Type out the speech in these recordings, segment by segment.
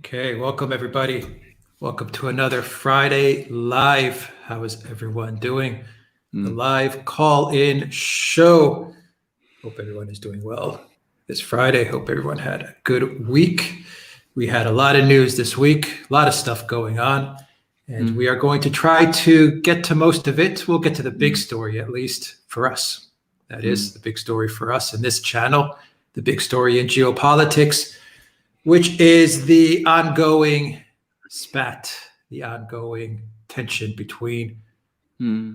Okay, welcome everybody. Welcome to another Friday Live. How is everyone doing? The live call-in show. Hope everyone is doing well this Friday. Hope everyone had a good week. We had a lot of news this week, a lot of stuff going on, and we are going to try to get to most of it. We'll get to the big story, at least for us. That is the big story for us in this channel, the big story in geopolitics, which is the ongoing spat, the ongoing tension between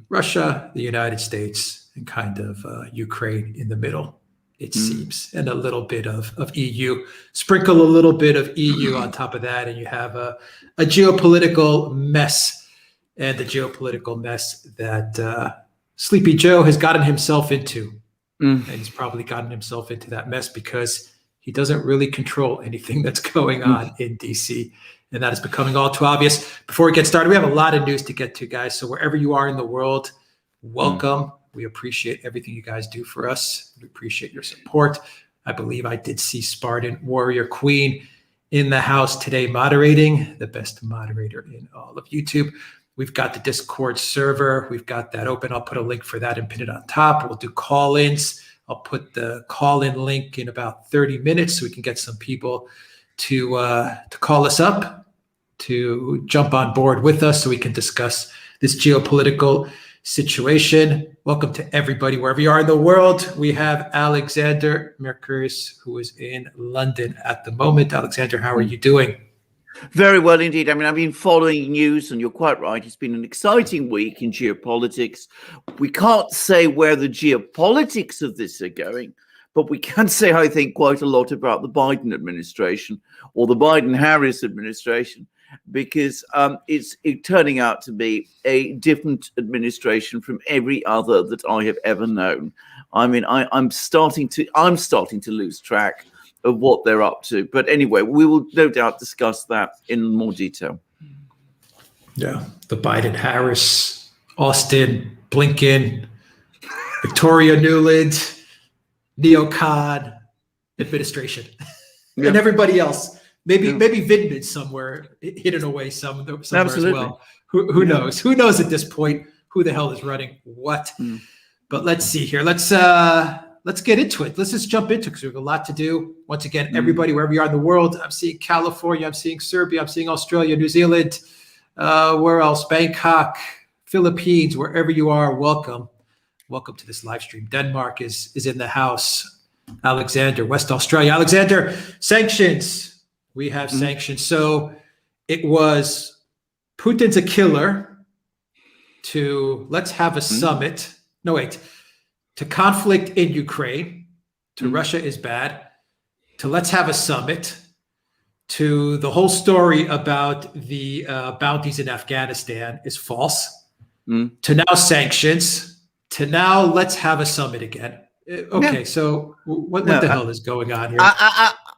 Russia, the United States, and kind of Ukraine in the middle, it seems, and a little bit of EU. Sprinkle a little bit of EU on top of that, and you have a geopolitical mess, and the geopolitical mess that Sleepy Joe has gotten himself into. And he's probably gotten himself into that mess because he doesn't really control anything that's going on in DC. And that is becoming all too obvious. Before we get started, we have a lot of news to get to, guys. So wherever you are in the world, welcome. We appreciate everything you guys do for us. We appreciate your support. I believe I did see Spartan Warrior Queen in the house today moderating, the best moderator in all of YouTube. We've got the Discord server. We've got that open. I'll put a link for that and pin it on top. We'll do call-ins. I'll put the call-in link in about 30 minutes so we can get some people to call us up, to jump on board with us so we can discuss this geopolitical situation. Welcome to everybody, wherever you are in the world. We have Alexander Mercurius, who is in London at the moment. Alexander, how are you doing? Very well indeed. I mean, I've been following news, and you're quite right. It's been an exciting week in geopolitics. We can't say where the geopolitics of this are going, but we can say, I think, quite a lot about the Biden administration or the Biden-Harris administration, because it's turning out to be a different administration from every other that I have ever known. I mean, I'm starting to lose track of what they're up to. But anyway, we will no doubt discuss that in more detail. Yeah, the Biden-Harris, Austin, Blinken, Victoria Nuland, Neocon administration, and everybody else. Maybe Vindman somewhere hidden away somewhere as well. Who knows? Who knows at this point who the hell is running what? But let's see here. Let's get into it. Let's just jump into it because we have a lot to do. Once again, everybody, wherever you are in the world, I'm seeing California, I'm seeing Serbia, I'm seeing Australia, New Zealand, where else? Bangkok, Philippines, wherever you are, welcome. Welcome to this live stream. Denmark is in the house. Alexander, West Australia. Alexander, sanctions. We have sanctions. So it was Putin's a killer to let's have a summit. No, wait. To conflict in Ukraine, to Russia is bad, to let's have a summit, to the whole story about the bounties in Afghanistan is false, to now sanctions, to now let's have a summit again. Okay, so what the hell is going on here?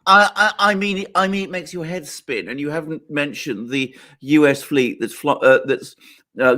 I mean, it makes your head spin, and you haven't mentioned the U.S. fleet that's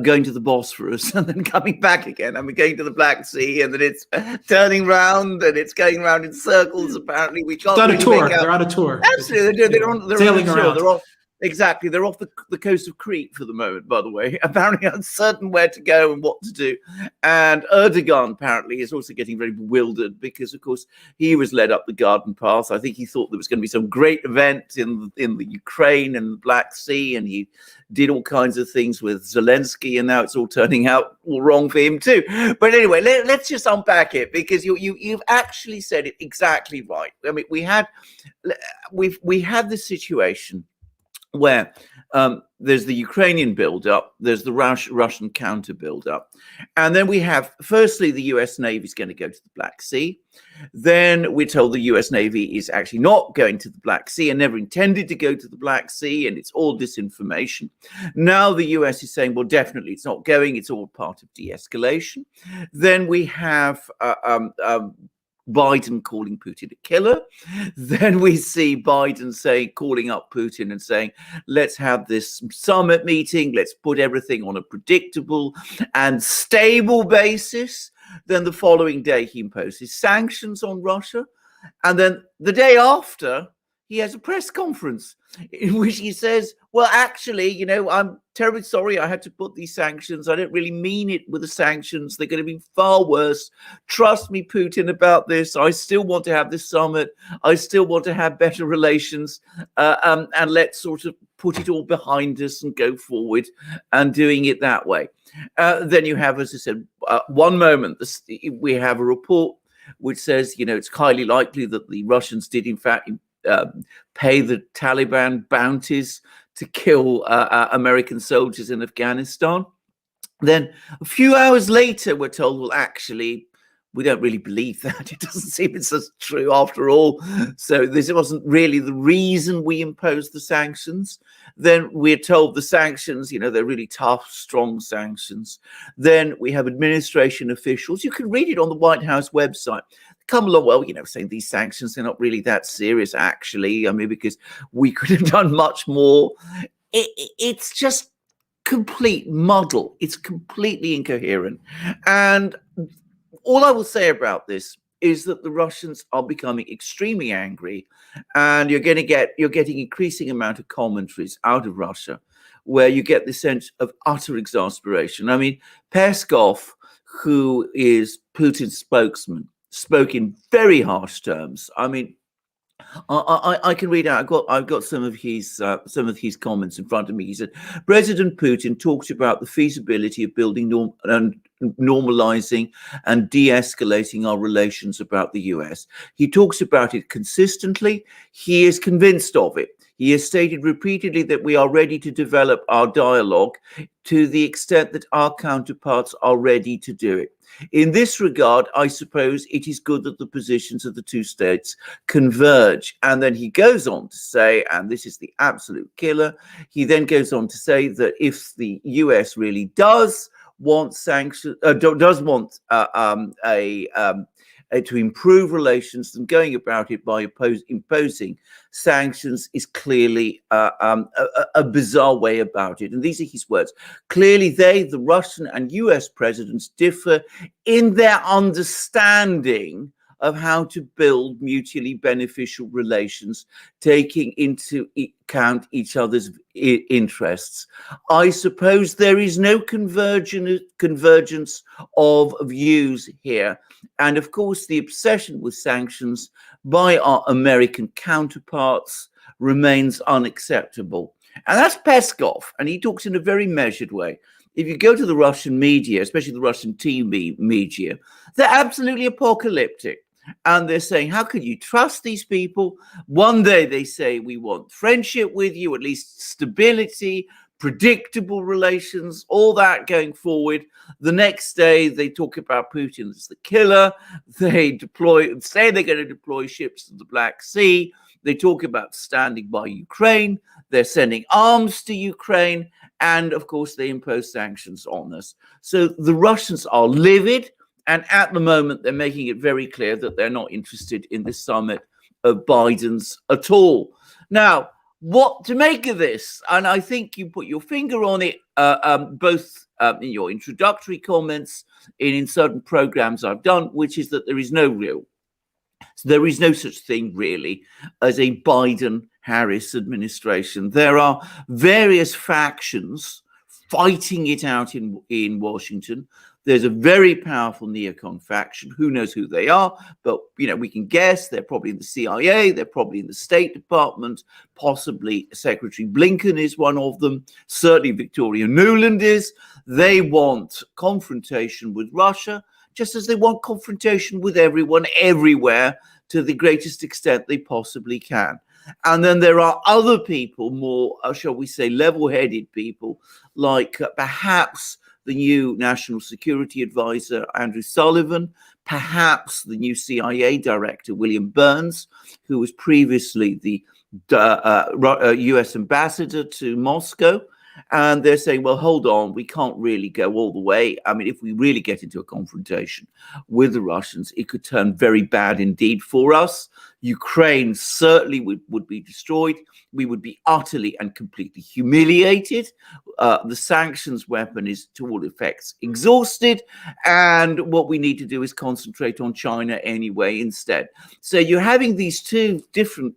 going to the Bosphorus and then coming back again. I mean, going to the Black Sea, and then it's turning round and it's going round in circles. Apparently, we can't. It's on a tour. They're on a tour. Absolutely, they're on sailing a tour. around. Exactly. They're off the coast of Crete for the moment, by the way, apparently uncertain where to go and what to do. And Erdogan apparently is also getting very bewildered because, of course, he was led up the garden path. I think he thought there was going to be some great event in the Ukraine and the Black Sea, and he did all kinds of things with Zelensky, and now it's all turning out all wrong for him too. But anyway, let's just unpack it, because you've actually said it exactly right. I mean, we had this situation where there's the Ukrainian buildup, there's the Russian counter buildup, and then we have, firstly, the US Navy is going to go to the Black Sea. Then we're told the US Navy is actually not going to the Black Sea and never intended to go to the Black Sea, and it's all disinformation. Now the US is saying, well, definitely it's not going, it's all part of de-escalation. Then we have Biden calling Putin a killer. Then we see Biden calling up Putin and saying, let's have this summit meeting. Let's put everything on a predictable and stable basis. Then the following day, he imposes sanctions on Russia. And then the day after, he has a press conference in which he says, well, actually, you know, I'm terribly sorry I had to put these sanctions. I don't really mean it with the sanctions. They're going to be far worse. Trust me, Putin, about this. I still want to have this summit. I still want to have better relations. And let's sort of put it all behind us and go forward and doing it that way. Then you have, as I said, one moment, we have a report which says, you know, it's highly likely that the Russians did, in fact, pay the Taliban bounties to kill American soldiers in Afghanistan. Then a few hours later, we're told, well, actually, we don't really believe that. It doesn't seem it's as true after all. So this wasn't really the reason we imposed the sanctions. Then we're told the sanctions, you know, they're really tough, strong sanctions. Then we have administration officials. You can read it on the White House website. Come along, well, you know, saying these sanctions, they're not really that serious, actually. I mean, because we could have done much more. It's just complete muddle. It's completely incoherent. And all I will say about this is that the Russians are becoming extremely angry, and you're getting increasing amount of commentaries out of Russia where you get the sense of utter exasperation. I mean, Peskov, who is Putin's spokesman, spoke in very harsh terms. I mean, I can read out. I've got some of his comments in front of me. He said, President Putin talked about the feasibility of building normalizing and de-escalating our relations about the US. He talks about it consistently. He is convinced of it. He has stated repeatedly that we are ready to develop our dialogue to the extent that our counterparts are ready to do it. In this regard, I suppose it is good that the positions of the two states converge. And then he goes on to say, and this is the absolute killer, he then goes on to say that if the US really does want sanctions, to improve relations, and going about it by imposing sanctions is clearly a bizarre way about it. And these are his words. Clearly, the Russian and US presidents, differ in their understanding of how to build mutually beneficial relations, taking into account each other's interests. I suppose there is no convergence of views here. And of course, the obsession with sanctions by our American counterparts remains unacceptable. And that's Peskov, and he talks in a very measured way. If you go to the Russian media, especially the Russian TV media, they're absolutely apocalyptic. And they're saying, how could you trust these people? One day they say, we want friendship with you, at least stability, predictable relations, all that going forward. The next day they talk about Putin as the killer. They say they're going to deploy ships to the Black Sea. They talk about standing by Ukraine. They're sending arms to Ukraine. And of course, they impose sanctions on us. So the Russians are livid. And at the moment, they're making it very clear that they're not interested in this summit of Biden's at all. Now, what to make of this? And I think you put your finger on it, both in your introductory comments and in certain programs I've done, which is that there is no such thing really as a Biden-Harris administration. There are various factions fighting it out in Washington. There's a very powerful Neocon faction. Who knows who they are? But, you know, we can guess they're probably in the CIA. They're probably in the State Department. Possibly Secretary Blinken is one of them. Certainly Victoria Nuland is. They want confrontation with Russia, just as they want confrontation with everyone, everywhere, to the greatest extent they possibly can. And then there are other people, more, shall we say, level-headed people, like perhaps the new National Security Advisor, Andrew Sullivan, perhaps the new CIA Director, William Burns, who was previously the US Ambassador to Moscow. And they're saying, well, hold on, we can't really go all the way. I mean, if we really get into a confrontation with the Russians, it could turn very bad indeed for us. Ukraine certainly would be destroyed. We would be utterly and completely humiliated. The sanctions weapon is, to all effects, exhausted. And what we need to do is concentrate on China anyway instead. So you're having these two different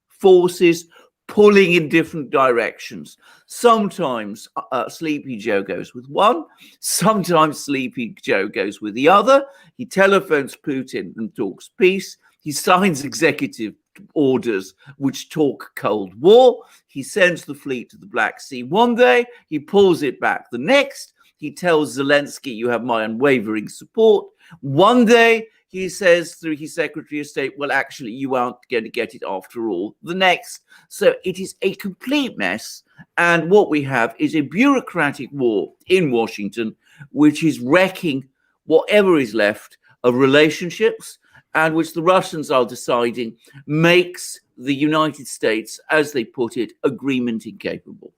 forces pulling in different directions. Sometimes Sleepy Joe goes with one, sometimes Sleepy Joe goes with the other. He telephones Putin and talks peace. He signs executive orders which talk Cold War. He sends the fleet to the Black Sea one day, he pulls it back the next. He tells Zelensky, you have my unwavering support. One day, he says through his Secretary of State, well, actually, you aren't going to get it after all. The next. So it is a complete mess. And what we have is a bureaucratic war in Washington, which is wrecking whatever is left of relationships, and which the Russians are deciding makes the United States, as they put it, agreement incapable.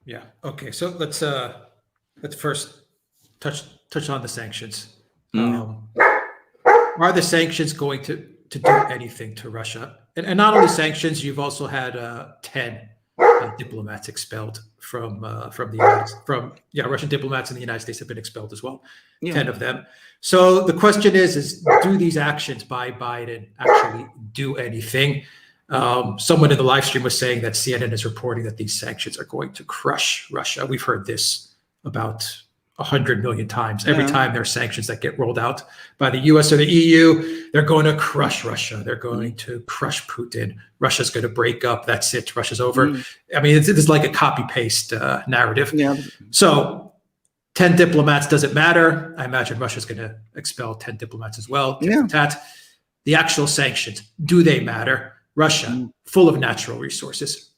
Yeah. Okay. So let's first touch on the sanctions. Are the sanctions going to do anything to Russia? And not only sanctions, you've also had 10 diplomats expelled from Russian diplomats in the United States have been expelled as well. Yeah. 10 of them. So the question is do these actions by Biden actually do anything? Someone in the live stream was saying that CNN is reporting that these sanctions are going to crush Russia. We've heard this about 100 million times. Every time there are sanctions that get rolled out by the US or the EU, they're going to crush Russia. They're going to crush Putin. Russia's going to break up. That's it. Russia's over. I mean, it's like a copy-paste narrative. Yeah. So 10 diplomats doesn't matter. I imagine Russia's going to expel 10 diplomats as well. The actual sanctions, do they matter? Russia, full of natural resources,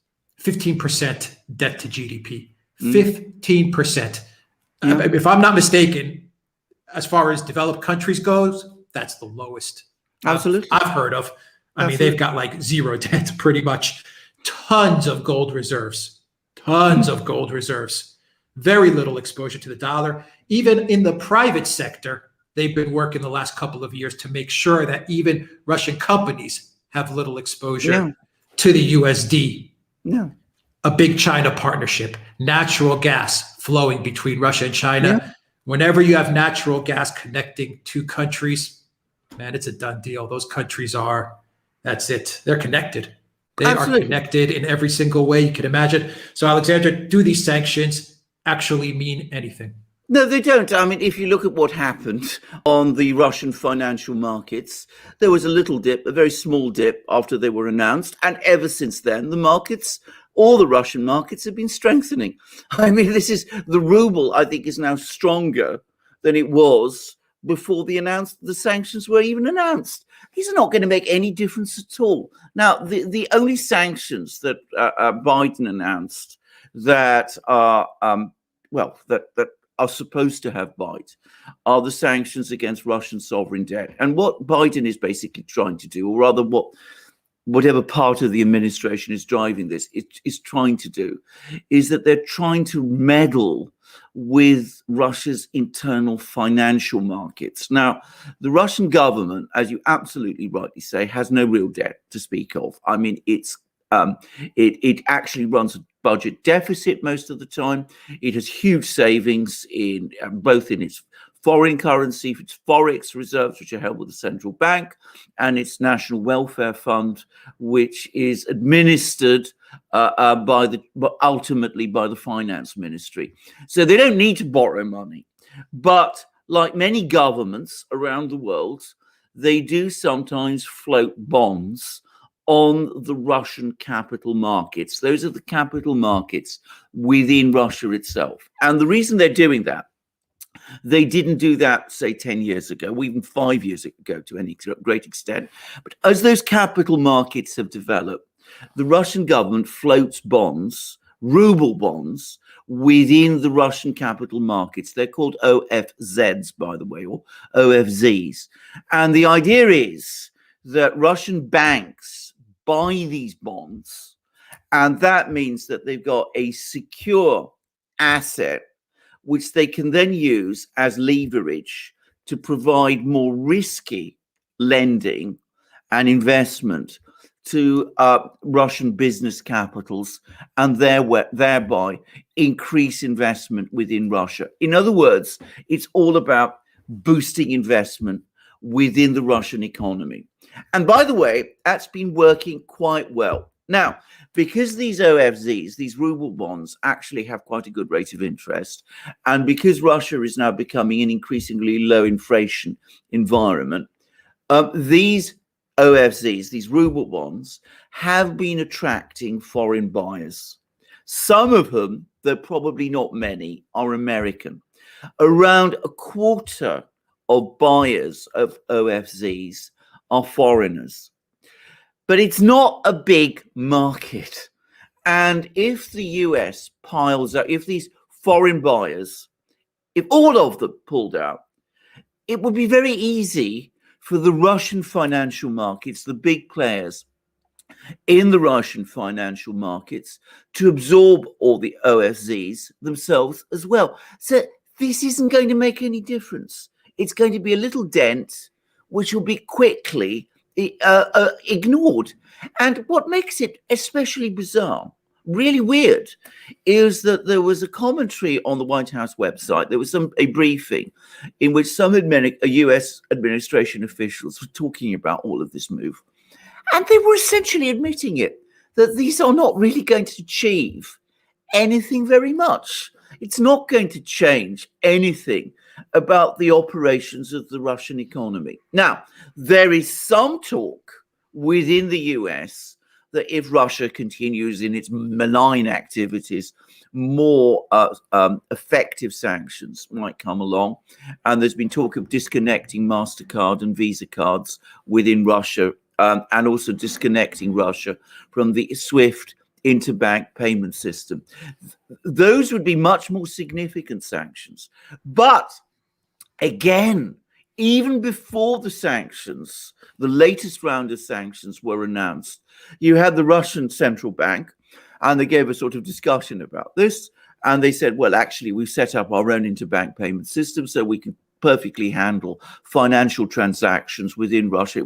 15% debt to GDP, 15%. If I'm not mistaken, as far as developed countries goes, that's the lowest Absolutely. I've heard of. I mean, they've got like zero debt, pretty much. Tons of gold reserves, very little exposure to the dollar. Even in the private sector, they've been working the last couple of years to make sure that even Russian companies have little exposure to the USD. A big China partnership, natural gas flowing between Russia and China. Whenever you have natural gas connecting two countries, man, it's a done deal. Those countries that's it. They're connected. They are connected in every single way you can imagine. So, Alexandra, do these sanctions actually mean anything? No, they don't. I mean, if you look at what happened on the Russian financial markets, there was a little dip, a very small dip after they were announced. And ever since then, the markets, all the Russian markets have been strengthening. I mean, the ruble, I think, is now stronger than it was before the sanctions were even announced. These are not going to make any difference at all. Now, the only sanctions that Biden announced that are, that are supposed to have bite are the sanctions against Russian sovereign debt. And what Biden is basically trying to do, or rather whatever part of the administration is driving this, is trying to do, is that they're trying to meddle with Russia's internal financial markets. Now, the Russian government, as you absolutely rightly say, has no real debt to speak of. I mean, it actually runs a budget deficit most of the time. It has huge savings in both in its foreign currency, its forex reserves, which are held with the central bank, and its national welfare fund, which is administered ultimately by the finance ministry. So they don't need to borrow money. But like many governments around the world, they do sometimes float bonds on the Russian capital markets. Those are the capital markets within Russia itself. And the reason they're doing that, they didn't do that, say, 10 years ago, or even 5 years ago to any great extent. But as those capital markets have developed, the Russian government floats bonds, ruble bonds, within the Russian capital markets. They're called OFZs, by the way, or OFZs. And the idea is that Russian banks buy these bonds, and that means that they've got a secure asset which they can then use as leverage to provide more risky lending and investment to Russian business capitals, and thereby increase investment within Russia. In other words, it's all about boosting investment within the Russian economy. And by the way, that's been working quite well. Now, because these OFZs, these ruble bonds, actually have quite a good rate of interest, and because Russia is now becoming an increasingly low inflation environment, these OFZs, these ruble bonds, have been attracting foreign buyers. Some of whom, though probably not many, are American. Around a quarter of buyers of OFZs are foreigners. But it's not a big market. And if the US piles out, if these foreign buyers, if all of them pulled out, it would be very easy for the Russian financial markets, the big players in the Russian financial markets, to absorb all the OFZs themselves as well. So this isn't going to make any difference. It's going to be a little dent, which will be quickly ignored. And what makes it especially bizarre, really weird, is that there was a commentary on the White House website. There was a briefing in which some US administration officials were talking about all of this move. And they were essentially admitting it, that these are not really going to achieve anything very much. It's not going to change anything about the operations of the Russian economy. Now, there is some talk within the US that if Russia continues in its malign activities, more effective sanctions might come along. And there's been talk of disconnecting MasterCard and Visa cards within Russia, and also disconnecting Russia from the SWIFT interbank payment system. Those would be much more significant sanctions. But again, even before the sanctions, the latest round of sanctions were announced, you had the Russian central bank, and they gave a sort of discussion about this. And they said, well, actually, we've set up our own interbank payment system so we can perfectly handle financial transactions within Russia.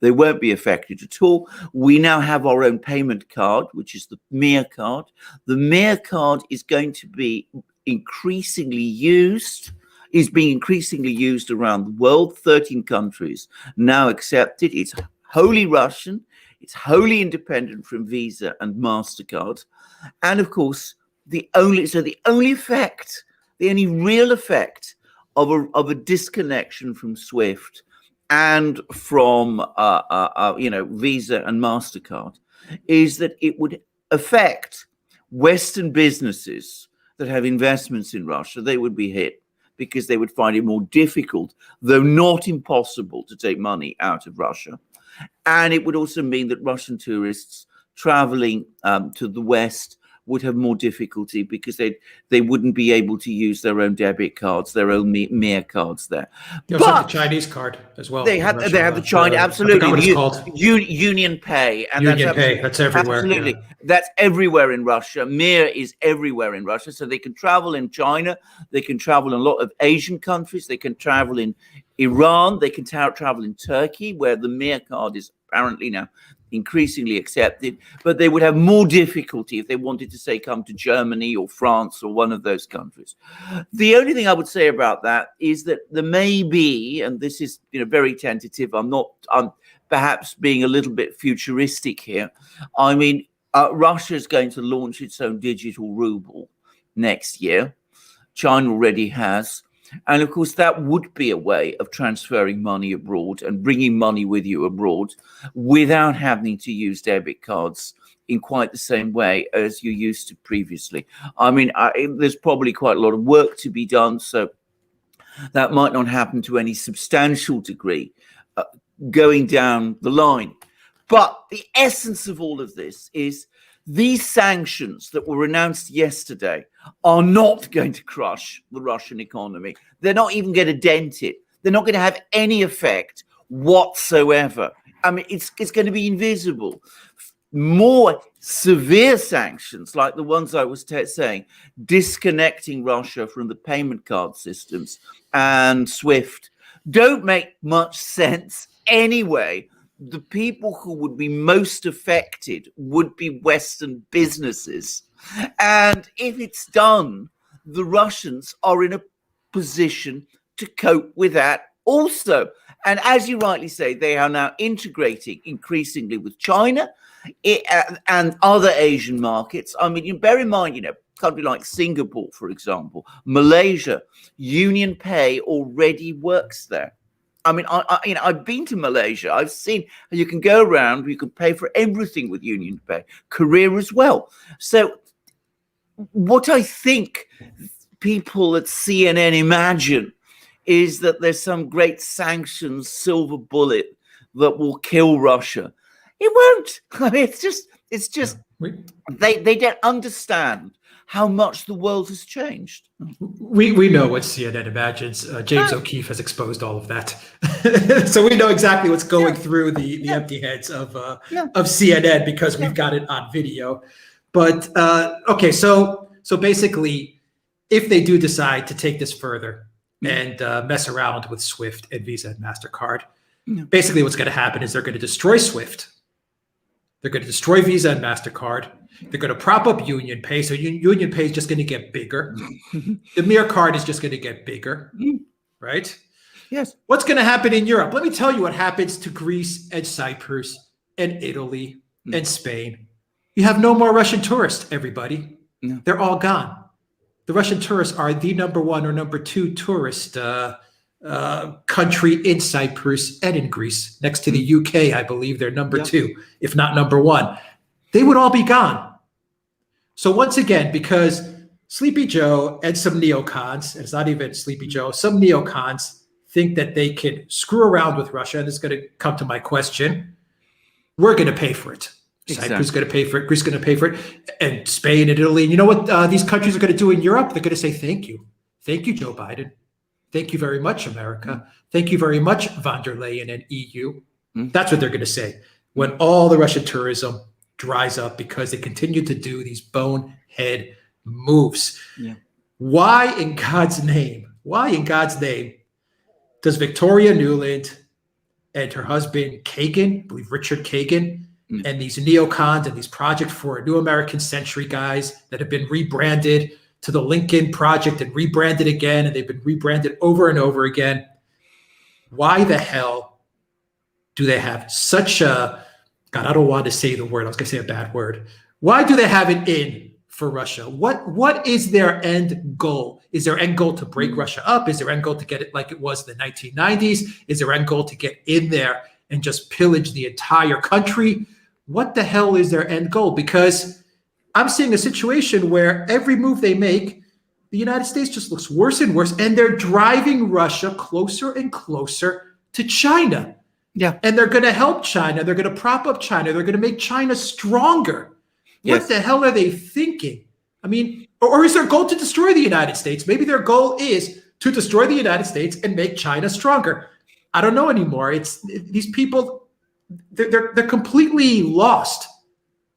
They won't be affected at all. We now have our own payment card, which is the Mir card. The Mir card is going to be increasingly used, is being increasingly used around the world. 13 countries now accept it. It's wholly Russian. It's wholly independent from Visa and MasterCard. And of course, the only effect, the only real effect of a disconnection from SWIFT and from Visa and MasterCard is that it would affect Western businesses that have investments in Russia. They would be hit because they would find it more difficult, though not impossible, to take money out of Russia. And it would also mean that Russian tourists traveling to the West would have more difficulty because they wouldn't be able to use their own debit cards, their own Mir cards there. They also have the Chinese card as well. They have the Chinese, absolutely. I forgot what it's called. Union Pay. And Union Pay, that's everywhere. Absolutely. Yeah. That's everywhere in Russia. Mir is everywhere in Russia. So they can travel in China. They can travel in a lot of Asian countries. They can travel in Iran. They can travel in Turkey, where the Mir card is apparently now increasingly accepted, but they would have more difficulty if they wanted to, say, come to Germany or France or one of those countries. The only thing I would say about that is that there may be, and this is very tentative, I'm perhaps being a little bit futuristic here. I mean, Russia is going to launch its own digital ruble next year. China already has. And of course, that would be a way of transferring money abroad and bringing money with you abroad without having to use debit cards in quite the same way as you used to previously. I mean, there's probably quite a lot of work to be done, so that might not happen to any substantial degree going down the line. But the essence of all of this is these sanctions that were announced yesterday are not going to crush the Russian economy. They're not even going to dent it. They're not going to have any effect whatsoever. I mean, it's going to be invisible. More severe sanctions, like the ones I was saying, disconnecting Russia from the payment card systems and SWIFT, don't make much sense anyway. The people who would be most affected would be Western businesses. And if it's done, the Russians are in a position to cope with that Also, and as you rightly say, they are now integrating increasingly with China and other Asian markets. I mean, you bear in mind, a country like Singapore, for example, Malaysia, union pay already works there. I mean, I've been to Malaysia. I've seen you can go around, you can pay for everything with union pay, Korea as well. So what I think people at CNN imagine is that there's some great sanctions silver bullet that will kill Russia. It won't. I mean, it's just they don't understand how much the world has changed. We know what CNN imagines. James O'Keefe has exposed all of that, so we know exactly what's going through the empty heads of CNN because we've got it on video. But okay, so basically, if they do decide to take this further and mess around with SWIFT and Visa and MasterCard, basically what's going to happen is they're going to destroy SWIFT. They're going to destroy Visa and MasterCard. They're going to prop up Union Pay. So Union Pay is just going to get bigger. The Mir card is just going to get bigger, right? Yes. What's going to happen in Europe? Let me tell you what happens to Greece and Cyprus and Italy and Spain. You have no more Russian tourists, everybody. No. They're all gone. The Russian tourists are the number one or number two tourist country in Cyprus and in Greece. Next to the UK, I believe they're number two, if not number one. They would all be gone. So once again, because Sleepy Joe and some neocons, and it's not even Sleepy Joe, some neocons think that they can screw around with Russia, and it's going to come to my question. We're going to pay for it. Exactly. Cyprus is going to pay for it. Greece is going to pay for it. And Spain and Italy. And you know what these countries are going to do in Europe? They're going to say, thank you. Thank you, Joe Biden. Thank you very much, America. Thank you very much, von der Leyen and EU. That's what they're going to say when all the Russian tourism dries up because they continue to do these bonehead moves. Why in God's name does Victoria Nuland and her husband Kagan, I believe Richard Kagan, and these neocons and these Project for a New American Century guys that have been rebranded to the Lincoln Project and rebranded again, and they've been rebranded over and over again. Why the hell do they have such a, God, I don't want to say the word. I was going to say a bad word. Why do they have it in for Russia? What is their end goal? Is their end goal to break Russia up? Is their end goal to get it like it was in the 1990s? Is their end goal to get in there and just pillage the entire country? What the hell is their end goal? Because I'm seeing a situation where every move they make, the United States just looks worse and worse, and they're driving Russia closer and closer to China. Yeah. And they're going to help China. They're going to prop up China. They're going to make China stronger. Yes. What the hell are they thinking? I mean, or is their goal to destroy the United States? Maybe their goal is to destroy the United States and make China stronger. I don't know anymore. It's these people, they're completely lost.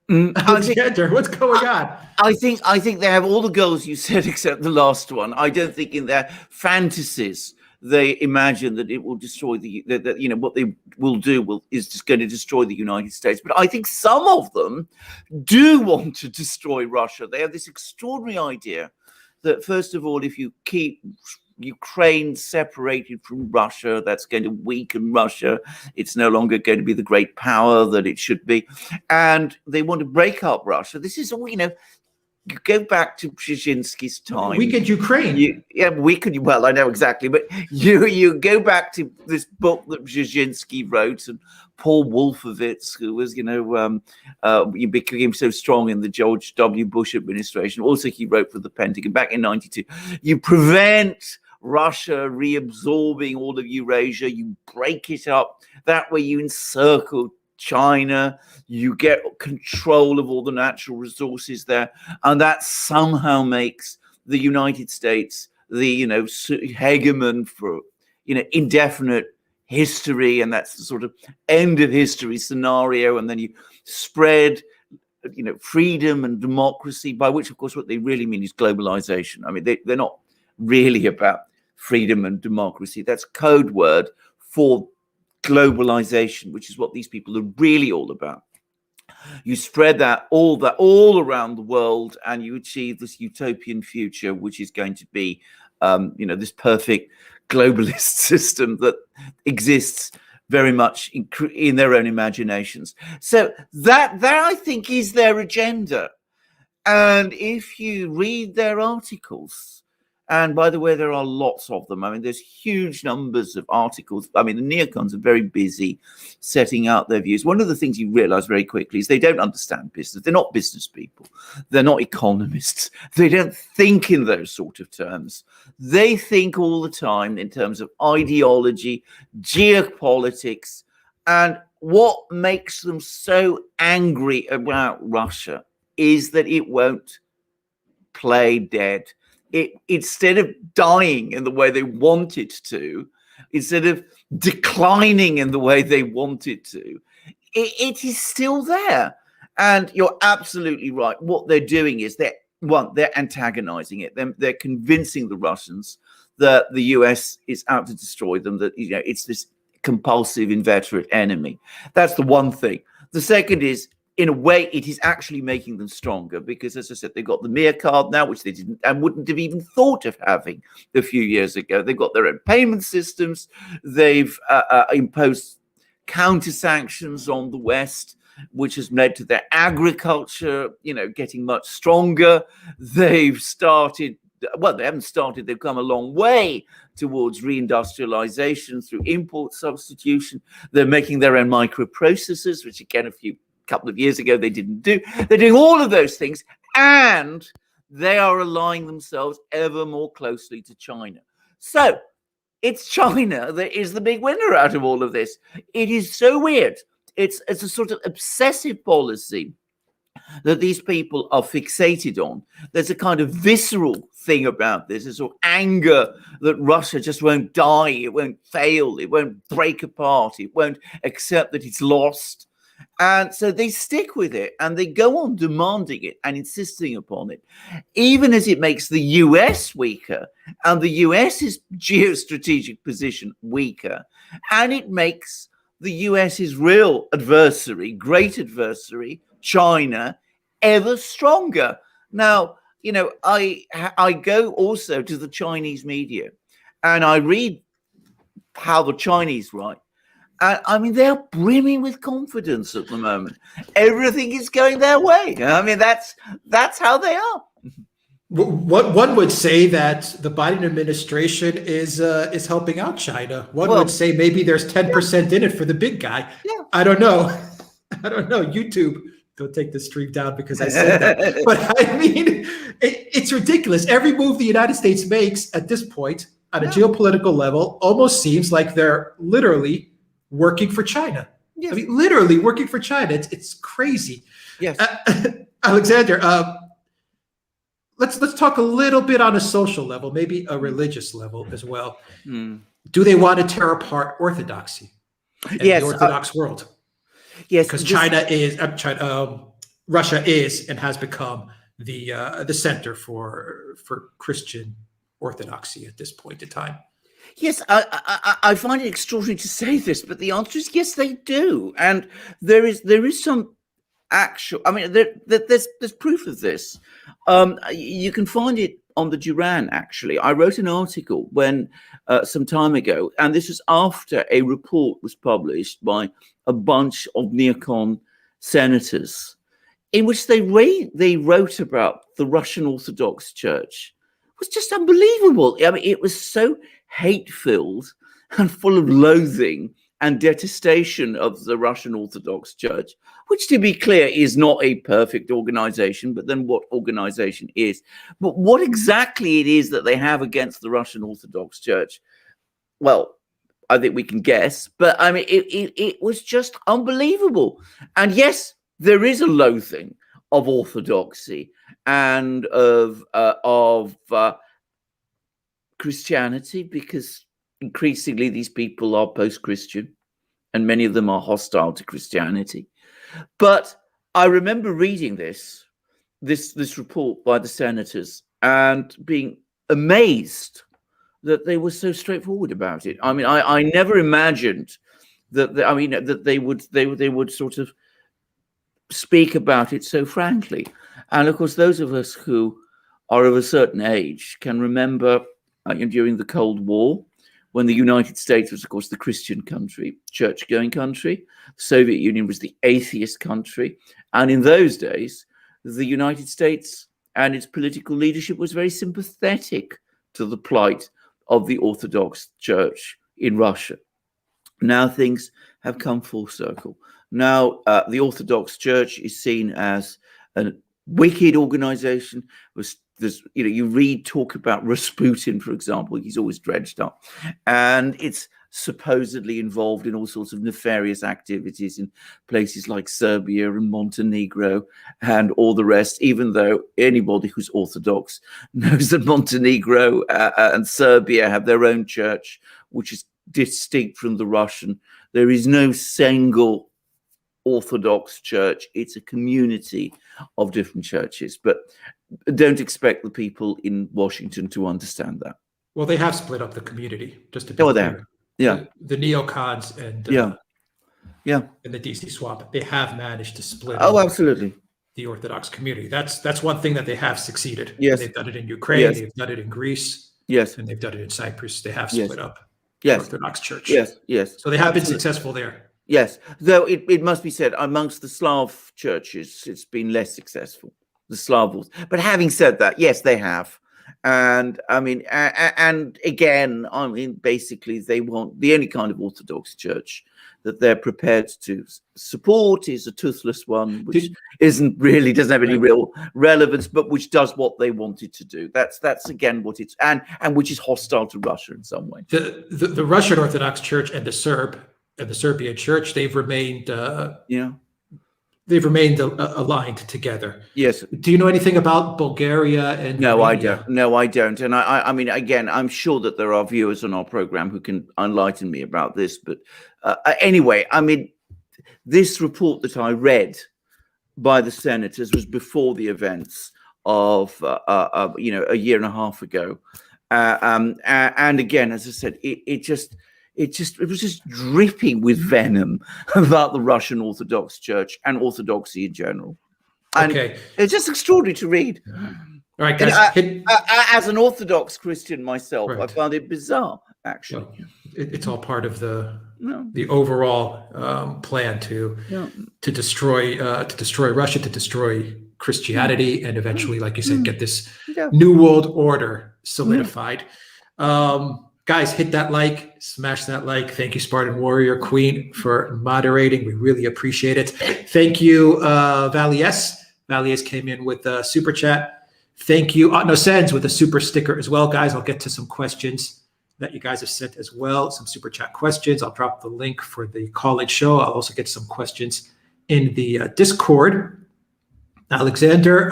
What's going on? I think they have all the goals you said except the last one. I don't think in their fantasies they imagine that it will destroy what they will do is just going to destroy the United States. But I think some of them do want to destroy Russia. They have this extraordinary idea that, first of all, if you keep Ukraine separated from Russia, that's going to weaken Russia. It's no longer going to be the great power that it should be. And they want to break up Russia. This is all, you go back to Brzezinski's time. Weakened Ukraine. Well, I know exactly. But you go back to this book that Brzezinski wrote, and Paul Wolfowitz, who was, he became so strong in the George W. Bush administration. Also, he wrote for the Pentagon back in 92. You prevent Russia reabsorbing all of Eurasia. You break it up. That way you encircle China. You get control of all the natural resources there. And that somehow makes the United States the, hegemon for, indefinite history. And that's the sort of end of history scenario. And then you spread freedom and democracy, by which, of course, what they really mean is globalization. I mean, they're not really about freedom and democracy. That's code word for globalization, which is what these people are really all about. You spread that all around the world, and you achieve this utopian future, which is going to be, this perfect globalist system that exists very much in their own imaginations. So that I think is their agenda. And if you read their articles, and by the way, there are lots of them. I mean, there's huge numbers of articles. I mean, the neocons are very busy setting out their views. One of the things you realize very quickly is they don't understand business. They're not business people. They're not economists. They don't think in those sort of terms. They think all the time in terms of ideology, geopolitics, and what makes them so angry about Russia is that it won't play dead. Instead of dying in the way they want it to, instead of declining in the way they want it to, it is still there. And you're absolutely right. What they're doing is they're antagonizing it. They're convincing the Russians that the US is out to destroy them, that it's this compulsive, inveterate enemy. That's the one thing. The second is, in a way, it is actually making them stronger because, as I said, they've got the Mir card now, which they didn't and wouldn't have even thought of having a few years ago. They've got their own payment systems. They've imposed counter sanctions on the West, which has led to their agriculture, getting much stronger. They've started. Well, they haven't started. They've come a long way towards reindustrialization through import substitution. They're making their own microprocessors, which again, couple of years ago they didn't do. They're doing all of those things, and they are aligning themselves ever more closely to China. So it's China that is the big winner out of all of this. It is so weird. It's a sort of obsessive policy that these people are fixated on. There's a kind of visceral thing about this. There's sort of anger that Russia just won't die, it won't fail, it won't break apart, it won't accept that it's lost. And so they stick with it and they go on demanding it and insisting upon it, even as it makes the US weaker and the US's geostrategic position weaker. And it makes the US's real adversary, great adversary, China, ever stronger. Now, I go also to the Chinese media and I read how the Chinese write. I mean, they're brimming with confidence at the moment. Everything is going their way. I mean, that's how they are. One would say that the Biden administration is helping out China. One would say maybe there's 10% in it for the big guy. Yeah. I don't know. YouTube, don't take the stream down because I said that. But I mean, it's ridiculous. Every move the United States makes at this point on a geopolitical level almost seems like they're literally working for China. Yes. I mean, literally working for China. It's crazy. Yes. Alexander, let's talk a little bit on a social level, maybe a religious level as well. Do they want to tear apart Orthodoxy and the Orthodox world? Yes, because Russia is and has become the center for Christian Orthodoxy at this point in time. Yes, I find it extraordinary to say this, but the answer is yes, they do, and there is some actual. I mean, there's proof of this. You can find it on the Duran. Actually, I wrote an article some time ago, and this was after a report was published by a bunch of Neocon senators, in which they wrote about the Russian Orthodox Church. It was just unbelievable. I mean, it was so hate-filled and full of loathing and detestation of the Russian Orthodox Church, which, to be clear, is not a perfect organization, but then what organization is. But what exactly it is that they have against the Russian Orthodox Church, well, I think we can guess, but I mean, it was just unbelievable. And yes, there is a loathing of Orthodoxy and of Christianity, because increasingly these people are post-Christian and many of them are hostile to Christianity. But I remember reading this report by the senators and being amazed that they were so straightforward about it. I mean, I never imagined that they would sort of speak about it so frankly. And of course, those of us who are of a certain age can remember during the Cold War, when the United States was, of course, the Christian country, church-going country. The Soviet Union was the atheist country. And in those days, the United States and its political leadership was very sympathetic to the plight of the Orthodox Church in Russia. Now things have come full circle. Now the Orthodox Church is seen as a wicked organization. You read talk about Rasputin, for example. He's always dredged up, and it's supposedly involved in all sorts of nefarious activities in places like Serbia and Montenegro and all the rest, even though anybody who's Orthodox knows that Montenegro and Serbia have their own church, which is distinct from the Russian. There is no single Orthodox church. It's a community of different churches, but don't expect the people in Washington to understand that. Well, they have split up the community, just to be clear. Yeah. The neocons and and the DC swap, they have managed to split up absolutely the Orthodox community. That's one thing that they have succeeded. Yes. They've done it in Ukraine, they've done it in Greece, and they've done it in Cyprus. They have split up the Orthodox Church. Yes. So they have been successful there. Yes, though it must be said, amongst the Slav churches, it's been less successful, the Slavs. But having said that, yes, they have. And I mean, and again, I mean, basically, they want the only kind of Orthodox church that they're prepared to support is a toothless one, which doesn't have any real relevance, but which does what they wanted to do. That's again what it's and which is hostile to Russia in some way. The Russian Orthodox Church and the Serbian Church, they've remained aligned together. Yes. Do you know anything about Bulgaria and Romania? No, I don't. And I mean, again, I'm sure that there are viewers on our program who can enlighten me about this. But anyway, I mean, this report that I read by the senators was before the events of a year and a half ago. And again, as I said, it was just dripping with venom about the Russian Orthodox Church and Orthodoxy in general. And it's just extraordinary to read. All right, guys. As an Orthodox Christian myself, I found it bizarre, actually. Well, it's all part of the overall plan to destroy Russia, to destroy Christianity, and eventually, like you said, get this new world order solidified. Guys, hit that like, smash that like. Thank you, Spartan Warrior Queen, for moderating. We really appreciate it. Thank you, Valies. Valies came in with a super chat. Thank you, No Sends, with a super sticker as well. Guys, I'll get to some questions that you guys have sent as well, some super chat questions. I'll drop the link for the call-in show. I'll also get some questions in the Discord. Alexander,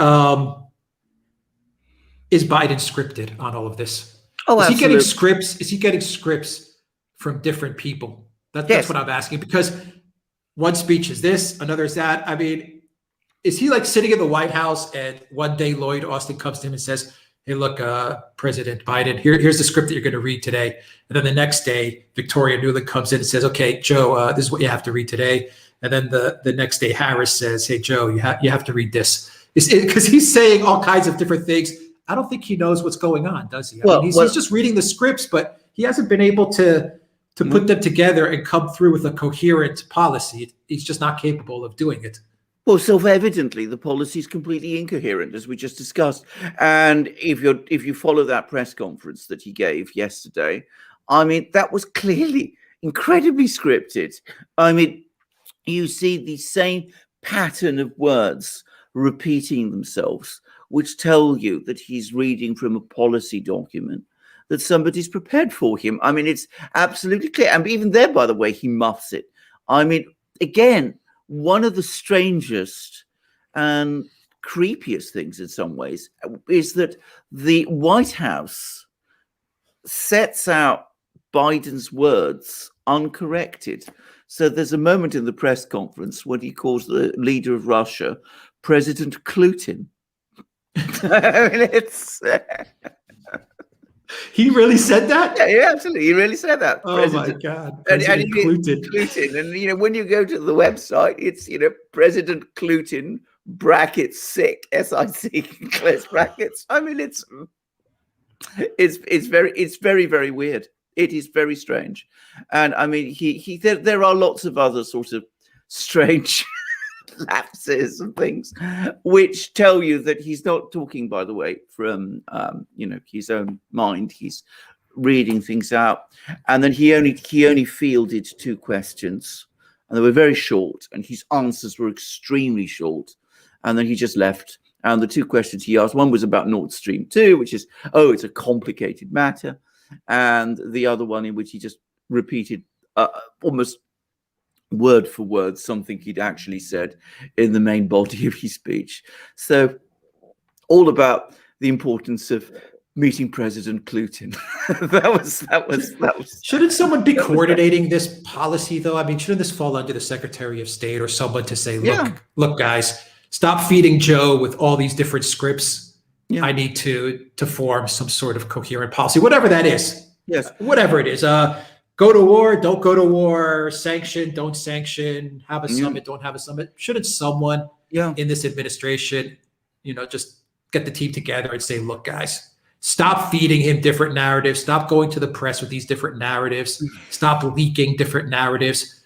is Biden scripted on all of this? Oh, is he getting scripts from different people? That's what I'm asking, because one speech is this, another is that. I mean, is he like sitting in the White House and one day Lloyd Austin comes to him and says, hey, look, President Biden, here's the script that you're going to read today. And then the next day, Victoria Nuland comes in and says, okay, Joe, this is what you have to read today. And then the next day, Harris says, hey, Joe, you have to read this. Because he's saying all kinds of different things. I don't think he knows what's going on, does he? I mean, he's just reading the scripts, but he hasn't been able to put them together and come through with a coherent policy. He's just not capable of doing it. Well, self-evidently, the policy is completely incoherent, as we just discussed. And if you follow that press conference that he gave yesterday, I mean, that was clearly incredibly scripted. I mean, you see the same pattern of words repeating themselves, which tell you that he's reading from a policy document that somebody's prepared for him. I mean, it's absolutely clear. And even there, by the way, he muffs it. I mean, again, one of the strangest and creepiest things in some ways is that the White House sets out Biden's words uncorrected. So there's a moment in the press conference when he calls the leader of Russia President Klutin. I mean, it's he really said that? Yeah, absolutely. He really said that. Oh my God. President Klutin. And when you go to the website, it's President Klutin brackets sick, SIC close brackets. I mean, it's very, very weird. It is very strange. And I mean, there are lots of other sort of strange lapses and things which tell you that he's not talking, by the way, from his own mind. He's reading things out. And then he only fielded 2 questions, and they were very short, and his answers were extremely short. And then he just left. And the 2 questions he asked, one was about Nord Stream 2, which is, it's a complicated matter. And the other one in which he just repeated almost word for word something he'd actually said in the main body of his speech. So all about the importance of meeting President Putin. that was. Shouldn't someone be coordinating this policy, though? I mean, shouldn't this fall under the Secretary of State or someone to say, look, guys, stop feeding Joe with all these different scripts. Yeah. I need to form some sort of coherent policy, whatever that is. Yes. Whatever it is. Go to war, don't go to war, sanction, don't sanction, have a summit, don't have a summit. Shouldn't someone in this administration, just get the team together and say, look, guys, stop feeding him different narratives. Stop going to the press with these different narratives. Stop leaking different narratives.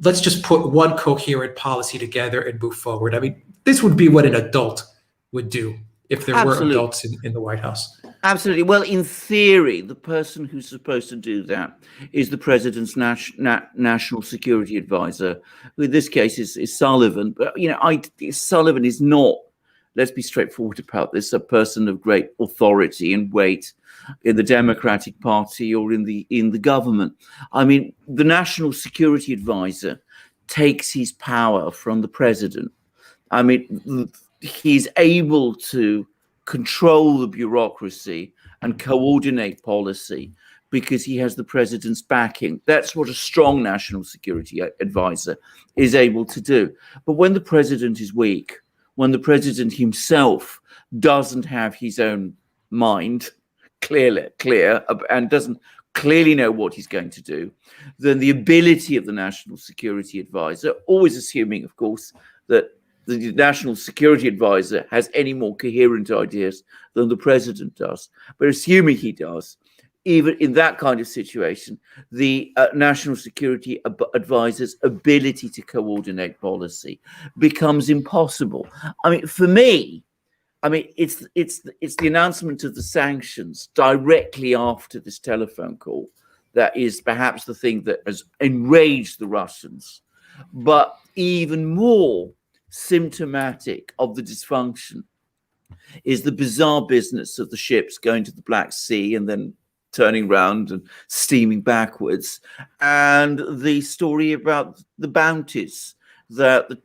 Let's just put one coherent policy together and move forward. I mean, this would be what an adult would do if there were adults in the White House. Absolutely. Well, in theory, the person who's supposed to do that is the president's national security advisor, who in this case is Sullivan. But, Sullivan is not, let's be straightforward about this, a person of great authority and weight in the Democratic Party or in the government. I mean, the national security advisor takes his power from the president. I mean, he's able to control the bureaucracy and coordinate policy because he has the president's backing. That's what a strong national security advisor is able to do. But when the president is weak, when the president himself doesn't have his own mind clear and doesn't clearly know what he's going to do, then the ability of the national security advisor, always assuming, of course, that the national security advisor has any more coherent ideas than the president does. But assuming he does, even in that kind of situation, the national security advisor's ability to coordinate policy becomes impossible. I mean, for me, it's the announcement of the sanctions directly after this telephone call that is perhaps the thing that has enraged the Russians. But even more symptomatic of the dysfunction is the bizarre business of the ships going to the Black Sea and then turning round and steaming backwards, and the story about the bounties that the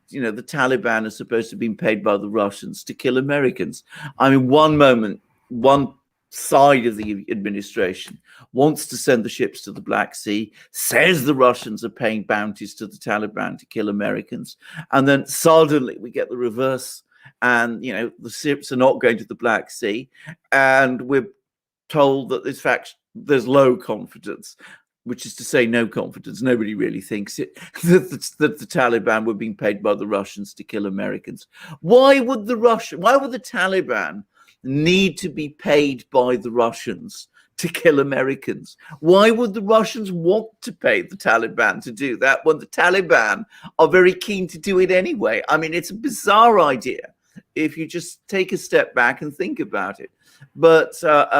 Taliban are supposed to have been paid by the Russians to kill Americans. I mean, one moment, one side of the administration wants to send the ships to the Black Sea, says the Russians are paying bounties to the Taliban to kill Americans, and then suddenly we get the reverse, and the ships are not going to the Black Sea, and we're told that there's low confidence, which is to say no confidence. Nobody really thinks it, that the Taliban were being paid by the Russians to kill Americans. Why would the Taliban need to be paid by the Russians to kill Americans? Why would the Russians want to pay the Taliban to do that when the Taliban are very keen to do it anyway? I mean, it's a bizarre idea if you just take a step back and think about it. But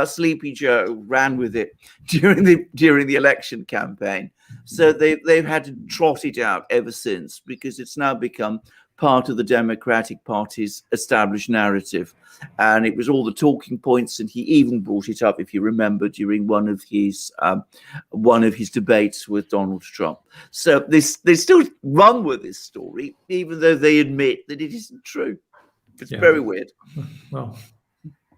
Sleepy Joe ran with it during the election campaign. So they've had to trot it out ever since, because it's now become part of the Democratic Party's established narrative. And it was all the talking points, and he even brought it up, if you remember, during one of his debates with Donald Trump. So they still run with this story, even though they admit that it isn't true. It's very weird. Well,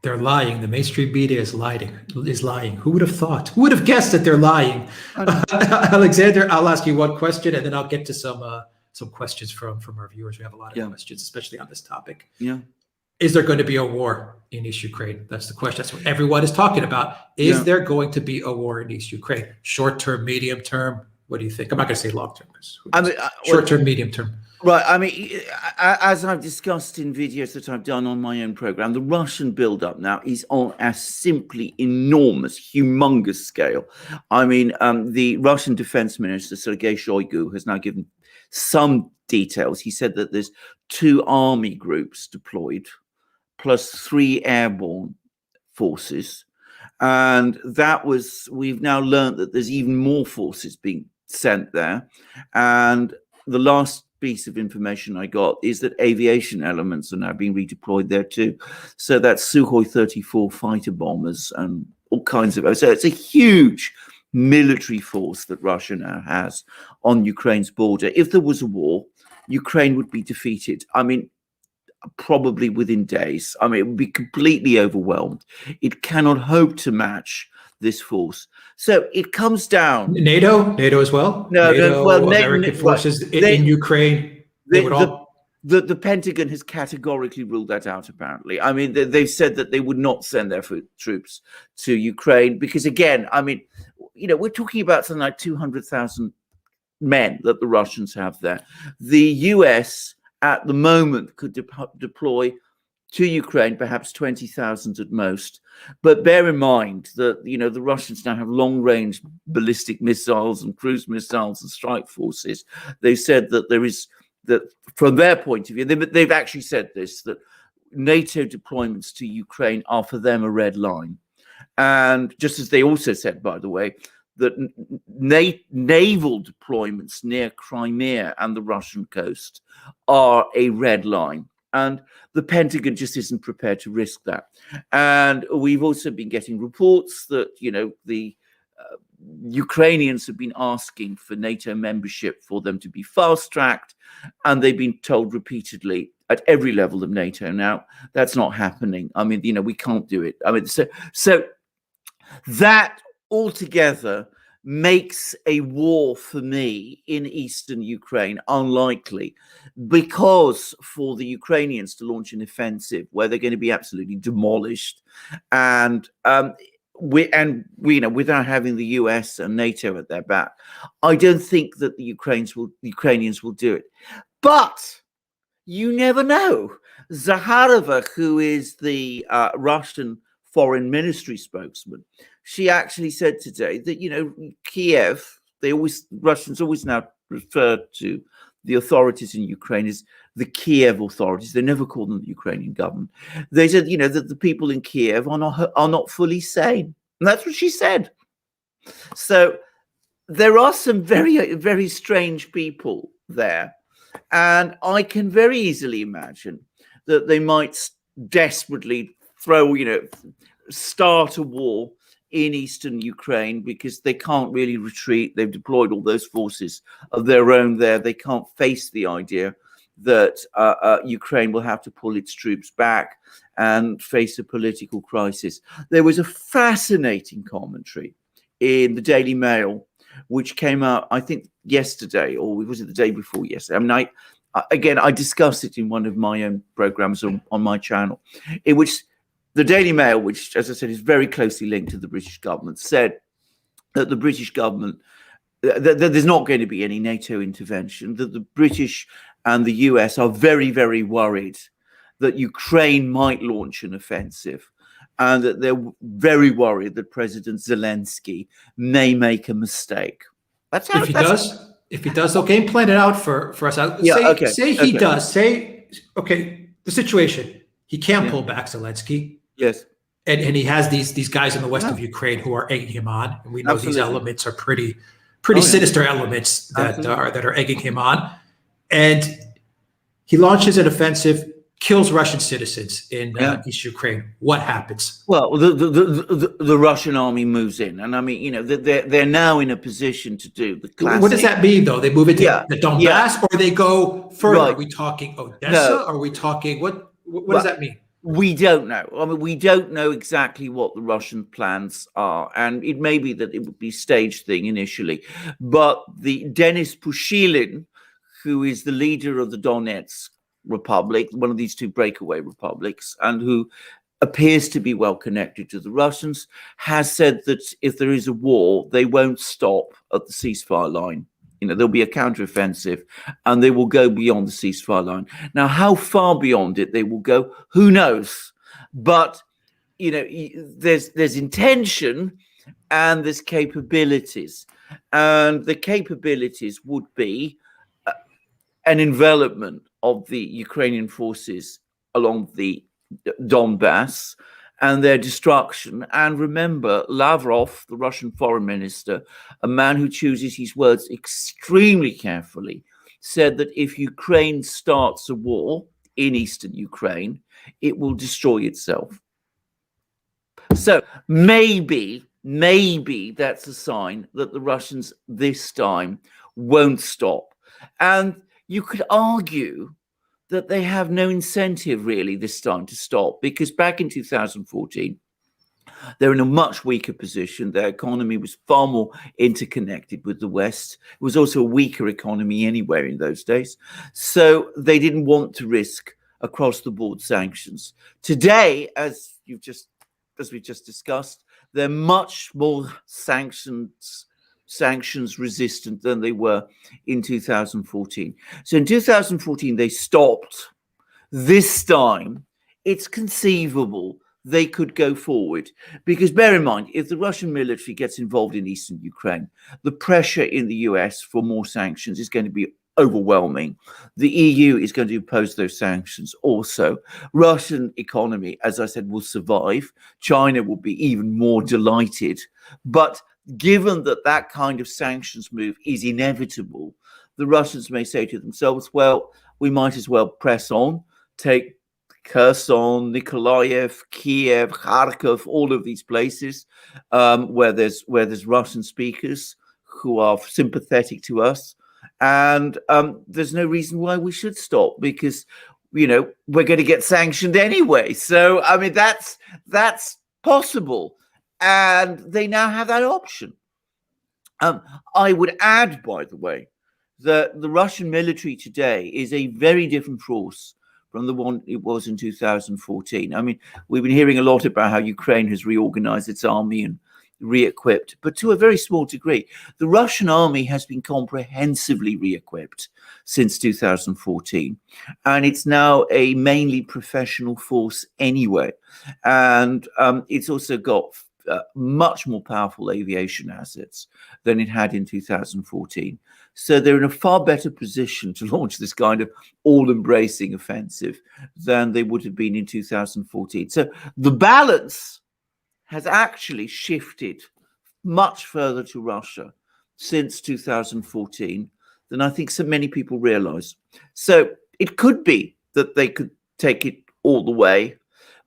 they're lying. The mainstream media is lying. Who would have thought? Who would have guessed that they're lying? Alexander, I'll ask you one question, and then I'll get to some questions from our viewers. We have a lot of questions, especially on this topic. Yeah. Is there going to be a war in East Ukraine? That's the question. That's what everyone is talking about. Is there going to be a war in East Ukraine? Short term, medium term? What do you think? I'm not going to say long term. Short term, medium term. Right. I mean, as I've discussed in videos that I've done on my own program, the Russian buildup now is on a simply enormous, humongous scale. I mean, the Russian Defense Minister, Sergei Shoigu, has now given some details. He said that there's 2 army groups deployed, plus 3 airborne forces. And we've now learned that there's even more forces being sent there. And the last piece of information I got is that aviation elements are now being redeployed there too. So that's Sukhoi 34 fighter bombers and all kinds of. So it's a huge military force that Russia now has on Ukraine's border. If there was a war, Ukraine would be defeated. I mean, probably within days. I mean, it would be completely overwhelmed. It cannot hope to match this force. So it comes down. NATO as well. No, NATO, well, American forces in Ukraine. The Pentagon has categorically ruled that out. Apparently, I mean, they've said that they would not send their troops to Ukraine because, again, I mean, we're talking about something like 200,000 men that the Russians have there. The US at the moment could deploy to Ukraine perhaps 20,000 at most. But bear in mind that, the Russians now have long-range ballistic missiles and cruise missiles and strike forces. They said that that from their point of view, they've actually said this, that NATO deployments to Ukraine are for them a red line. And just as they also said, by the way, that naval deployments near Crimea and the Russian coast are a red line. And the Pentagon just isn't prepared to risk that. And we've also been getting reports that, the Ukrainians have been asking for NATO membership for them to be fast-tracked, and they've been told repeatedly at every level of NATO, now, that's not happening. I mean, we can't do it. I mean, so that altogether makes a war for me in eastern Ukraine unlikely, because for the Ukrainians to launch an offensive where they're going to be absolutely demolished, and without having the US and NATO at their back, I don't think that the Ukrainians will do it. But you never know. Zakharova, who is the Russian foreign ministry spokesman, she actually said today that, Kiev, Russians always now refer to the authorities in Ukraine as the Kiev authorities. They never call them the Ukrainian government. They said, that the people in Kiev are not fully sane. And that's what she said. So there are some very, very strange people there. And I can very easily imagine that they might desperately start a war in eastern Ukraine, because they can't really retreat. They've deployed all those forces of their own there. They can't face the idea that Ukraine will have to pull its troops back and face a political crisis. There was a fascinating commentary in the Daily Mail, which came out, I think, yesterday, or was it the day before yesterday? I mean, I discussed it in one of my own programs on my channel, in which the Daily Mail, which, as I said, is very closely linked to the British government, said that the British government, that there's not going to be any NATO intervention, that the British and the US are very, very worried that Ukraine might launch an offensive, and that they're very worried that President Zelensky may make a mistake. That's how if he does, they'll game plan it out for us. Say he does. The situation, he can't pull back Zelensky. Yes. And he has these guys in the west of Ukraine who are egging him on. And we know these elements are pretty sinister elements that are egging him on. And he launches an offensive, kills Russian citizens in East Ukraine. What happens? Well, the Russian army moves in, and I mean, they're now in a position to do the classic. What does that mean, though? They move into the Donbass, or they go further? Right. Are we talking Odessa? No. Are we talking what does that mean? We don't know. I mean, we don't know exactly what the Russian plans are, and it may be that it would be a staged thing initially. But the Denis Pushilin, who is the leader of the Donetsk Republic, one of these two breakaway republics, and who appears to be well connected to the Russians, has said that if there is a war, they won't stop at the ceasefire line. there'll be a counteroffensive, and they will go beyond the ceasefire line. Now, how far beyond it they will go, who knows? But there's intention and there's capabilities, and the capabilities would be an envelopment of the Ukrainian forces along the Donbass and their destruction. And remember, Lavrov, the Russian foreign minister, a man who chooses his words extremely carefully, said that if Ukraine starts a war in eastern Ukraine, it will destroy itself. So maybe that's a sign that the Russians this time won't stop. And you could argue that they have no incentive really this time to stop, because back in 2014, they're in a much weaker position. Their economy was far more interconnected with the West. It was also a weaker economy anywhere in those days. So they didn't want to risk across the board sanctions. Today, as we just discussed, they're much more sanctions resistant than they were in 2014. So in 2014, they stopped. This time, it's conceivable they could go forward, because bear in mind, if the Russian military gets involved in eastern Ukraine, the pressure in the US for more sanctions is going to be overwhelming. The EU is going to impose those sanctions also. Russian economy, as I said, will survive. China will be even more delighted. But given that that kind of sanctions move is inevitable, the Russians may say to themselves, well, we might as well press on, take Kherson, Nikolaev, Kiev, Kharkov, all of these places where there's Russian speakers who are sympathetic to us. And there's no reason why we should stop, because, we're going to get sanctioned anyway. So, I mean, that's possible. And they now have that option. I would add, by the way, that the Russian military today is a very different force from the one it was in 2014. I mean, we've been hearing a lot about how Ukraine has reorganized its army and re-equipped, but to a very small degree. The Russian army has been comprehensively re-equipped since 2014, and it's now a mainly professional force anyway. And it's also got much more powerful aviation assets than it had in 2014. So they're in a far better position to launch this kind of all-embracing offensive than they would have been in 2014. So the balance has actually shifted much further to Russia since 2014 than I think so many people realize. So it could be that they could take it all the way.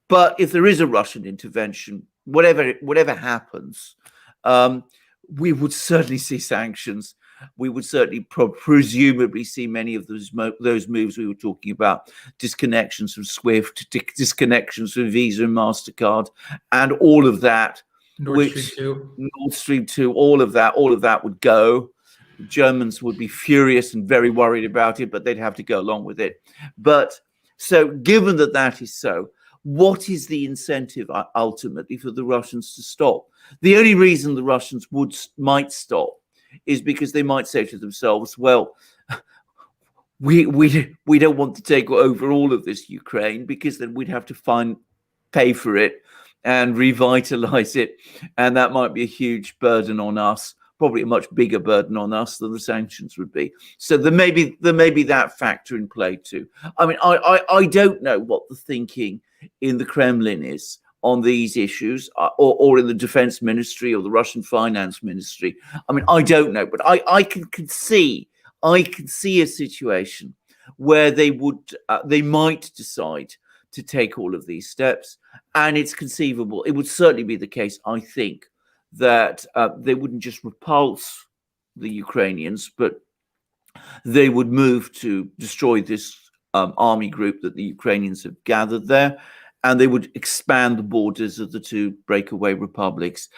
But if there is a Russian intervention, whatever happens, we would certainly see sanctions. We would certainly presumably see many of those moves we were talking about, disconnections from SWIFT, disconnections from Visa and MasterCard, and all of that. Nord Stream 2, all of that would go. The Germans would be furious and very worried about it, but they'd have to go along with it. But so given that that is so, what is the incentive ultimately for the Russians to stop? The only reason the Russians might stop is because they might say to themselves, well, we don't want to take over all of this Ukraine, because then we'd have to pay for it and revitalize it. And that might be a huge burden on us, probably a much bigger burden on us than the sanctions would be. So there may be that factor in play too. I mean, I don't know what the thinking in the Kremlin is on these issues, or in the defense ministry or the Russian finance ministry. I mean, I don't know, but I can see a situation where they might decide to take all of these steps, and it's conceivable. It would certainly be the case, I think, that they wouldn't just repulse the Ukrainians, but they would move to destroy this army group that the Ukrainians have gathered there, and they would expand the borders of the two breakaway republics.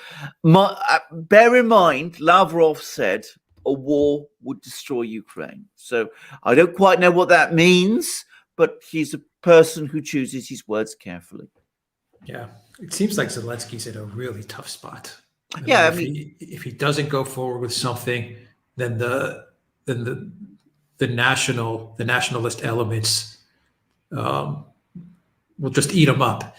Bear in mind, Lavrov said a war would destroy Ukraine. So I don't quite know what that means, but he's a person who chooses his words carefully. Yeah, it seems like Zelensky's in a really tough spot. I mean, if he doesn't go forward with something, then the then the nationalist elements will just eat them up.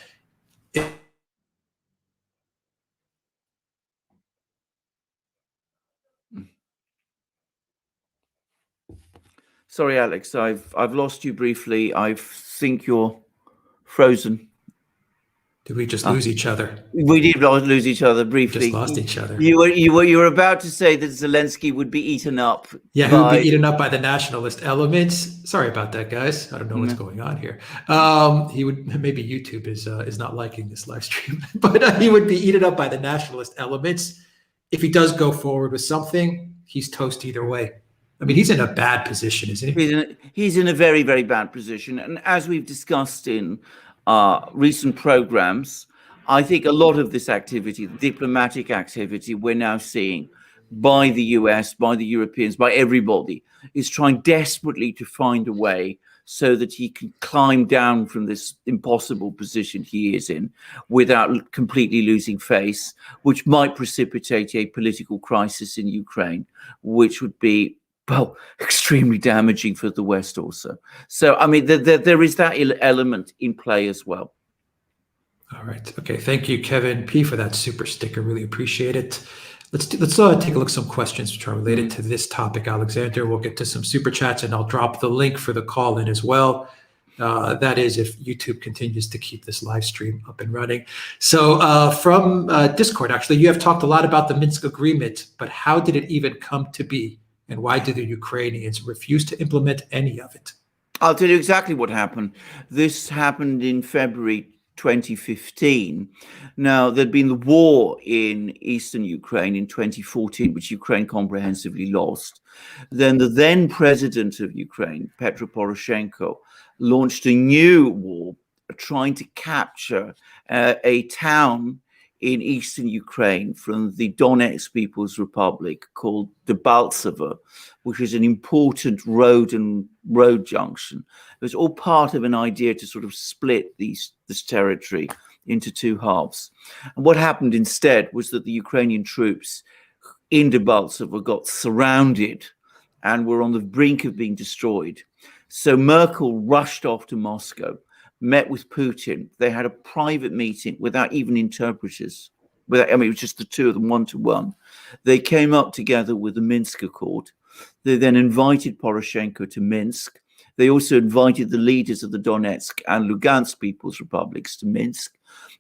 Sorry, Alex, I've lost you briefly. I think you're frozen. Did we just lose each other? We did lose each other briefly. Just lost each other. You were about to say that Zelensky would be eaten up. Yeah, he would be eaten up by the nationalist elements. Sorry about that, guys. I don't know what's going on here. He would, maybe YouTube is not liking this live stream, but he would be eaten up by the nationalist elements. If he does go forward with something, he's toast either way. I mean, he's in a bad position, isn't he? He's in a very, very bad position. And as we've discussed in recent programs, I think a lot of this activity, the diplomatic activity we're now seeing by the US, by the Europeans, by everybody, is trying desperately to find a way so that he can climb down from this impossible position he is in without completely losing face, which might precipitate a political crisis in Ukraine, which would be, well, extremely damaging for the West also. So, I mean, there is that element in play as well. All right. Okay. Thank you, Kevin P, for that super sticker. Really appreciate it. Let's take a look at some questions which are related to this topic, Alexander. We'll get to some super chats, and I'll drop the link for the call in as well. That is if YouTube continues to keep this live stream up and running. So from Discord, actually, you have talked a lot about the Minsk agreement, but how did it even come to be? And why did the Ukrainians refuse to implement any of it? I'll tell you exactly what happened. This happened in February 2015. Now, there'd been the war in eastern Ukraine in 2014, which Ukraine comprehensively lost. Then the then president of Ukraine, Petro Poroshenko, launched a new war trying to capture a town in eastern Ukraine from the Donetsk People's Republic called Debaltseve, which is an important road junction. It was all part of an idea to sort of split this territory into two halves. And what happened instead was that the Ukrainian troops in Debaltseve got surrounded and were on the brink of being destroyed. So Merkel rushed off to Moscow, met with Putin. They had a private meeting without even interpreters. It was just the two of them, one-to-one. They came up together with the Minsk Accord. They then invited Poroshenko to Minsk. They also invited the leaders of the Donetsk and Lugansk People's Republics to Minsk.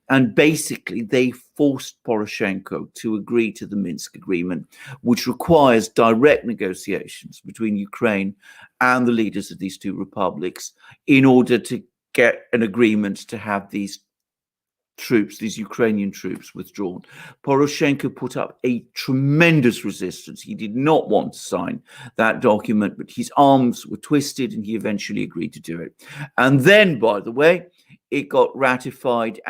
And basically, they forced Poroshenko to agree to the Minsk agreement, which requires direct negotiations between Ukraine and the leaders of these two republics in order to get an agreement to have these troops, these Ukrainian troops, withdrawn. Poroshenko put up a tremendous resistance. He did not want to sign that document, but his arms were twisted and he eventually agreed to do it. And then, by the way, it got ratified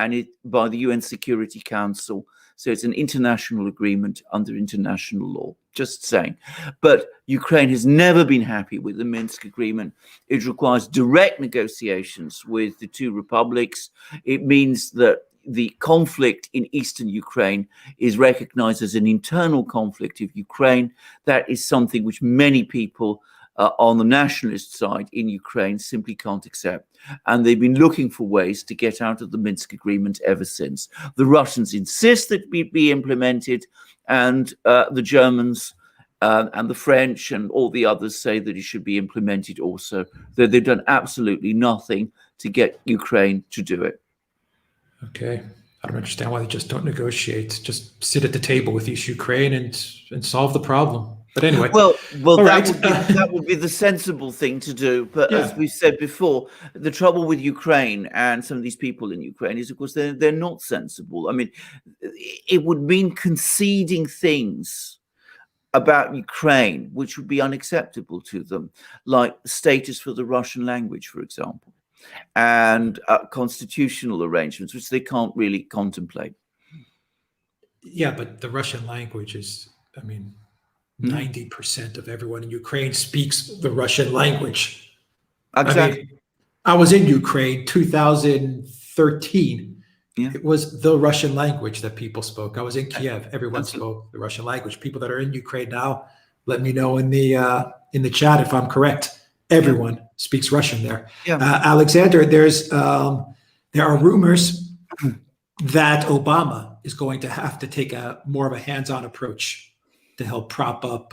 by the UN Security Council. So it's an international agreement under international law, just saying. But Ukraine has never been happy with the Minsk agreement. It requires direct negotiations with the two republics. It means that the conflict in eastern Ukraine is recognized as an internal conflict of Ukraine. That is something which many people on the nationalist side in Ukraine simply can't accept. And they've been looking for ways to get out of the Minsk agreement ever since. The Russians insist that it be implemented, and the Germans and the French and all the others say that it should be implemented also. Though they've done absolutely nothing to get Ukraine to do it. Okay. I don't understand why they just don't negotiate. Just sit at the table with East Ukraine and solve the problem. But anyway. Well, that would be the sensible thing to do. But yeah, as we said before, the trouble with Ukraine and some of these people in Ukraine is, of course, they're not sensible. I mean, it would mean conceding things about Ukraine which would be unacceptable to them, like status for the Russian language, for example, and constitutional arrangements, which they can't really contemplate. Yeah, but the Russian language is, 90% of everyone in Ukraine speaks the Russian language. Exactly. I was in Ukraine 2013. Yeah. It was the Russian language that people spoke. I was in Kiev. Everyone spoke the Russian language. People that are in Ukraine now Let me know in the chat if I'm correct. Everyone speaks Russian there. Yeah. Alexander, there are rumors that Obama is going to have to take a more of a hands-on approach to help prop up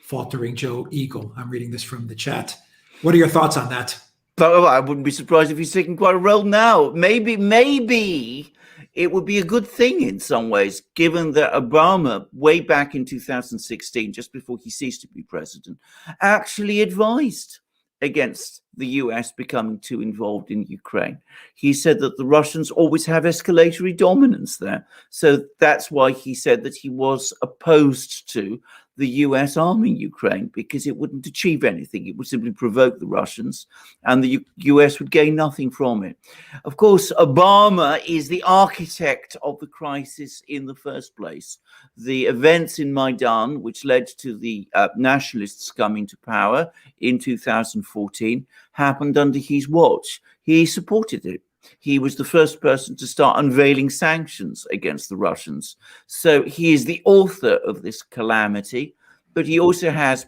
faltering Joe Eagle. I'm reading this from the chat. What are your thoughts on that? But I wouldn't be surprised if he's taking quite a role now. Maybe it would be a good thing in some ways, given that Obama, way back in 2016, just before he ceased to be president, actually advised against the US becoming too involved in Ukraine. He said that the Russians always have escalatory dominance there. So that's why he said that he was opposed to the US arming Ukraine, because it wouldn't achieve anything. It would simply provoke the Russians, and the US would gain nothing from it. Of course, Obama is the architect of the crisis in the first place. The events in Maidan, which led to the nationalists coming to power in 2014, happened under his watch. He supported it. He was the first person to start unveiling sanctions against the Russians. So he is the author of this calamity, but he also has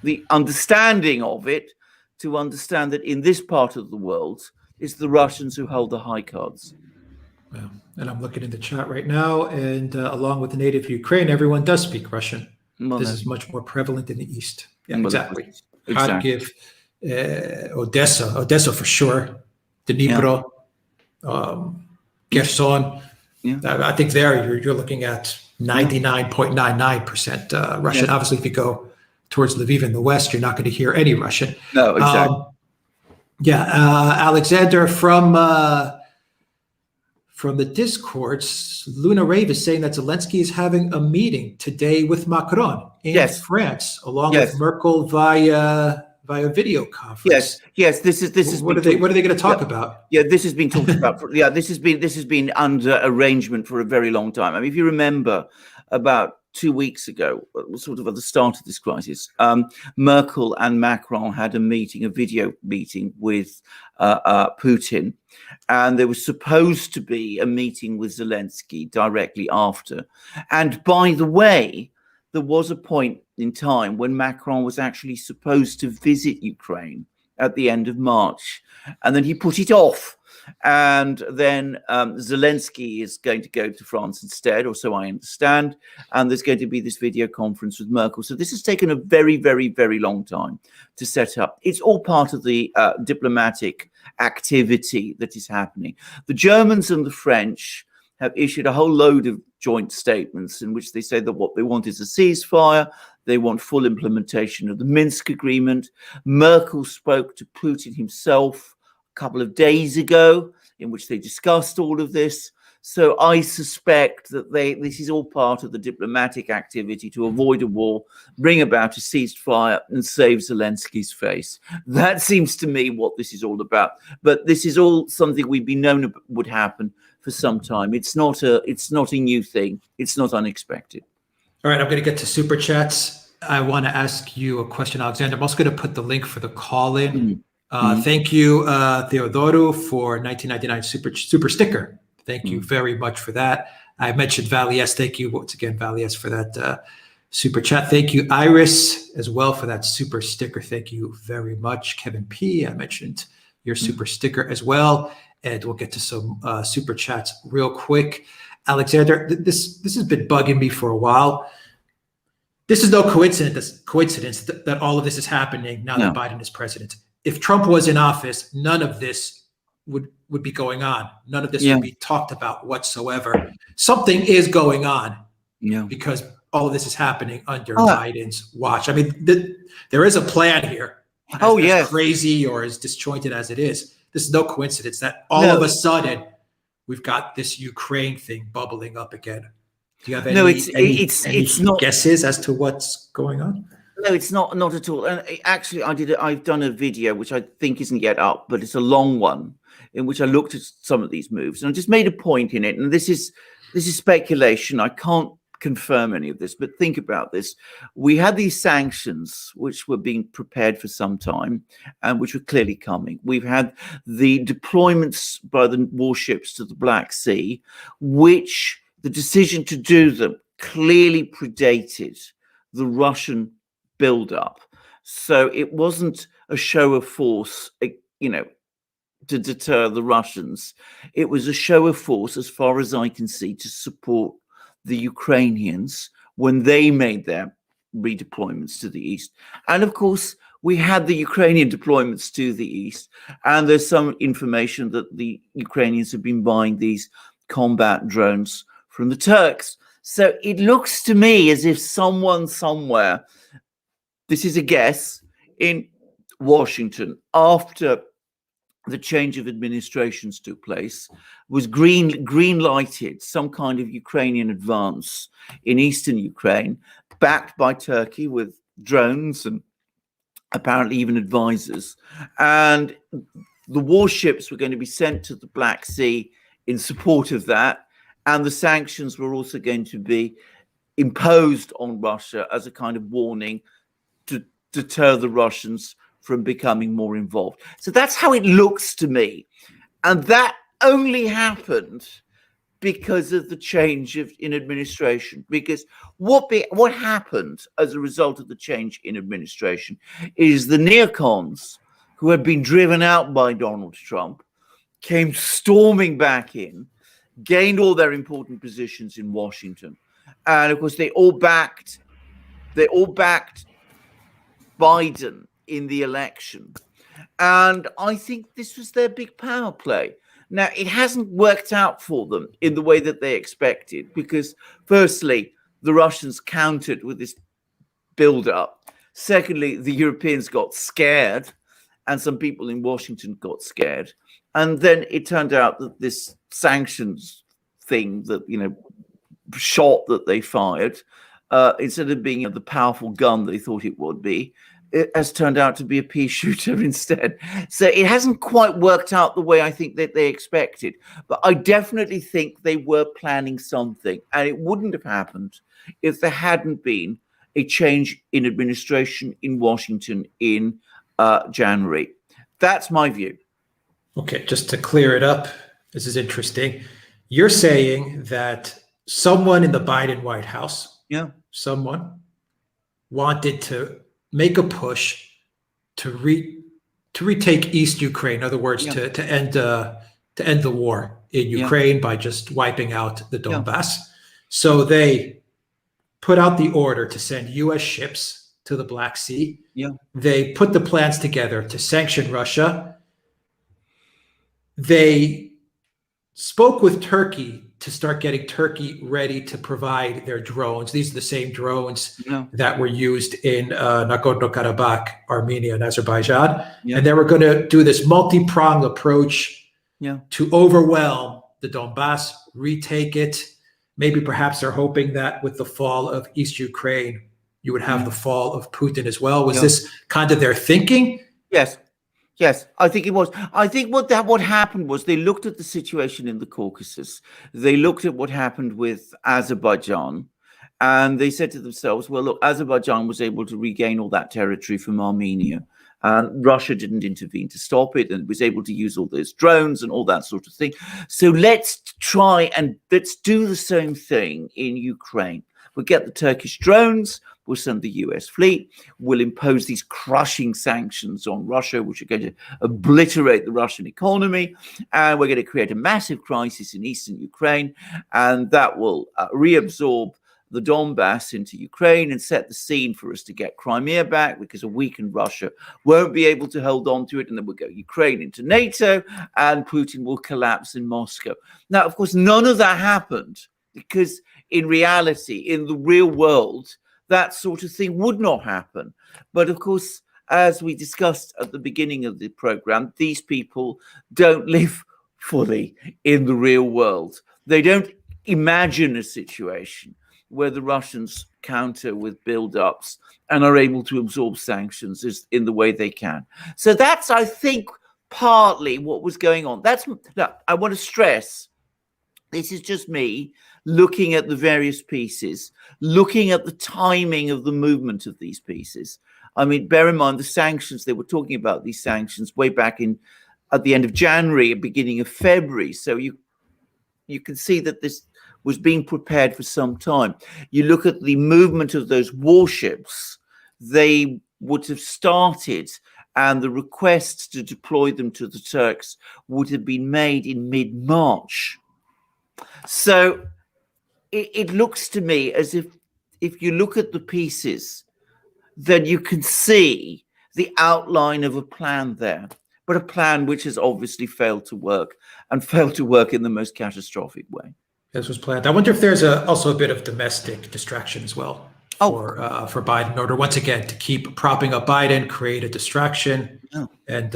the understanding of it to understand that in this part of the world, it's the Russians who hold the high cards. Well, and I'm looking in the chat right now, and along with the native Ukraine, everyone does speak Russian. This is much more prevalent in the East. Yeah, exactly. Kharkiv, Odessa for sure, Dnipro. Kherson. I think there you're looking at 99.99% Russian. Obviously, if you go towards Lviv in the west, you're not going to hear any Russian. No, exactly. Alexander from the Discords, Luna Rave is saying that Zelensky is having a meeting today with Macron in France, along with Merkel via video conference. Yes. This is what are they going to talk about? Yeah, this has been talked about. This has been under arrangement for a very long time. I mean, if you remember, about 2 weeks ago, sort of at the start of this crisis, Merkel and Macron had a video meeting with Putin, and there was supposed to be a meeting with Zelensky directly after. And by the way, there was a point in time when Macron was actually supposed to visit Ukraine at the end of March, and then he put it off. And then Zelensky is going to go to France instead, or so I understand, and there's going to be this video conference with Merkel. So this has taken a very, very, very long time to set up. It's all part of the diplomatic activity that is happening. The Germans and the French have issued a whole load of joint statements in which they say that what they want is a ceasefire. They want full implementation of the Minsk agreement. Merkel spoke to Putin himself a couple of days ago, in which they discussed all of this. So I suspect that this is all part of the diplomatic activity to avoid a war, bring about a ceasefire, and save Zelensky's face. That seems to me what this is all about. But this is all something we've been known would happen for some time. It's not a new thing. It's not unexpected. All right, I'm going to get to super chats. I want to ask you a question, Alexander. I'm also going to put the link for the call in. Thank you, Theodoro, for 1999 super sticker. Thank you very much for that. I mentioned Valies. Thank you once again, Valies, for that super chat. Thank you, Iris, as well, for that super sticker. Thank you very much. Kevin P., I mentioned your super sticker as well. And we'll get to some super chats real quick. Alexander, this has been bugging me for a while. This is no coincidence that all of this is happening now that Biden is president. If Trump was in office, none of this would be going on. None of this would be talked about whatsoever. Something is going on because all of this is happening under Biden's watch. I mean, there is a plan here. As crazy or as disjointed as it is. This is no coincidence that all of a sudden we've got this Ukraine thing bubbling up again. Do you have any guesses as to what's going on? No, it's not at all. And actually, I've done a video which I think isn't yet up, but it's a long one in which I looked at some of these moves and I just made a point in it. And this is speculation. I can't confirm any of this, but think about this. We had these sanctions which were being prepared for some time and which were clearly coming. We've had the deployments by the warships to the Black Sea, which the decision to do them clearly predated the Russian build-up. So it wasn't a show of force, to deter the Russians. It was a show of force, as far as I can see, to support the Ukrainians when they made their redeployments to the east. And of course, we had the Ukrainian deployments to the east, and there's some information that the Ukrainians have been buying these combat drones from the Turks. So it looks to me as if someone somewhere, this is a guess, in Washington, after the change of administrations took place, was green lighted some kind of Ukrainian advance in eastern Ukraine, backed by Turkey with drones and apparently even advisors. And the warships were going to be sent to the Black Sea in support of that. And the sanctions were also going to be imposed on Russia as a kind of warning to deter the Russians from becoming more involved. So that's how it looks to me. And that only happened because of the change in administration. Because what happened as a result of the change in administration is the neocons, who had been driven out by Donald Trump, came storming back in, gained all their important positions in Washington. And of course, they all backed Biden in the election. And I think this was their big power play. Now, it hasn't worked out for them in the way that they expected, because firstly, the Russians countered with this build-up. Secondly, the Europeans got scared, and some people in Washington got scared. And then it turned out that this sanctions thing, that, shot that they fired, instead of being the powerful gun they thought it would be, it has turned out to be a pea shooter instead. So it hasn't quite worked out the way I think that they expected. But I definitely think they were planning something. And it wouldn't have happened if there hadn't been a change in administration in Washington in January. That's my view. Okay, just to clear it up, this is interesting. You're saying that someone in the Biden White House, someone wanted to make a push to retake East Ukraine. In other words, to end the war in Ukraine by just wiping out the Donbass. So they put out the order to send U.S. ships to the Black Sea. They put the plans together to sanction Russia. They spoke with Turkey to start getting Turkey ready to provide their drones. These are the same drones that were used in Nagorno-Karabakh, Armenia, and Azerbaijan. And they were going to do this multi-pronged approach to overwhelm the Donbass, retake it. Maybe perhaps they're hoping that with the fall of East Ukraine, you would have the fall of Putin as well. Was this kind of their thinking? Yes, I think it was. I think what happened was they looked at the situation in the Caucasus. They looked at what happened with Azerbaijan, and they said to themselves, well, look, Azerbaijan was able to regain all that territory from Armenia, and Russia didn't intervene to stop it, and was able to use all those drones and all that sort of thing. So let's try and let's do the same thing in Ukraine. We'll get the Turkish drones, we'll send the US fleet, we'll impose these crushing sanctions on Russia, which are going to obliterate the Russian economy, and we're going to create a massive crisis in eastern Ukraine, and that will reabsorb the Donbass into Ukraine and set the scene for us to get Crimea back, because a weakened Russia won't be able to hold on to it, and then we'll go Ukraine into NATO, and Putin will collapse in Moscow. Now, of course, none of that happened, because in reality, in the real world, that sort of thing would not happen. But of course, as we discussed at the beginning of the program, these people don't live fully in the real world. They don't imagine a situation where the Russians counter with build-ups and are able to absorb sanctions in the way they can. So that's, I think, partly what was going on. I want to stress, this is just me looking at the various pieces, looking at the timing of the movement of these pieces. I mean, bear in mind the sanctions, they were talking about these sanctions way back at the end of January, beginning of February. So you can see that this was being prepared for some time. You look at the movement of those warships they would have started, and the request to deploy them to the Turks would have been made in mid-March. So it looks to me as if you look at the pieces, then you can see the outline of a plan there, but a plan which has obviously failed to work, and failed to work in the most catastrophic way. This was planned. I wonder if there's also a bit of domestic distraction as well for Biden, in order once again to keep propping up Biden, create a distraction, and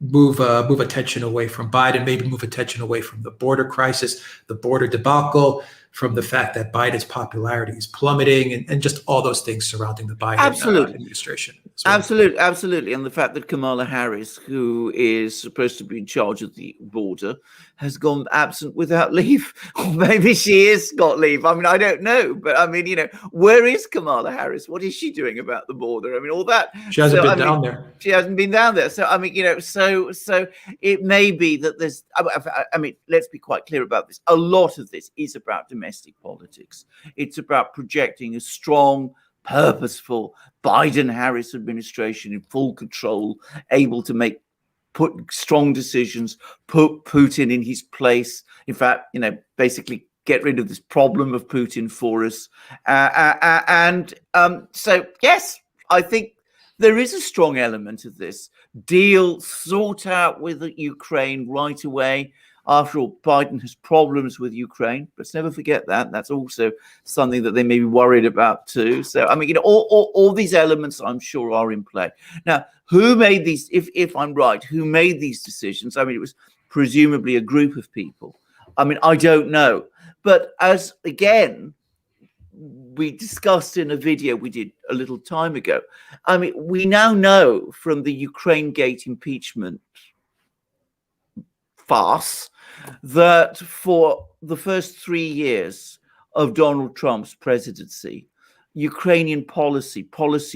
move attention away from Biden, maybe move attention away from the border crisis, the border debacle, from the fact that Biden's popularity is plummeting, and just all those things surrounding the Biden administration. Absolutely. And the fact that Kamala Harris, who is supposed to be in charge of the border, has gone absent without leave. Or maybe she is got leave. I mean, I don't know. But I mean, where is Kamala Harris? What is she doing about the border? I mean, all that. She hasn't been down there. She hasn't been down there. So, I mean, so it may be that there's, I mean, let's be quite clear about this. A lot of this is about domestic politics. It's about projecting a strong, purposeful Biden-Harris administration in full control, able to put strong decisions, put Putin in his place. In fact, basically get rid of this problem of Putin for us. So, yes, I think there is a strong element of this. Deal, sort out with Ukraine right away. After all, Biden has problems with Ukraine. Let's never forget that. That's also something that they may be worried about too. So, I mean, all these elements, I'm sure, are in play. Now, who made these, if I'm right, who made these decisions? I mean, it was presumably a group of people. I mean, I don't know. But as, again, we discussed in a video we did a little time ago, I mean, we now know from the Ukraine Gate impeachment farce that for the first 3 years of Donald Trump's presidency, Ukrainian policy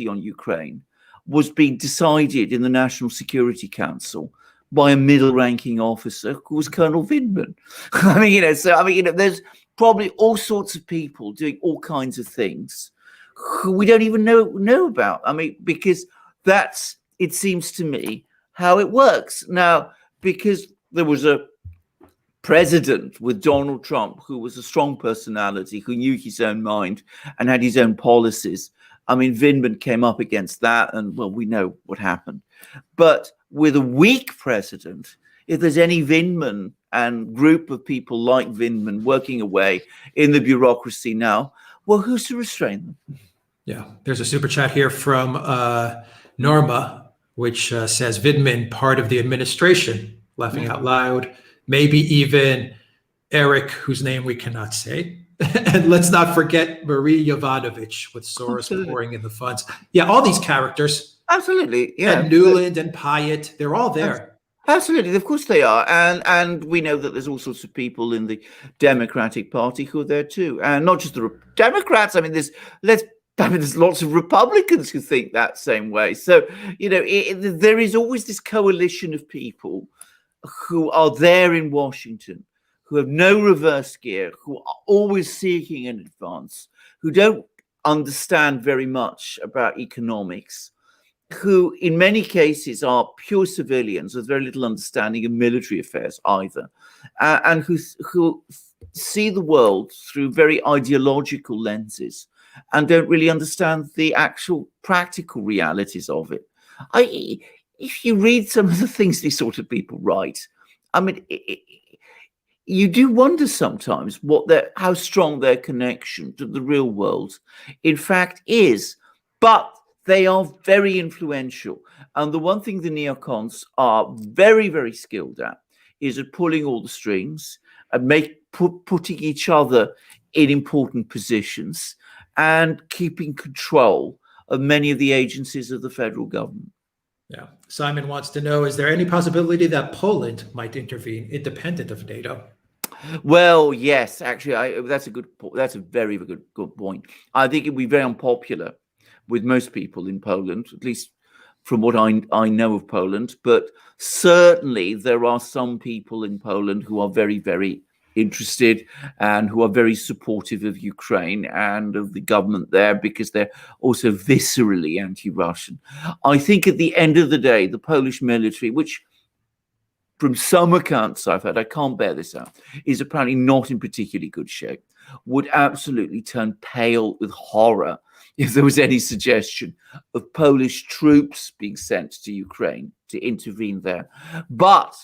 on Ukraine was being decided in the National Security Council by a middle-ranking officer who was Colonel Vindman. I mean, there's probably all sorts of people doing all kinds of things who we don't even know about. I mean, because that's, it seems to me, how it works. Now, because there was a president with Donald Trump who was a strong personality, who knew his own mind and had his own policies. I mean, Vindman came up against that, and well, we know what happened. But with a weak president, if there's any Vindman and group of people like Vindman working away in the bureaucracy now, well, who's to restrain them? Yeah, there's a super chat here from Norma, which says Vindman, part of the administration, laughing out loud. Maybe even Eric, whose name we cannot say. And let's not forget Marie Yovanovitch with Soros pouring in the funds. Yeah, all these characters. Absolutely. Yeah. And Newland and Pyatt, they're all there. Absolutely. Of course they are. And we know that there's all sorts of people in the Democratic Party who are there too. And not just the Democrats. I mean, there's lots of Republicans who think that same way. So, there is always this coalition of people who are there in Washington, who have no reverse gear, who are always seeking an advance, who don't understand very much about economics, who in many cases are pure civilians with very little understanding of military affairs either, and who see the world through very ideological lenses and don't really understand the actual practical realities of it. If you read some of the things these sort of people write, I mean, you do wonder sometimes how strong their connection to the real world in fact is. But they are very influential. And the one thing the neocons are very, very skilled at is at pulling all the strings and putting each other in important positions and keeping control of many of the agencies of the federal government. Yeah. Simon wants to know, is there any possibility that Poland might intervene independent of NATO? Well, yes, actually, that's a very, very good point. I think it would be very unpopular with most people in Poland, at least from what I know of Poland. But certainly there are some people in Poland who are very, very interested and who are very supportive of Ukraine and of the government there, because they're also viscerally anti-Russian. I think at the end of the day, the Polish military, which from some accounts I've heard, I can't bear this out, is apparently not in particularly good shape, would absolutely turn pale with horror if there was any suggestion of Polish troops being sent to Ukraine to intervene there. But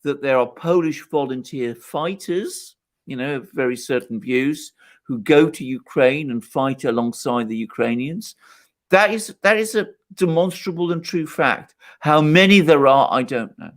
that there are Polish volunteer fighters, of very certain views, who go to Ukraine and fight alongside the Ukrainians. That is a demonstrable and true fact. How many there are, I don't know.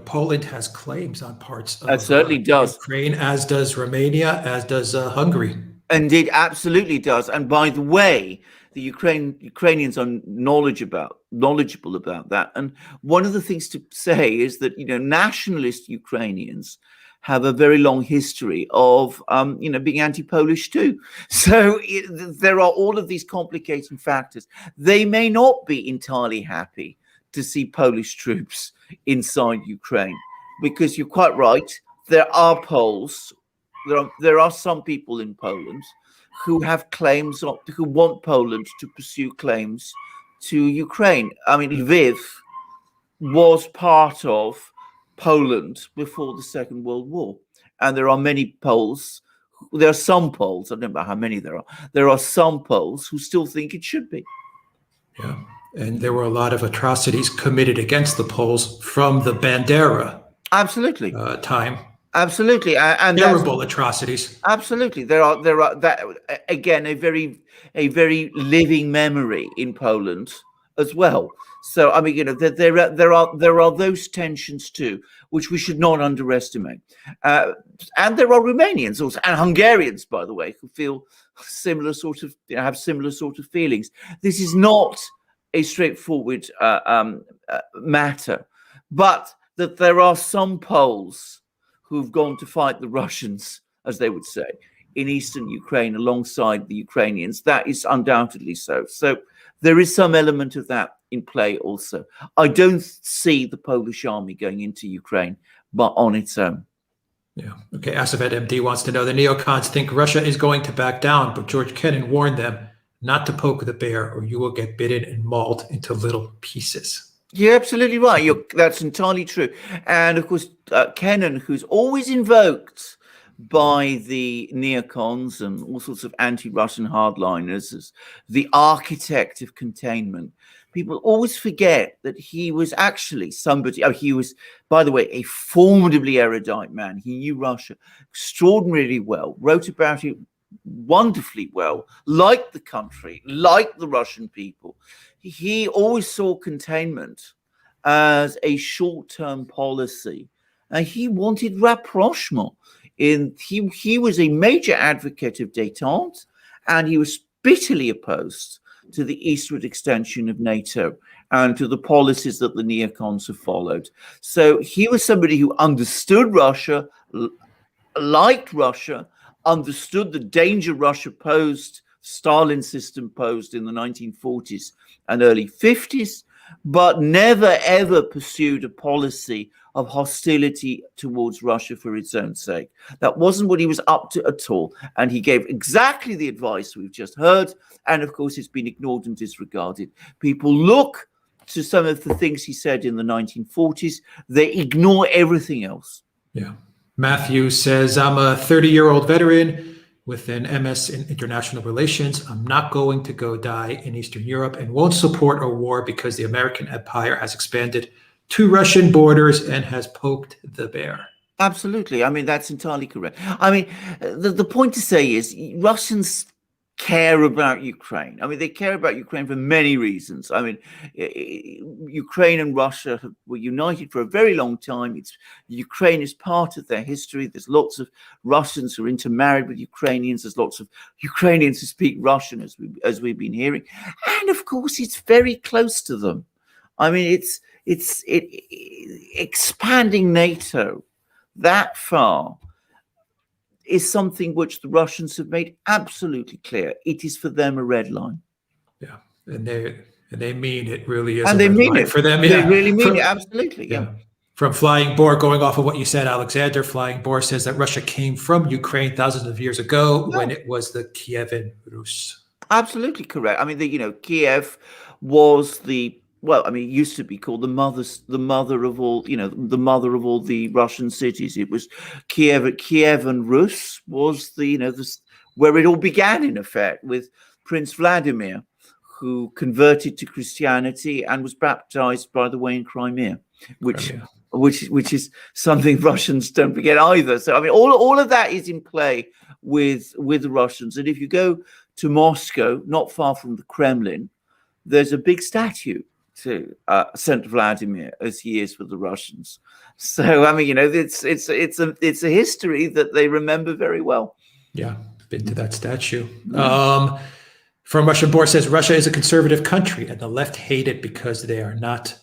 Poland has claims on parts of That certainly does. Ukraine, as does Romania, as does Hungary. And it absolutely does. And by the way, the Ukrainians are knowledgeable about that. And one of the things to say is that, nationalist Ukrainians have a very long history of, being anti-Polish too. So there are all of these complicating factors. They may not be entirely happy to see Polish troops inside Ukraine, because you're quite right. There are Poles. There are some people in Poland who have claims, who want Poland to pursue claims to Ukraine. I mean, Lviv was part of Poland before the Second World War. And there are many Poles. There are some Poles, I don't know how many there are. There are some Poles who still think it should be. Yeah. And there were a lot of atrocities committed against the Poles from the Bandera time. Absolutely, and terrible atrocities. Absolutely, there are that again a very living memory in Poland as well. So I mean, there are those tensions too, which we should not underestimate. And there are Romanians also, and Hungarians, by the way, who feel similar sort of have similar sort of feelings. This is not a straightforward matter, but that there are some Poles who've gone to fight the Russians, as they would say, in eastern Ukraine alongside the Ukrainians. That is undoubtedly so. So there is some element of that in play also. I don't see the Polish army going into Ukraine, but on its own. Yeah. Okay. Asafet MD wants to know, the neocons think Russia is going to back down, but George Kennan warned them not to poke the bear or you will get bitten and mauled into little pieces. You're absolutely right. That's entirely true. And of course, Kennan, who's always invoked by the neocons and all sorts of anti-Russian hardliners as the architect of containment, people always forget that he was actually somebody, he was, by the way, a formidably erudite man. He knew Russia extraordinarily well, wrote about it wonderfully well, liked the country, liked the Russian people. He always saw containment as a short-term policy, and he wanted rapprochement. He was a major advocate of détente, and he was bitterly opposed to the eastward extension of NATO and to the policies that the neocons have followed. So he was somebody who understood Russia, liked Russia, understood the danger Russia posed, Stalin system posed in the 1940s and early 50s, but never ever pursued a policy of hostility towards Russia for its own sake. That wasn't what he was up to at all. And he gave exactly the advice we've just heard. And of course, it's been ignored and disregarded. People look to some of the things he said in the 1940s. They ignore everything else. Yeah. Matthew says, I'm a 30-year-old veteran with an MS in international relations. I'm not going to go die in Eastern Europe and won't support a war because the American empire has expanded to Russian borders and has poked the bear. Absolutely. I mean, that's entirely correct. I mean, the point to say is Russians care about Ukraine. I mean, they care about Ukraine for many reasons. I mean, Ukraine and Russia were united for a very long time. Ukraine is part of their history. There's lots of Russians who are intermarried with Ukrainians. There's lots of Ukrainians who speak Russian, as we've been hearing. And of course, it's very close to them. I mean, it's expanding NATO that far is something which the Russians have made absolutely clear. It is for them a red line. Yeah, and they mean it really is. And they mean it for them. They really mean it. Absolutely. Yeah. From Flying Boar, going off of what you said, Alexander, Flying Boar says that Russia came from Ukraine thousands of years ago when it was the Kievan Rus. Absolutely correct. I mean, Kiev was it used to be called the mother of all, the mother of all the Russian cities. It was Kievan Rus was where it all began, in effect, with Prince Vladimir, who converted to Christianity and was baptized, by the way, in Crimea, which is something Russians don't forget either. So I mean, all of that is in play with the Russians. And if you go to Moscow, not far from the Kremlin, there's a big statue to Saint Vladimir, as he is for the Russians. So I mean, it's a history that they remember very well. Yeah, been to that statue. From Russian Boar says Russia is a conservative country, and the left hate it because they are not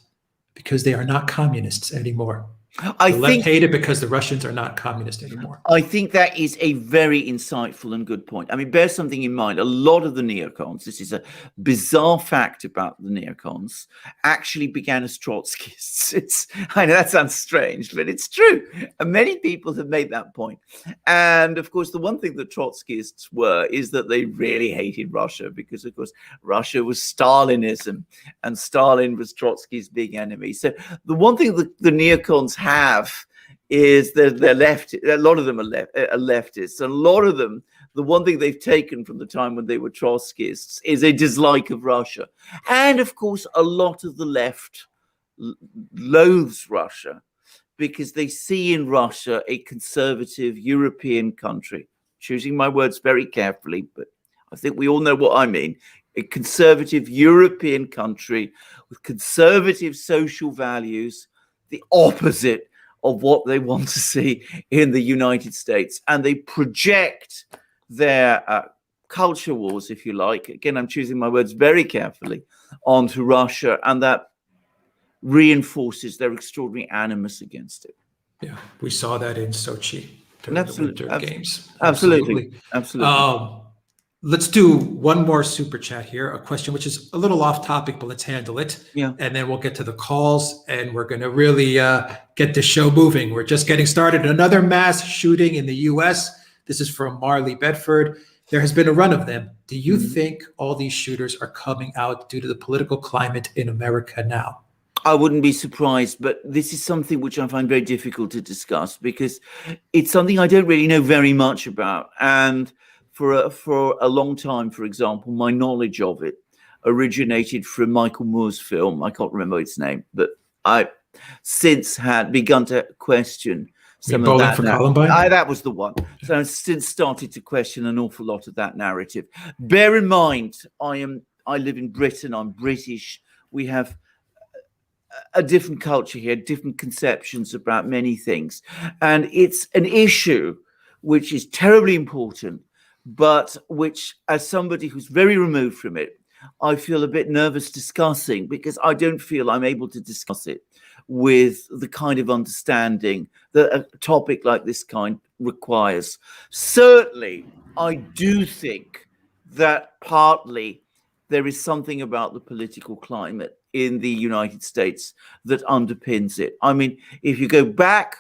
communists anymore. The left hate it because the Russians are not communist anymore. I think that is a very insightful and good point. I mean, bear something in mind. A lot of the neocons, this is a bizarre fact about the neocons, actually began as Trotskyists. I know that sounds strange, but it's true. And many people have made that point. And of course, the one thing that Trotskyists were is that they really hated Russia because, of course, Russia was Stalinism and Stalin was Trotsky's big enemy. So the one thing that the neocons have is they're left. A lot of them are leftists, and a lot of them, the one thing they've taken from the time when they were Trotskyists is a dislike of Russia. And of course, a lot of the left loathes Russia because they see in Russia a conservative European country. Choosing my words very carefully, but I think we all know what I mean. A conservative European country with conservative social values, the opposite of what they want to see in the United States. And they project their culture wars, if you like, again, I'm choosing my words very carefully, onto Russia, and that reinforces their extraordinary animus against it. Yeah, we saw that in Sochi during the Winter Games. Absolutely. Let's do one more super chat here, a question which is a little off topic, but let's handle it. Yeah. And then we'll get to the calls, and we're going to really get the show moving. We're just getting started. Another mass shooting in the US. This is from Marley Bedford. There has been a run of them. Do you think all these shooters are coming out due to the political climate in America now? I wouldn't be surprised, but this is something which I find very difficult to discuss because it's something I don't really know very much about. And for a long time, for example, my knowledge of it originated from Michael Moore's film. I can't remember its name, but I since had begun to question some of that. That was the one. So I've since started to question an awful lot of that narrative. Bear in mind, I live in Britain. I'm British. We have a different culture here, different conceptions about many things. And it's an issue which is terribly important, but which, as somebody who's very removed from it, I feel a bit nervous discussing because I don't feel I'm able to discuss it with the kind of understanding that a topic like this kind requires. Certainly, I do think that partly there is something about the political climate in the United States that underpins it. I mean, if you go back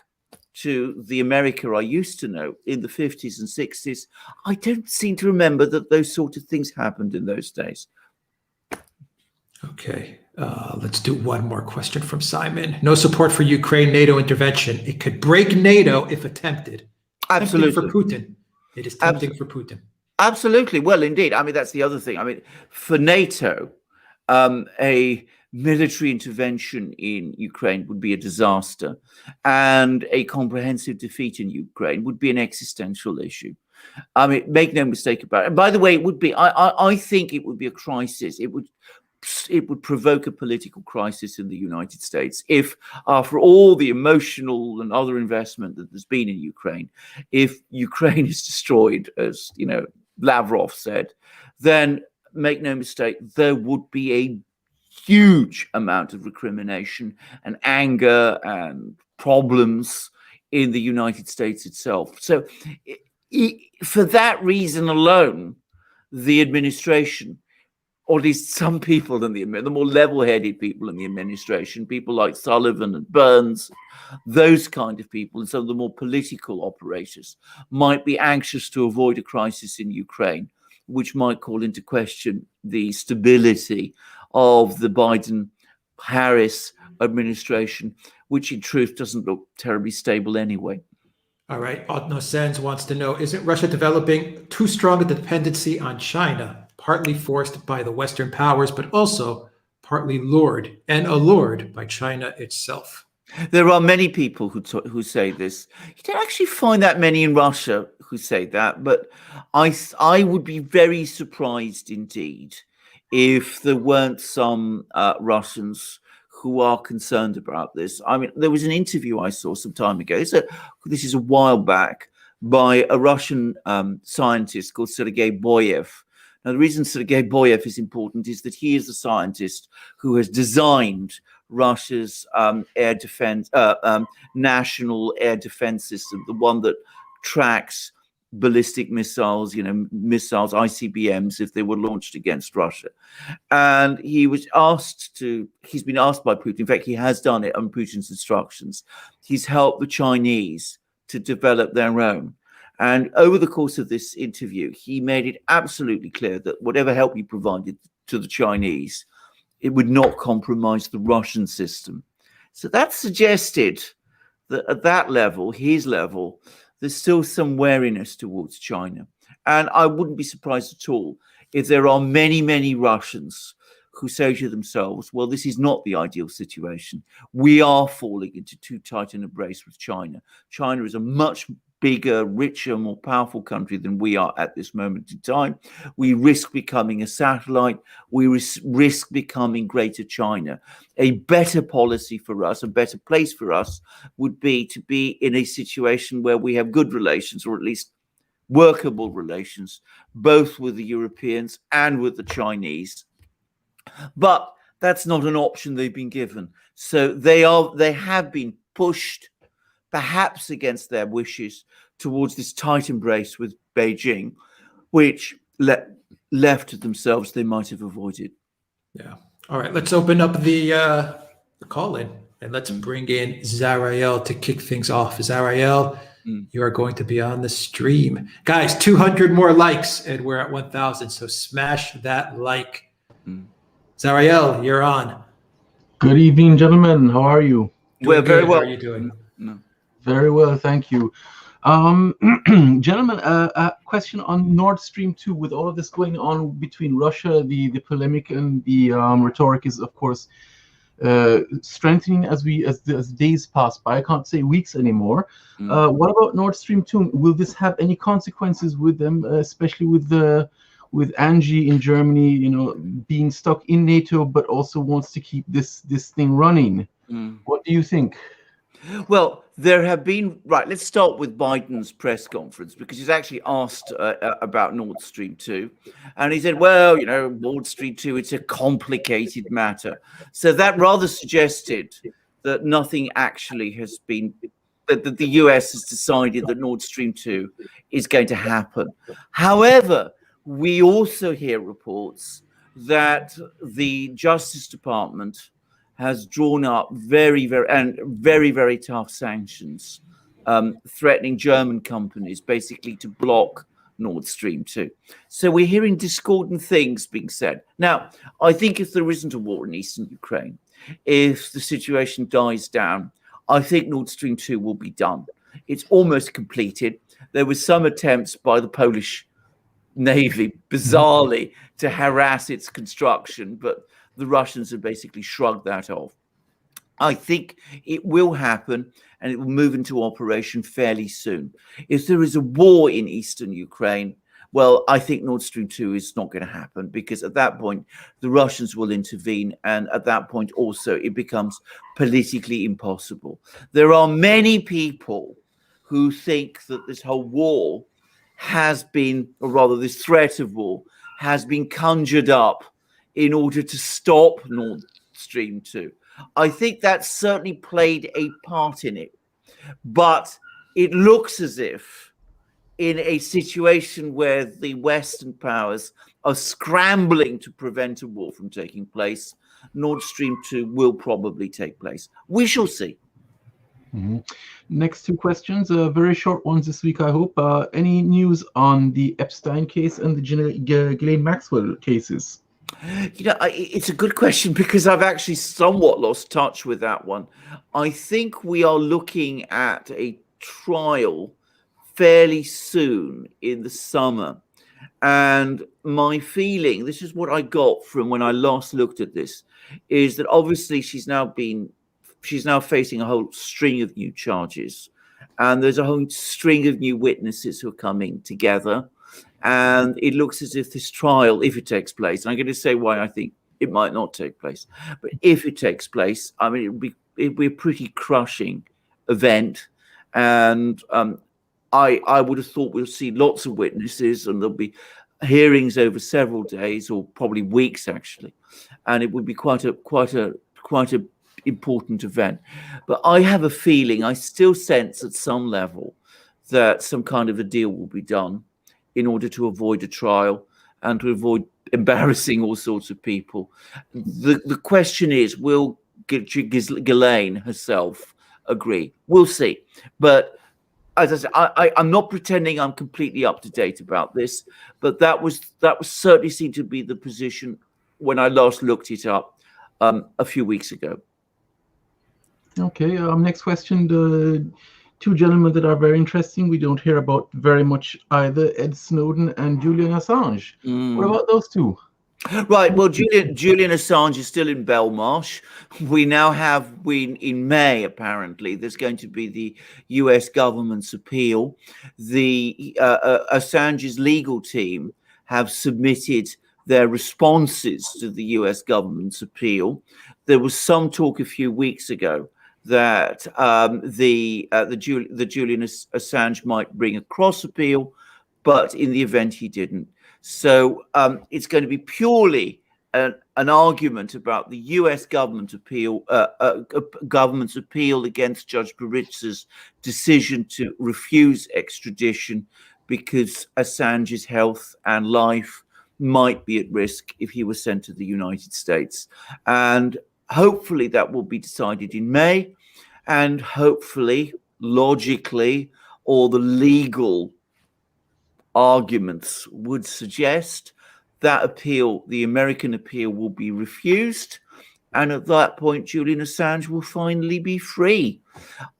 to the America I used to know in the 50s and 60s, I don't seem to remember that those sort of things happened in those days. Okay, let's do one more question from Simon. No support for Ukraine NATO intervention. It could break NATO if attempted. Absolutely. Tempting for Putin. It is tempting for Putin. Absolutely. Well, indeed. I mean, that's the other thing. I mean, for NATO, a military intervention in Ukraine would be a disaster, and a comprehensive defeat in Ukraine would be an existential issue. I mean, make no mistake about it. And by the way, it would be, I think it would be a crisis. It would provoke a political crisis in the United States if, after all the emotional and other investment that there's been in Ukraine, if Ukraine is destroyed, as Lavrov said, then make no mistake, there would be a huge amount of recrimination and anger and problems in the United States itself. So for that reason alone, the administration or at least some people in the more level-headed people in the administration, people like Sullivan and Burns, those kind of people, and some of the more political operators might be anxious to avoid a crisis in Ukraine, which might call into question the stability of the Biden-Harris administration, which in truth doesn't look terribly stable anyway. All right. Otno Sens wants to know, isn't Russia developing too strong a dependency on China, partly forced by the Western powers, but also partly lured and allured by China itself? There are many people who say this. You don't actually find that many in Russia who say that, but I would be very surprised indeed if there weren't some Russians who are concerned about this. I mean, there was an interview I saw some time ago. This is a while back, by a Russian scientist called Sergei Boyev. Now, the reason Sergei Boyev is important is that he is the scientist who has designed Russia's air defense, national air defense system, the one that tracks ballistic missiles, missiles, ICBMs, if they were launched against Russia. And he's been asked by Putin, in fact, he has done it on Putin's instructions. He's helped the Chinese to develop their own. And over the course of this interview, he made it absolutely clear that whatever help he provided to the Chinese, it would not compromise the Russian system. So that suggested that at that level, his level, there's still some wariness towards China. And I wouldn't be surprised at all if there are many, many Russians who say to themselves, well, this is not the ideal situation. We are falling into too tight an embrace with China. China is a much bigger, richer, more powerful country than we are at this moment in time. We risk becoming a satellite. We risk becoming Greater China. A better policy for us, a better place for us would be to be in a situation where we have good relations, or at least workable relations, both with the Europeans and with the Chinese. But that's not an option they've been given. So they have been pushed, perhaps against their wishes, towards this tight embrace with Beijing, which left to themselves they might have avoided. Yeah. All right. Let's open up the call in and let's bring in Zarael to kick things off. Zarael, you are going to be on the stream. Guys, 200 more likes and we're at 1,000. So smash that like. Zarael, you're on. Good evening, gentlemen. How are you? We're very well. How are you doing? Very well, thank you. Gentlemen, a question on Nord Stream 2. With all of this going on between Russia, the polemic and the rhetoric is, of course, strengthening as days pass by. I can't say weeks anymore. What about Nord Stream 2? Will this have any consequences with them, especially with Angie in Germany, being stuck in NATO, but also wants to keep this thing running? What do you think? Well, there have been, let's start with Biden's press conference, because he's actually asked about Nord Stream 2. And he said, well, Nord Stream 2, it's a complicated matter. So that rather suggested that nothing actually has been, that the US has decided that Nord Stream 2 is going to happen. However, we also hear reports that the Justice Department has drawn up very, very tough sanctions, threatening German companies basically to block Nord Stream 2. So we're hearing discordant things being said. Now, I think if there isn't a war in eastern Ukraine, if the situation dies down, I think Nord Stream 2 will be done. It's almost completed. There were some attempts by the Polish Navy, bizarrely, to harass its construction, but the Russians have basically shrugged that off. I think it will happen and it will move into operation fairly soon. If there is a war in eastern Ukraine, well, I think Nord Stream 2 is not going to happen, because at that point, the Russians will intervene. And at that point also, it becomes politically impossible. There are many people who think that this whole war has been, or rather this threat of war, has been conjured up in order to stop Nord Stream 2. I think that certainly played a part in it. But it looks as if in a situation where the Western powers are scrambling to prevent a war from taking place, Nord Stream 2 will probably take place. We shall see. Next two questions, very short ones this week, I hope. Any news on the Epstein case and the Ghislaine Maxwell cases? You know, it's a good question because I've actually somewhat lost touch with that one. I think we are looking at a trial fairly soon in the summer. And my feeling, this is what I got from when I last looked at this, is that obviously she's now facing a whole string of new charges. And there's a whole string of new witnesses who are coming together. And it looks as if this trial, if it takes place, and I'm going to say why I think it might not take place, but if it takes place, I mean, it'd be a pretty crushing event. And I would have thought we'll see lots of witnesses, and there'll be hearings over several days, or probably weeks actually, and it would be quite a important event. But I have a feeling, I still sense at some level that some kind of a deal will be done in order to avoid a trial and to avoid embarrassing all sorts of people. The question is, will Ghislaine herself agree? We'll see. But as I said, I'm not pretending I'm completely up to date about this, but that was certainly seemed to be the position when I last looked it up a few weeks ago. Okay, next question. The two gentlemen that are very interesting, we don't hear about very much either, Ed Snowden and Julian Assange. What about those two? Right. Well, Julian Assange is still in Belmarsh. We now have, in May, apparently, there's going to be the US government's appeal. The Assange's legal team have submitted their responses to the US government's appeal. There was some talk a few weeks ago that the Julian Assange might bring a cross appeal, but in the event he didn't. So it's going to be purely an argument about the U.S. government's appeal against Judge Baritz's decision to refuse extradition because Assange's health and life might be at risk if he was sent to the United States. And hopefully that will be decided in May, and hopefully, logically, all the legal arguments would suggest that appeal, the American appeal, will be refused. And at that point, Julian Assange will finally be free.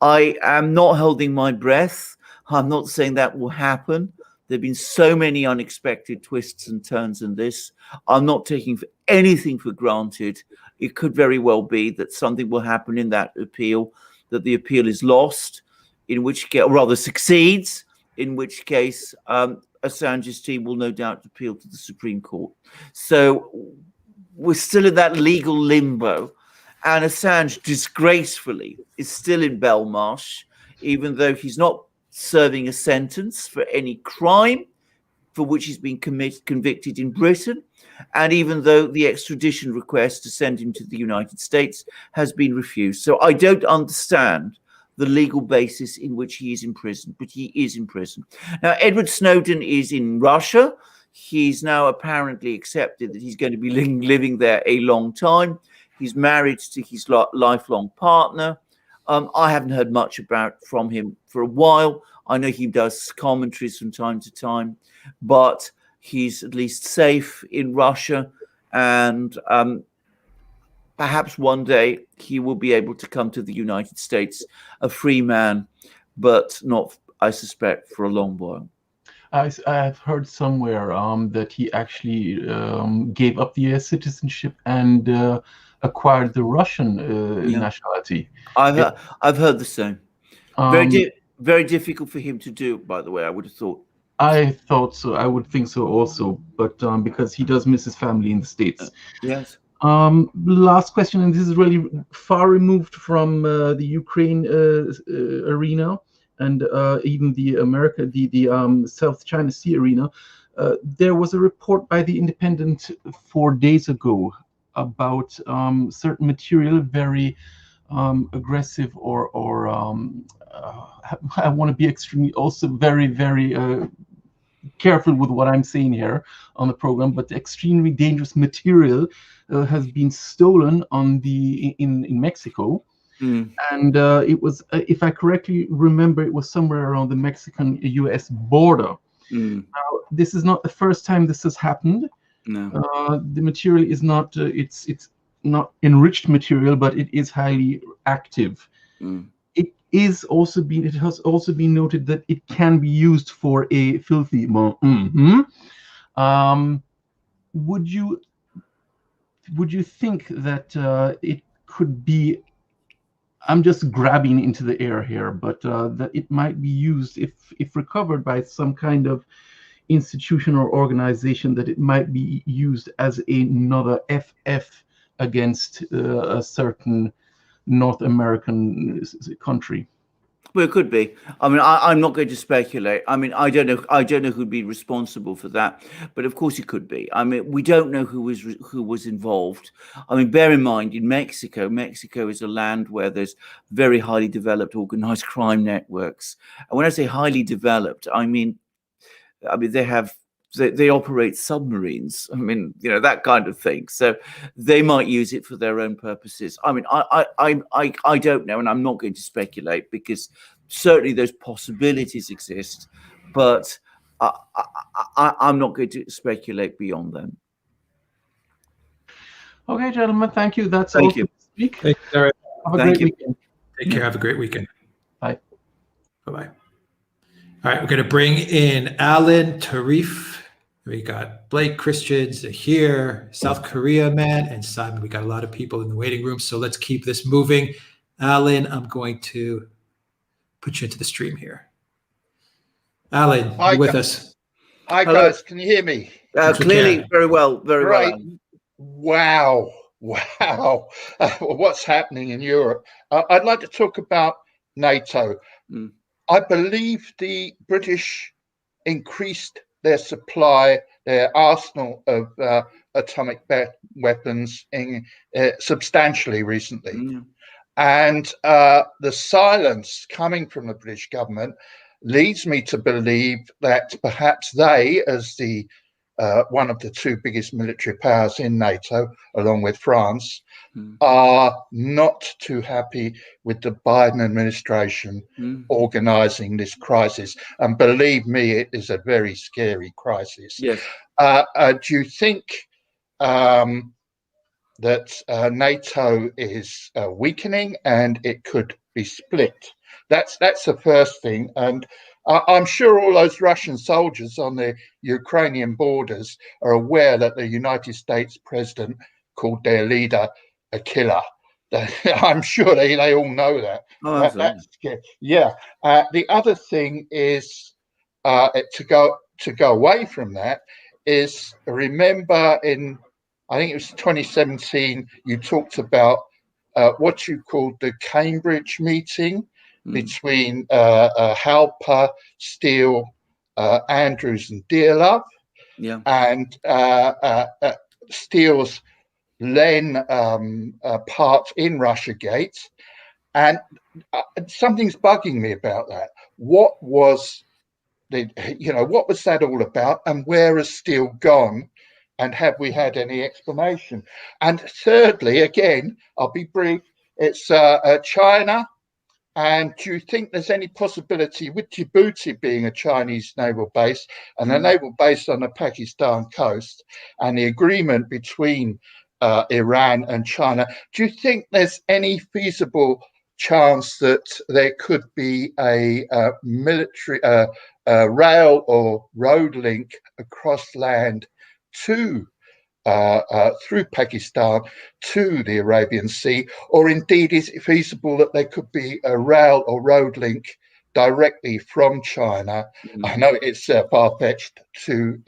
I am not holding my breath. I'm not saying that will happen. There have been so many unexpected twists and turns in this. I'm not taking anything for granted. It could very well be that something will happen in that appeal, that the appeal is lost, in which case, or rather succeeds, in which case Assange's team will no doubt appeal to the Supreme Court. So we're still in that legal limbo. And Assange, disgracefully, is still in Belmarsh, even though he's not serving a sentence for any crime for which he's been convicted in Britain, and even though the extradition request to send him to the United States has been refused. So I don't understand the legal basis in which he is in prison, but he is in prison. Now, Edward Snowden is in Russia. He's now apparently accepted that he's going to be living there a long time. He's married to his lifelong partner. I haven't heard much from him for a while. I know he does commentaries from time to time, but he's at least safe in Russia, and perhaps one day he will be able to come to the United States, a free man, but not, I suspect, for a long while. I've heard somewhere that he actually gave up the US citizenship and acquired the Russian nationality. I've heard the same. Very difficult for him to do, by the way, I would have thought. I thought so. I would think so also, but because he does miss his family in the States. Yes. Last question, and this is really far removed from the Ukraine arena and even the South China Sea arena. There was a report by The Independent 4 days ago about certain material, very aggressive or I want to be extremely, also very, very careful with what I'm saying here on the program, but the extremely dangerous material has been stolen in Mexico. And it was, if I correctly remember, it was somewhere around the Mexican-US border. Now, this is not the first time this has happened. No. The material is not, it's not enriched material, but it is highly active. It has also been noted that it can be used for a filthy. Would you think that it could be? I'm just grabbing into the air here, but that it might be used if recovered by some kind of institution or organization, that it might be used as another FF against a certain North American country. Well, it could be. I mean, I'm not going to speculate. I mean, I don't know who'd be responsible for that, but of course it could be. I mean, we don't know who was involved. I mean, bear in mind, in Mexico is a land where there's very highly developed organized crime networks. And when I say highly developed, I mean they operate submarines. I mean, you know, that kind of thing. So they might use it for their own purposes. I mean, I don't know, and I'm not going to speculate, because certainly those possibilities exist, but I'm not going to speculate beyond them. Okay, gentlemen, thank you. That's Thank all you. for this week. Thank you, Sarah. Have a great weekend. Take care. Have a great weekend. Bye. Bye-bye. All right, we're going to bring in Alan Tarif. We got Blake Christians here, South Korea man, and Simon. We got a lot of people in the waiting room, so let's keep this moving. Alan, I'm going to put you into the stream here. Alan, you with us? Hi, Hello. guys. Can you hear me? Clearly, very well, very Great. well. Wow. What's happening in Europe? I'd like to talk about NATO. I believe the British increased their supply, their arsenal of atomic weapons substantially recently. And the silence coming from the British government leads me to believe that perhaps they, as the one of the two biggest military powers in NATO, along with France, are not too happy with the Biden administration organizing this crisis. And believe me, it is a very scary crisis. Yes. Do you think that NATO is weakening and it could be split? That's the first thing. And I'm sure all those Russian soldiers on the Ukrainian borders are aware that the United States president called their leader a killer. I'm sure they all know that. That's scary. Yeah. The other thing is to go away from that is, remember in, I think it was 2017, you talked about what you called the Cambridge meeting between Halper, Steele, Andrews and Dearlove. Yeah. And Steele's then part in Russiagate. And something's bugging me about that. What was what was that all about, and where has Steele gone? And have we had any explanation? And thirdly, again, I'll be brief, it's China. And do you think there's any possibility, with Djibouti being a Chinese naval base and a naval base on the Pakistan coast, and the agreement between Iran and China, do you think there's any feasible chance that there could be a military rail or road link across land to through Pakistan to the Arabian Sea? Or indeed, is it feasible that there could be a rail or road link directly from China? I know it's far-fetched, to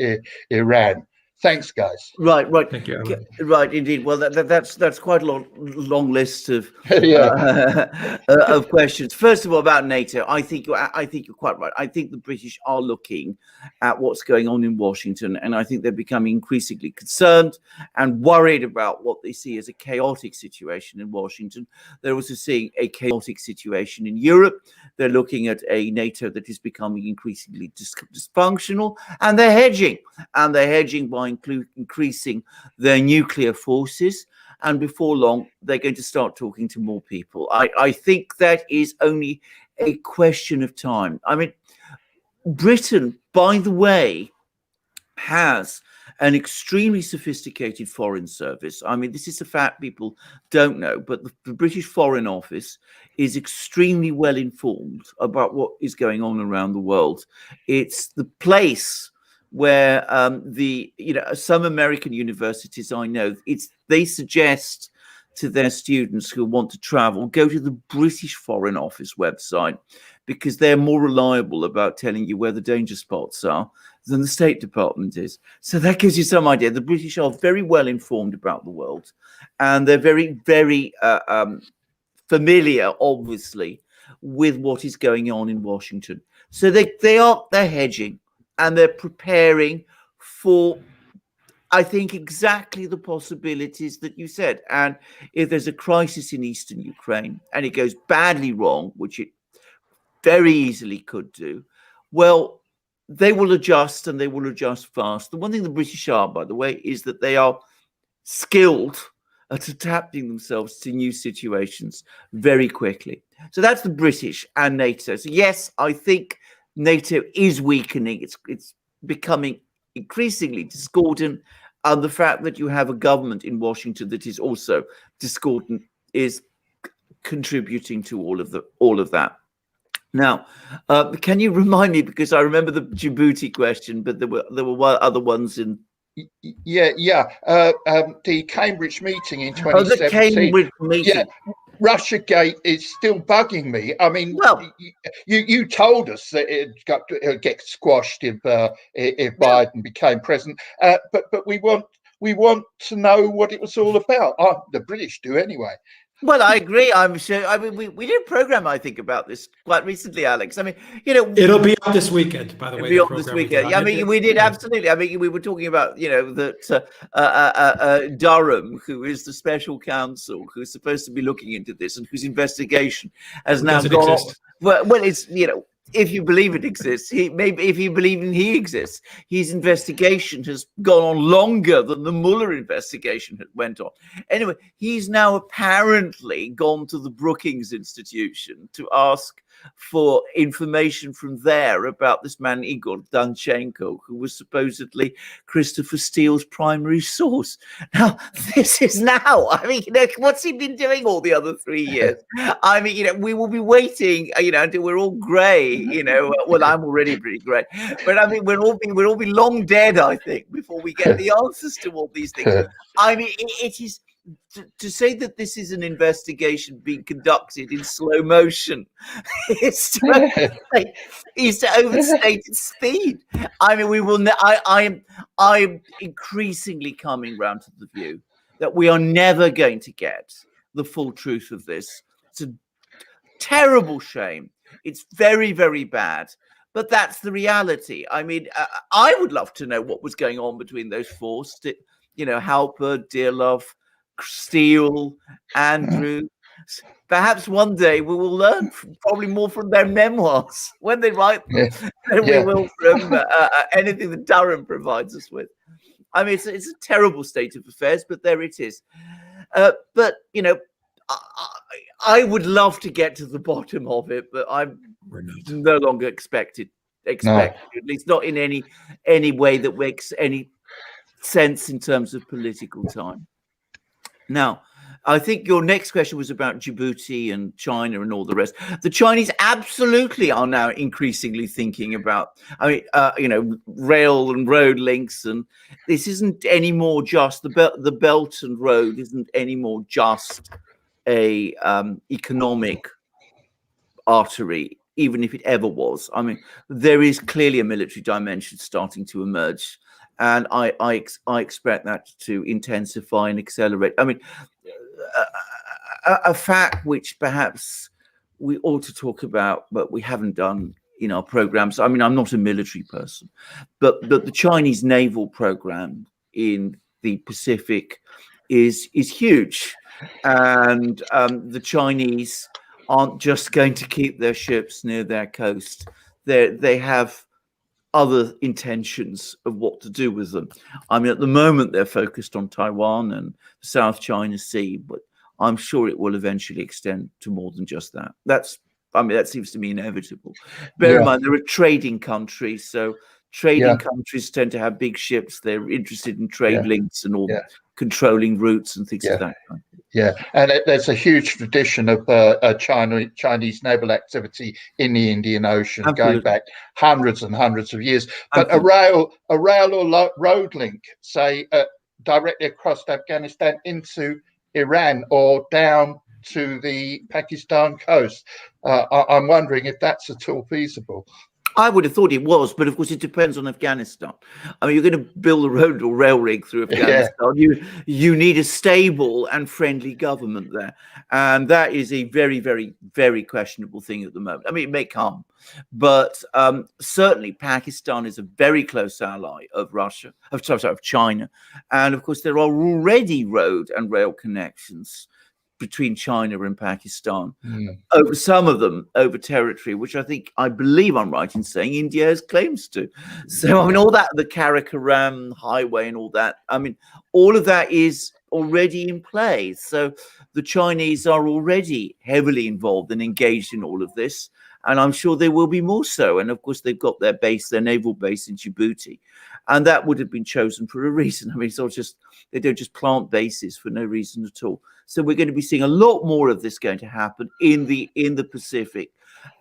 Iran. Thanks, guys. Right. Thank you, Alan. Right, indeed. Well, that's quite a long list of Yeah. of questions. First of all, about NATO, I think you're quite right. I think the British are looking at what's going on in Washington, and I think they're becoming increasingly concerned and worried about what they see as a chaotic situation in Washington. They're also seeing a chaotic situation in Europe. They're looking at a NATO that is becoming increasingly dysfunctional, and they're hedging. And they're hedging by increasing their nuclear forces. And before long, they're going to start talking to more people. I think that is only a question of time. I mean, Britain, by the way, has an extremely sophisticated foreign service. I mean, this is a fact people don't know, but the British Foreign Office is extremely well informed about what is going on around the world. It's the place where some American universities, I know, they suggest to their students who want to travel, go to the British Foreign Office website, because they're more reliable about telling you where the danger spots are than the State Department is. So that gives you some idea. The British are very well informed about the world, and they're very, very familiar, obviously, with what is going on in Washington. So they're hedging, and they're preparing for, I think, exactly the possibilities that you said. And if there's a crisis in eastern Ukraine and it goes badly wrong, which it very easily could do, well, they will adjust, and they will adjust fast. The one thing the British are, by the way, is that they are skilled at adapting themselves to new situations very quickly. So that's the British and NATO. So yes, I think NATO is weakening. It's becoming increasingly discordant. And the fact that you have a government in Washington that is also discordant is contributing to all of that. Now, can you remind me, because I remember the Djibouti question, but there were other ones in. Yeah. The Cambridge meeting in 2017. Oh, the Cambridge meeting. Yeah. Russiagate is still bugging me. I mean, well, you told us that it'd get squashed if Biden became president, but we want to know what it was all about. The British do anyway. Well, I agree. I'm sure. I mean, we did a program, I think, about this quite recently, Alex. I mean, it'll be up this weekend, by the way. It'll be up this weekend. Yeah, I mean, we did absolutely. I mean, we were talking about, that Duran, who is the special counsel, who's supposed to be looking into this, and whose investigation has now gone off. Well, it's if you believe it exists, if you believe he exists, his investigation has gone on longer than the Mueller investigation went on. Anyway, he's now apparently gone to the Brookings Institution to ask for information from there about this man, Igor Danchenko, who was supposedly Christopher Steele's primary source. Now, this is now, I mean, what's he been doing all the other 3 years? I mean, we will be waiting, until we're all grey, well, I'm already pretty grey, but I mean, we'll all be long dead, I think, before we get the answers to all these things. I mean, it is, to say that this is an investigation being conducted in slow motion is to overstate its speed. I mean, I'm increasingly coming round to the view that we are never going to get the full truth of this. It's a terrible shame. It's very, very bad. But that's the reality. I mean, I would love to know what was going on between those four, Halper, Dearlove, Steele, Andrew. Perhaps one day we will learn probably more from their memoirs when they write them than we will from anything that Duran provides us with. I mean, it's a terrible state of affairs, but there it is. But I would love to get to the bottom of it, but I'm no longer expected, at least not in any way that makes any sense in terms of political time. Now, I think your next question was about Djibouti and China and all the rest. The Chinese absolutely are now increasingly thinking about, rail and road links, and this isn't anymore just the Belt and Road isn't anymore just a economic artery, even if it ever was. I mean, there is clearly a military dimension starting to emerge. and I expect that to intensify and accelerate. I mean, a fact which perhaps we ought to talk about, but we haven't done in our programs. I mean, I'm not a military person, but the Chinese naval program in the Pacific is huge, and the Chinese aren't just going to keep their ships near their coast. They have other intentions of what to do with them. I mean, at the moment they're focused on Taiwan and the South China Sea, but I'm sure it will eventually extend to more than just that. That seems to me inevitable. Bear in mind, they're a trading country, so trading countries tend to have big ships. They're interested in trade links and all controlling routes and things of that kind. Yeah, and there's a huge tradition of Chinese naval activity in the Indian Ocean going back hundreds and hundreds of years. But a rail or road link, say, directly across Afghanistan into Iran or down to the Pakistan coast, I'm wondering if that's at all feasible. I would have thought it was, but of course it depends on Afghanistan. I mean, you're going to build a road or rail rig through Afghanistan. You need a stable and friendly government there, and that is a very, very, very questionable thing at the moment. I mean, it may come, but certainly Pakistan is a very close ally of Russia, of China, and of course there are already road and rail connections between China and Pakistan, over some of them over territory, which I believe I'm right in saying India has claims to. So I mean, all that, the Karakoram highway and all that, I mean, all of that is already in play. So the Chinese are already heavily involved and engaged in all of this, and I'm sure they will be more so. And of course, they've got their naval base in Djibouti, and that would have been chosen for a reason. I mean, it's not just, they don't just plant bases for no reason at all. So we're going to be seeing a lot more of this going to happen in the Pacific.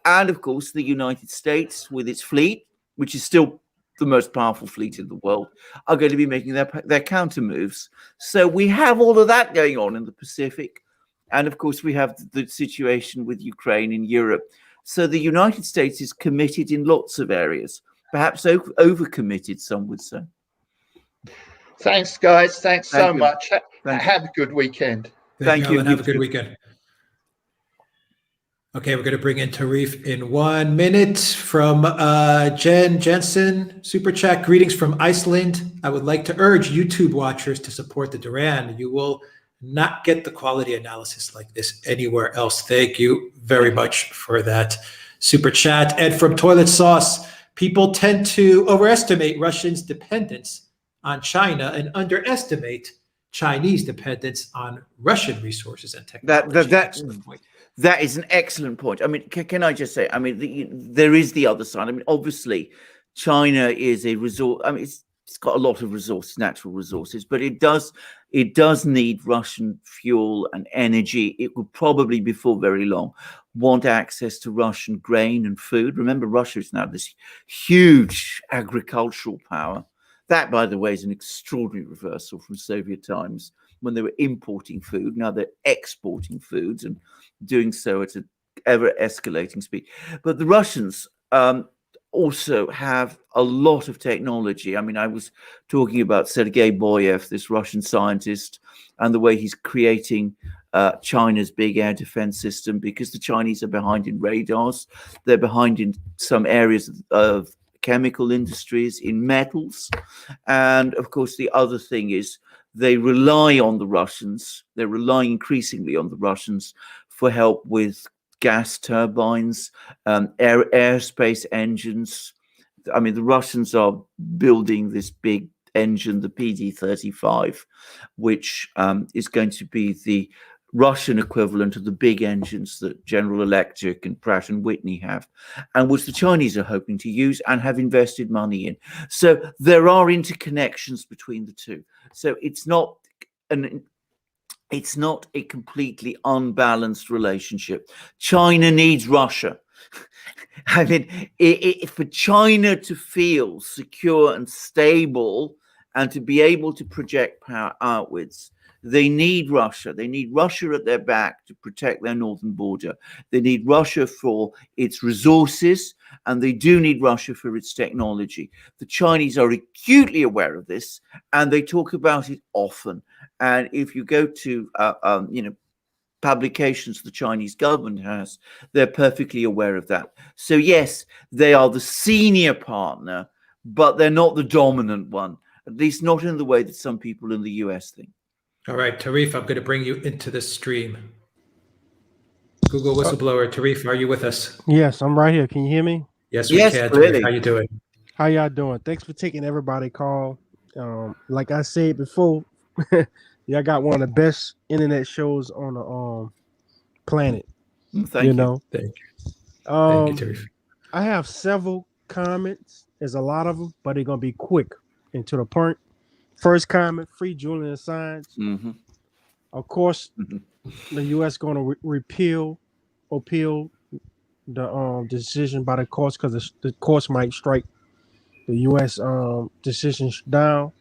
And of course, the United States with its fleet, which is still the most powerful fleet in the world, are going to be making their counter moves. So we have all of that going on in the Pacific. And of course, we have the situation with Ukraine in Europe. So the United States is committed in lots of areas, perhaps overcommitted, some would say. Thanks, guys. Thanks so much. Have a good weekend. Thank you. And have a good weekend. Okay, we're going to bring in Tarif in 1 minute from Jen Jensen, Super Chat. Greetings from Iceland. I would like to urge YouTube watchers to support the Duran. You will not get the quality analysis like this anywhere else. Thank you very much for that Super Chat. And from Toilet Sauce, people tend to overestimate Russians' dependence on China and underestimate Chinese dependence on Russian resources and technology. That is an excellent point. I mean, can I just say, I mean, there is the other side. I mean, obviously, China is a resource. I mean, it's got a lot of resources, natural resources, but it does need Russian fuel and energy. It will probably, before very long, want access to Russian grain and food. Remember, Russia is now this huge agricultural power. That, by the way, is an extraordinary reversal from Soviet times when they were importing food. Now they're exporting foods and doing so at an ever-escalating speed. But the Russians also have a lot of technology. I mean, I was talking about Sergei Boyev, this Russian scientist, and the way he's creating China's big air defense system, because the Chinese are behind in radars. They're behind in some areas of chemical industries, in metals. And of course, the other thing is they rely on the Russians. They're relying increasingly on the Russians for help with gas turbines, airspace engines. I mean, the Russians are building this big engine, the PD-35, which is going to be the Russian equivalent of the big engines that General Electric and Pratt and Whitney have, and which the Chinese are hoping to use and have invested money in. So there are interconnections between the two. So it's not a completely unbalanced relationship. China needs Russia. I mean, for China to feel secure and stable and to be able to project power outwards, they need Russia. They need Russia at their back to protect their northern border. They need Russia for its resources and they do need Russia for its technology. The Chinese are acutely aware of this, and they talk about it often. And if you go to publications the Chinese government has, they're perfectly aware of that. So yes, they are the senior partner, but they're not the dominant one, at least not in the way that some people in the US think. All right, Tarif, I'm going to bring you into the stream. Google whistleblower, Tarif, are you with us? Yes, I'm right here. Can you hear me? Yes, we Yes, can. clearly. Tarif, how you doing? How y'all doing? Thanks for taking everybody call. Like I said before, y'all got one of the best internet shows on the planet. Thank you. Know. Thank you. Thank you, Tarif. I have several comments. There's a lot of them, but they're gonna be quick and to the point. First comment: free Julian Assange. Mm-hmm. Of course, the U.S. going to appeal the decision by the courts because the courts might strike the U.S. Decision down,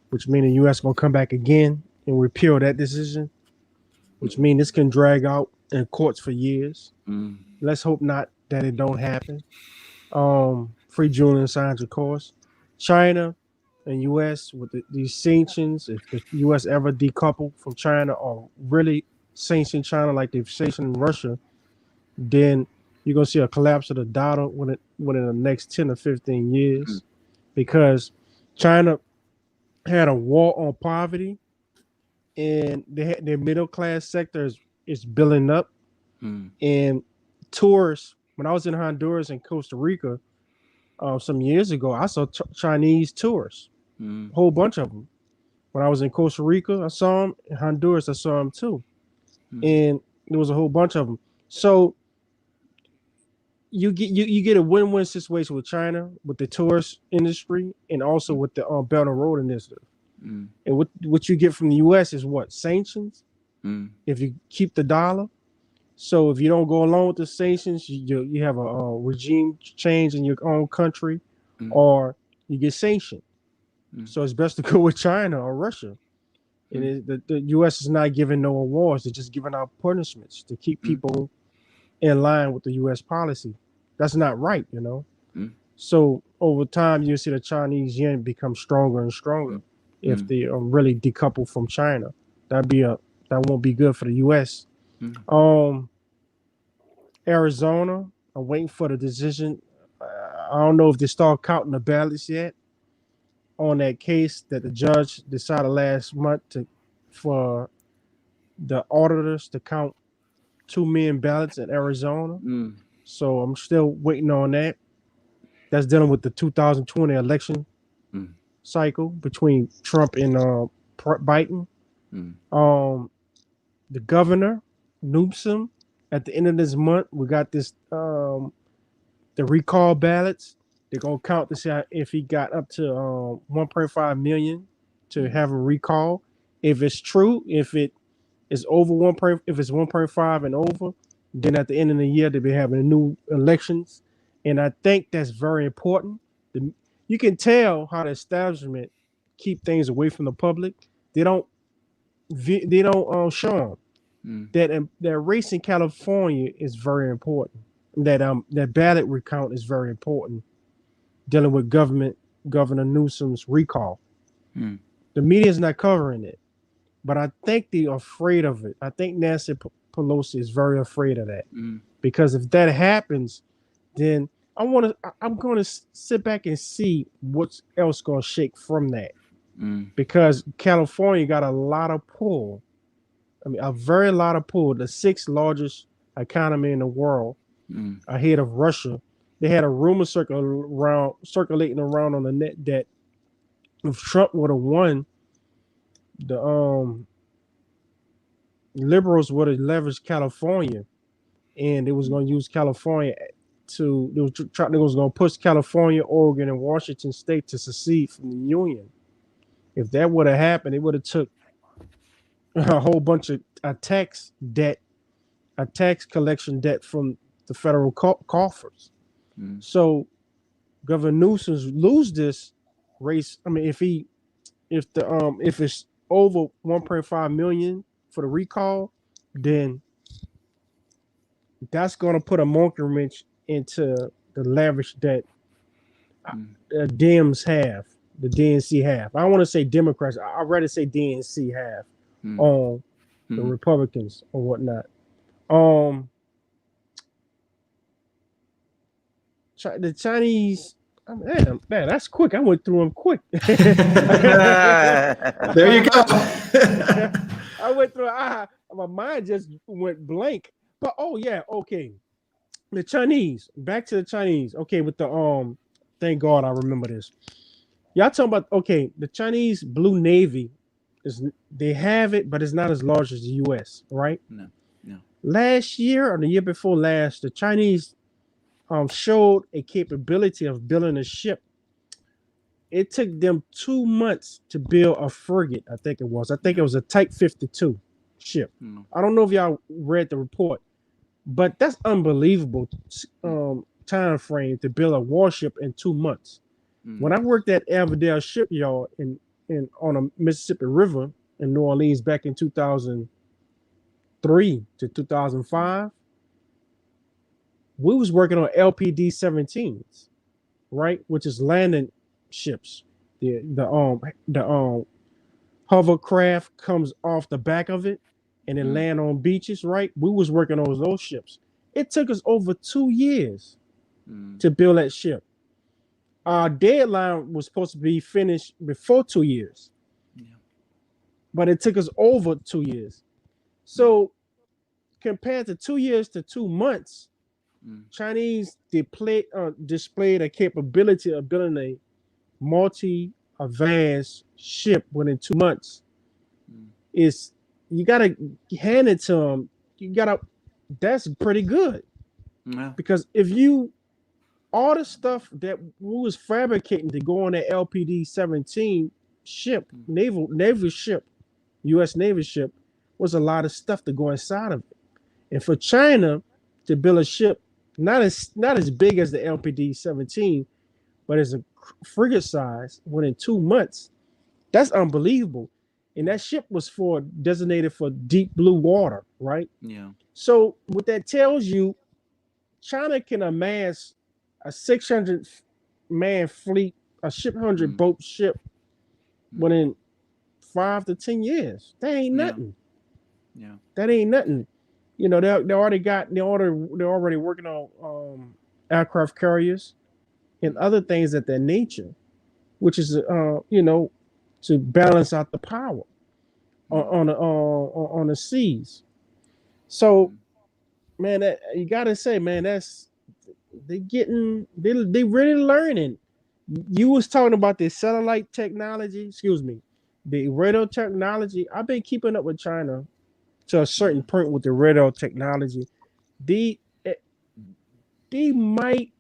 which means the U.S. going to come back again and repeal that decision, which means this can drag out in courts for years. Let's hope not that it don't happen. Free Julian Assange, of course. China and U.S. with these sanctions, if the U.S. ever decouple from China or really sanction China like they've sanctioned Russia, then you're gonna see a collapse of the dollar within the next 10 or 15 years, because China had a war on poverty, and their middle class sector is building up, and tourists. When I was in Honduras and Costa Rica some years ago, I saw Chinese tourists, a whole bunch of them. When I was in Costa Rica, I saw them. In Honduras, I saw them too, and there was a whole bunch of them. So you get a win-win situation with China, with the tourist industry, and also with the Belt and Road Initiative. And what you get from the U.S. is what? Sanctions. If you keep the dollar. So if you don't go along with the sanctions, you have a regime change in your own country, or you get sanctioned. So it's best to go with China or Russia. And the U.S. is not giving no awards; they're just giving out punishments to keep people in line with the U.S. policy. That's not right, you know. So over time, you see the Chinese yen become stronger and stronger if they really decouple from China. That won't be good for the U.S. Arizona, I'm waiting for the decision. I don't know if they start counting the ballots yet on that case that the judge decided last month for the auditors to count 2 million ballots in Arizona. So I'm still waiting on that. That's dealing with the 2020 election cycle between Trump and Biden. The governor, Newsom, at the end of this month, we got this the recall ballots. They're gonna count to see if he got up to 1.5 million to have a recall. If it's true, if it is over if it's 1.5 and over, then at the end of the year they'll be having new elections, and I think that's very important. You can tell how the establishment keep things away from the public. They don't show them that race in California is very important. That ballot recount is very important. Dealing with Governor Newsom's recall, the media is not covering it, but I think they're afraid of it. I think Nancy Pelosi is very afraid of that, because if that happens, then I'm going to sit back and see what's else going to shake from that, because California got a lot of pull. I mean, a very lot of pull. The 6th largest economy in the world, ahead of Russia. They had a rumor circulating around on the net that if Trump would have won, the liberals would have leveraged California, and they was going to use California they was going to push California, Oregon, and Washington State to secede from the Union. If that would have happened, it would have took a whole bunch of tax collection debt from the federal coffers. So Governor Newsom lose this race. I mean, if it's over 1.5 million for the recall, then that's going to put a monkey wrench into the leverage that Dems have, the DNC have. I don't want to say Democrats. I'd rather say DNC have on the Republicans or whatnot. The Chinese, man, that's quick. I went through them quick. There you go. I went through. My mind just went blank. But okay. The Chinese. Back to the Chinese. Okay, with the thank God I remember this. Y'all talking about the Chinese Blue Navy they have it, but it's not as large as the U.S. Right? No. Last year or the year before last, the Chinese showed a capability of building a ship. It took them 2 months to build a frigate. I think it was a Type 52 ship. I don't know if y'all read the report, but that's unbelievable time frame to build a warship in 2 months. When I worked at Avondale Shipyard in on a Mississippi River in New Orleans back in 2003 to 2005, we was working on LPD 17s, right, which is landing ships. The hovercraft comes off the back of it and then land on beaches, right? We was working on those ships. It took us over 2 years to build that ship. Our deadline was supposed to be finished before 2 years, but it took us over 2 years. So compared to 2 years to 2 months, Chinese displayed a capability of building a multi-advanced ship within 2 months. You gotta hand it to them. That's pretty good. Because if all the stuff that we was fabricating to go on that LPD-17 ship, naval ship, U.S. Navy ship, was a lot of stuff to go inside of it. And for China to build a ship not as big as the LPD-17, but as a frigate size within 2 months, that's unbelievable. And that ship was designated for deep blue water, right? Yeah. So what that tells you, China can amass a 600-man fleet, a 100-boat ship within 5 to 10 years. That ain't nothing. Yeah. That ain't nothing. You know, they're already working on aircraft carriers and other things of that nature, which is to balance out the power on the seas. So, man, you gotta say, man, they really learning. You was talking about the satellite technology, the radar technology. I've been keeping up with China to a certain point with the radar technology. They might,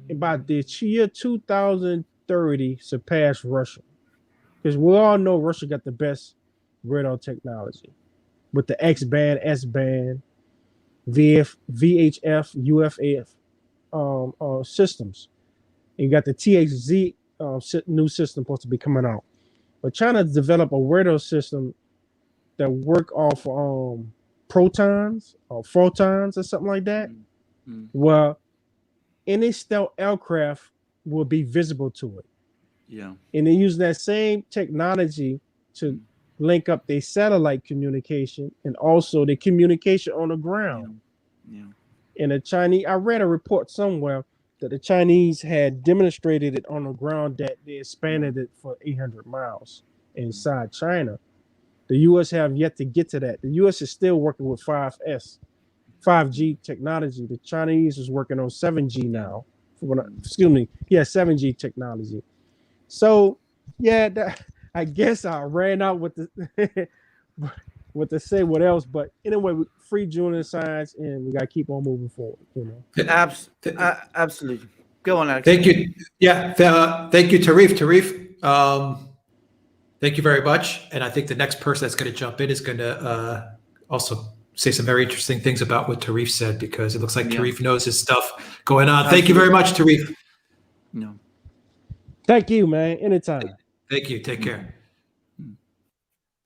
about the year 2030, surpass Russia. Because we all know Russia got the best radar technology with the X-band, S-band, VHF, UFF systems. And you got the THZ new system supposed to be coming out. But China's developed a radar system that work off protons or photons or something like that. Well, any stealth aircraft will be visible to it. Yeah. And they use that same technology to link up their satellite communication and also the communication on the ground. Yeah. And the Chinese, I read a report somewhere that the Chinese had demonstrated it on the ground, that they expanded it for 800 miles inside China. The U.S. have yet to get to that. The U.S. is still working with 5G technology. The Chinese is working on 7G now. 7G technology. So, I guess I ran out with the what to say, what else. But anyway, free Julian science, and we got to keep on moving forward. Absolutely. Go on, Alex. Thank you. Yeah. Thank you, Tarif. Thank you very much. And I think the next person that's going to jump in is going to also say some very interesting things about what Tarif said, because it looks like Tarif knows his stuff going on. Thank you very much, Tarif. No. Thank you, man. Anytime. Thank you. Take care.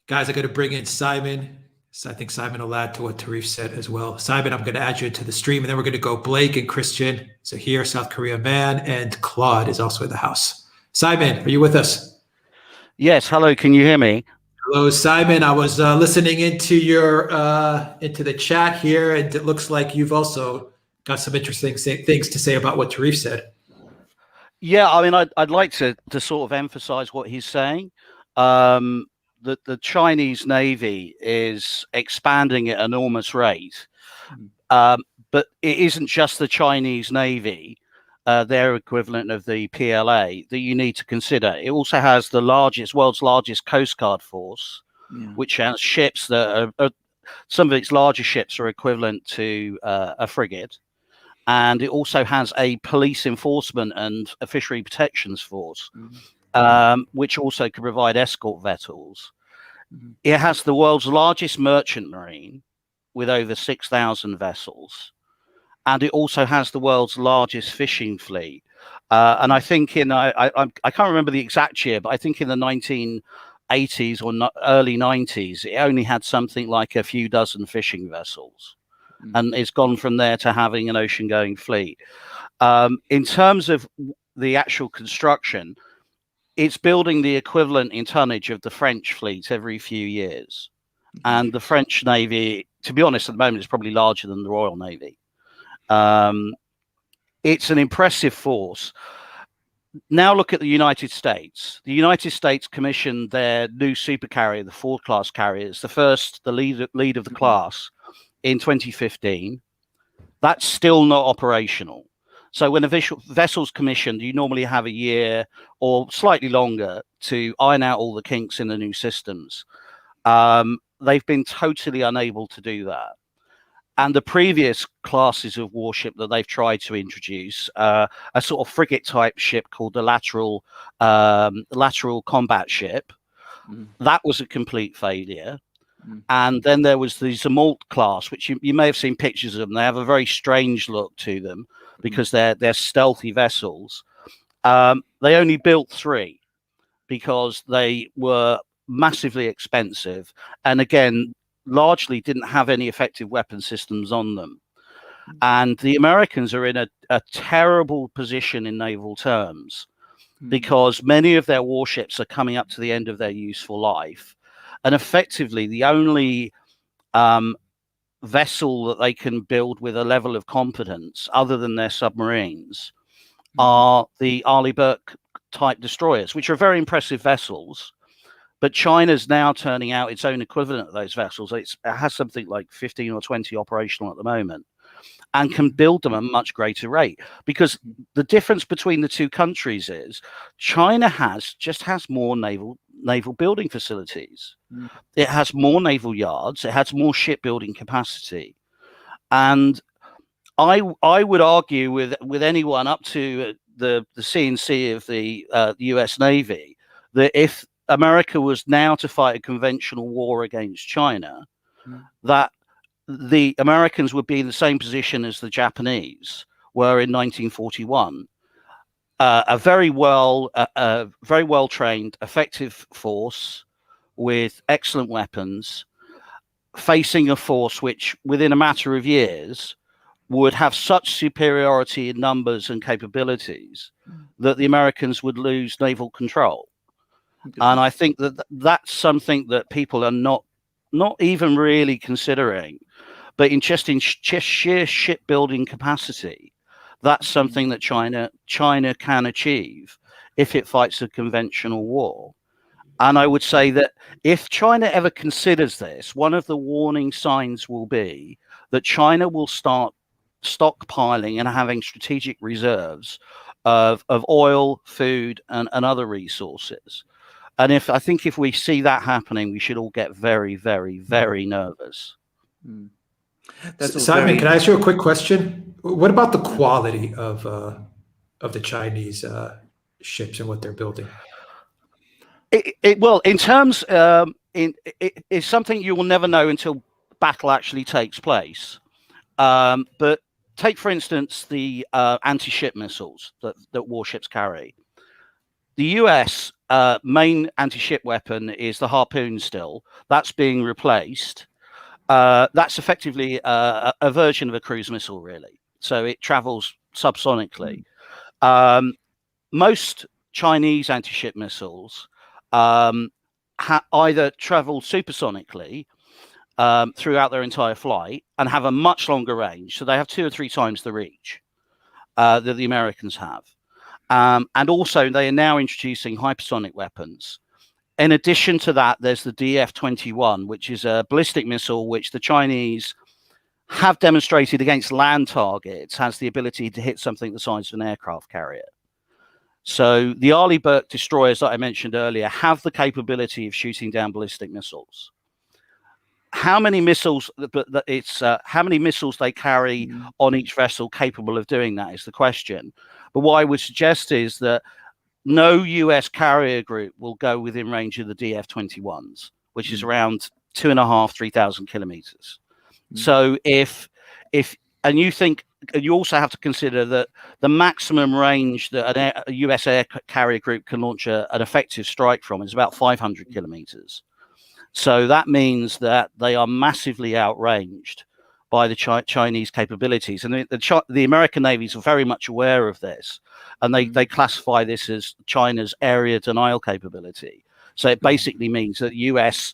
Guys, I got to bring in Simon. So I think Simon will add to what Tarif said as well. Simon, I'm going to add you into the stream, and then we're going to go Blake and Christian. So here, South Korea man, and Claude is also in the house. Simon, are you with us? Yes. Hello. Can you hear me? Hello, Simon. I was listening into your into the chat here, and it looks like you've also got some interesting things to say about what Tarif said. Yeah. I mean, I'd like to sort of emphasize what he's saying. The Chinese Navy is expanding at an enormous rate, but it isn't just the Chinese Navy, their equivalent of the PLA, that you need to consider. It also has the world's largest Coast Guard force, which has ships that are some of its larger ships are equivalent to a frigate. And it also has a police enforcement and a fishery protections force, which also can provide escort vessels. It has the world's largest merchant marine with over 6,000 vessels. And it also has the world's largest fishing fleet. And I think I can't remember the exact year, but I think in the 1980s or early 90s, it only had something like a few dozen fishing vessels. And it's gone from there to having an ocean-going fleet. In terms of the actual construction, it's building the equivalent in tonnage of the French fleet every few years. And the French Navy, to be honest, at the moment, is probably larger than the Royal Navy. It's an impressive force. Now look at the United States. The United States commissioned their new supercarrier, the Ford-class carriers, the lead of the class, in 2015. That's still not operational. So when a vessel's commissioned, you normally have a year or slightly longer to iron out all the kinks in the new systems. They've been totally unable to do that. And the previous classes of warship that they've tried to introduce, a sort of frigate type ship called the lateral combat ship, that was a complete failure. And then there was the Zermatt class, which you may have seen pictures of them. They have a very strange look to them because they're stealthy vessels. They only built 3 because they were massively expensive, and again, largely didn't have any effective weapon systems on them. And the Americans are in a terrible position in naval terms because many of their warships are coming up to the end of their useful life. And effectively, the only vessel that they can build with a level of competence, other than their submarines, are the Arleigh Burke type destroyers, which are very impressive vessels. But China's now turning out its own equivalent of those vessels. It has something like 15 or 20 operational at the moment, and can build them at a much greater rate. Because the difference between the two countries is China just has more naval building facilities. It has more naval yards. It has more shipbuilding capacity. And I would argue with anyone up to the C&C of the US Navy that if America was now to fight a conventional war against China, that the Americans would be in the same position as the Japanese were in 1941. A very well trained, effective force with excellent weapons, facing a force which, within a matter of years, would have such superiority in numbers and capabilities that the Americans would lose naval control. And I think that that's something that people are not even really considering. But in sheer shipbuilding capacity, that's something that China can achieve if it fights a conventional war. And I would say that if China ever considers this, one of the warning signs will be that China will start stockpiling and having strategic reserves of oil, food, and other resources. And I think if we see that happening, we should all get very, very, very nervous. Simon, can I ask you a quick question? What about the quality of the Chinese ships and what they're building? Well, in terms, it's something you will never know until battle actually takes place. But take, for instance, the anti-ship missiles that warships carry. The US main anti-ship weapon is the Harpoon still. That's being replaced. That's effectively a version of a cruise missile, really. So it travels subsonically. Most Chinese anti-ship missiles either travel supersonically throughout their entire flight and have a much longer range. So they have 2 or 3 times the reach that the Americans have. And also they are now introducing hypersonic weapons. In addition to that, there's the DF-21, which is a ballistic missile which the Chinese have demonstrated against land targets has the ability to hit something the size of an aircraft carrier. So the Arleigh Burke destroyers that I mentioned earlier have the capability of shooting down ballistic missiles. How many missiles? But it's how many missiles they carry on each vessel capable of doing that is the question. But what I would suggest is that no US carrier group will go within range of the DF-21s, which is around 2,500 to 3,000 kilometers. So if and you think, and you also have to consider that the maximum range that a US air carrier group can launch an effective strike from is about 500 kilometers. So that means that they are massively outranged by the Chinese capabilities. And the American navies are very much aware of this. And they classify this as China's area denial capability. So it basically means that the US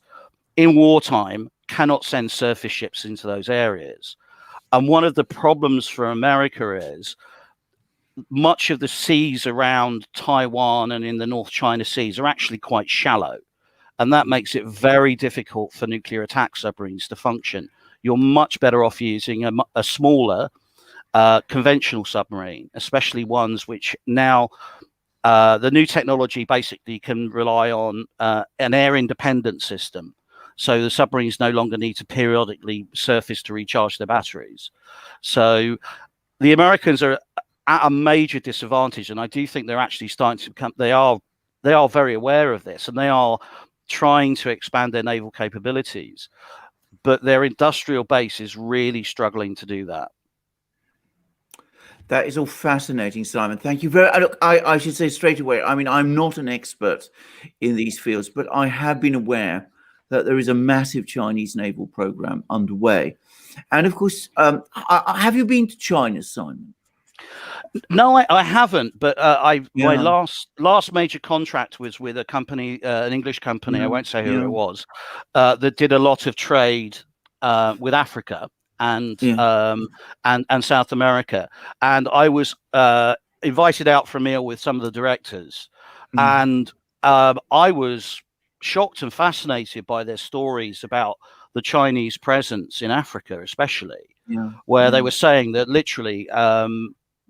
in wartime cannot send surface ships into those areas. And one of the problems for America is much of the seas around Taiwan and in the North China Seas are actually quite shallow. And that makes it very difficult for nuclear attack submarines to function. You're much better off using a smaller conventional submarine, especially ones which now the new technology basically can rely on an air independent system. So the submarines no longer need to periodically surface to recharge their batteries. So the Americans are at a major disadvantage, and I do think they're actually starting to become. They are very aware of this, and they are trying to expand their naval capabilities. But their industrial base is really struggling to do that. That is all fascinating, Simon. Thank you very much. Look, I should say straight away, I mean, I'm not an expert in these fields, but I have been aware that there is a massive Chinese naval program underway. And of course, have you been to China, Simon? No, I haven't. But my last major contract was with a company, an English company. I won't say who it was, that did a lot of trade with Africa and South America. And I was invited out for a meal with some of the directors, and I was shocked and fascinated by their stories about the Chinese presence in Africa, especially, where they were saying that literally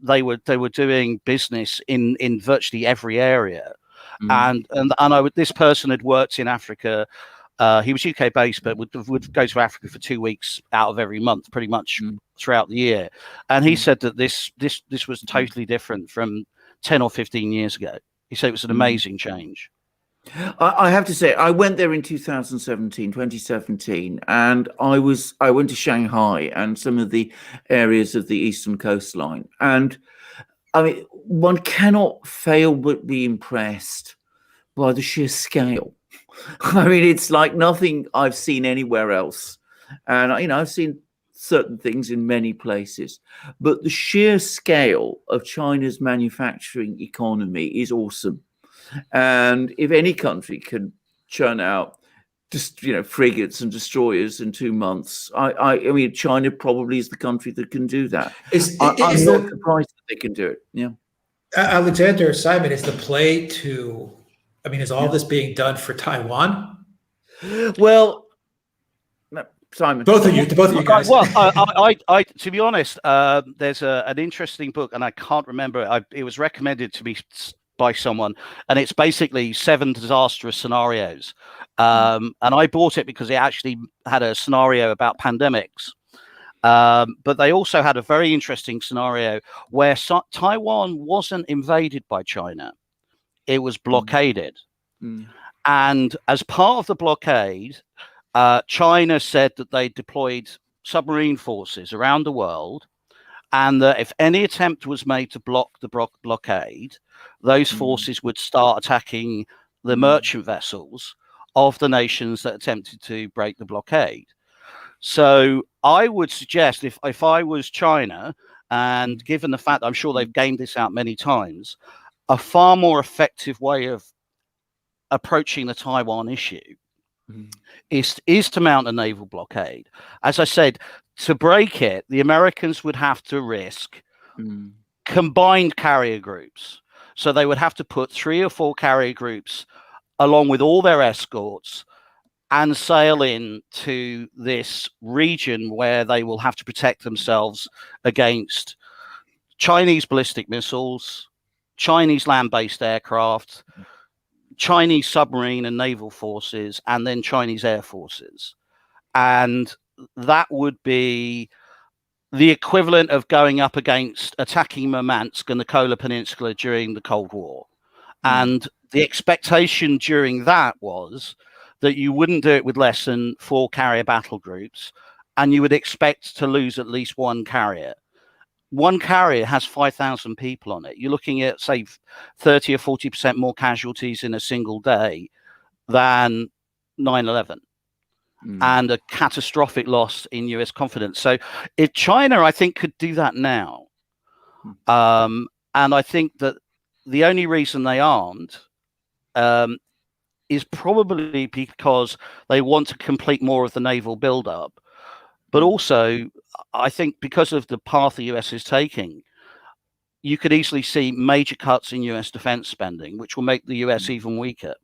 they were doing business in virtually every area, and this person had worked in Africa. He was UK based, but would go to Africa for 2 weeks out of every month, pretty much throughout the year. And he said that this was totally different from 10 or 15 years ago. He said it was an amazing change. I have to say, I went there in 2017, and I went to Shanghai and some of the areas of the eastern coastline. And I mean, one cannot fail but be impressed by the sheer scale. I mean, it's like nothing I've seen anywhere else. And, you know, I've seen certain things in many places, but the sheer scale of China's manufacturing economy is awesome. And if any country can churn out just, you know, frigates and destroyers in 2 months, I mean, China probably is the country that can do that. I'm not surprised that they can do it. Yeah. Alexander, Simon, is the play to, I mean, is all this being done for Taiwan? Well, Simon, both of you guys. Well, I to be honest, there's an interesting book, and I can't remember. It was recommended to me by someone, and it's basically 7 disastrous scenarios. And I bought it because it actually had a scenario about pandemics. But they also had a very interesting scenario where Taiwan wasn't invaded by China. It was blockaded. And as part of the blockade, China said that they deployed submarine forces around the world, and that if any attempt was made to block the blockade, those forces would start attacking the merchant vessels of the nations that attempted to break the blockade. So I would suggest, if I was China, and given the fact that I'm sure they've gamed this out many times, a far more effective way of approaching the Taiwan issue is to mount a naval blockade. As I said, to break it, the Americans would have to risk combined carrier groups. So they would have to put 3 or 4 carrier groups along with all their escorts and sail in to this region where they will have to protect themselves against Chinese ballistic missiles, Chinese land-based aircraft, Chinese submarine and naval forces, and then Chinese air forces. And that would be the equivalent of going up against attacking Murmansk and the Kola Peninsula during the Cold War. And the expectation during that was that you wouldn't do it with less than 4 carrier battle groups, and you would expect to lose at least 1 carrier. One carrier has 5,000 people on it. You're looking at, say, 30 or 40% more casualties in a single day than 9/11. And a catastrophic loss in US confidence. So if China, I think, could do that now. And I think that the only reason they aren't is probably because they want to complete more of the naval buildup. But also, I think because of the path the US is taking, you could easily see major cuts in US defense spending, which will make the US even weaker.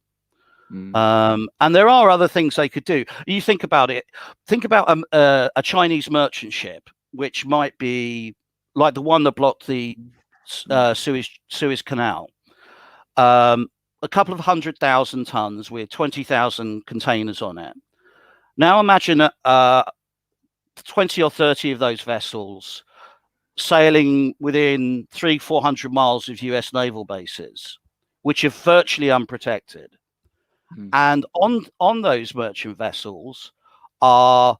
And there are other things they could do. You think about it. Think about a Chinese merchant ship, which might be like the one that blocked the Suez Canal. A couple of 100,000 tons with 20,000 containers on it. Now imagine 20 or 30 of those vessels sailing within 300-400 miles of US naval bases, which are virtually unprotected. And on those merchant vessels are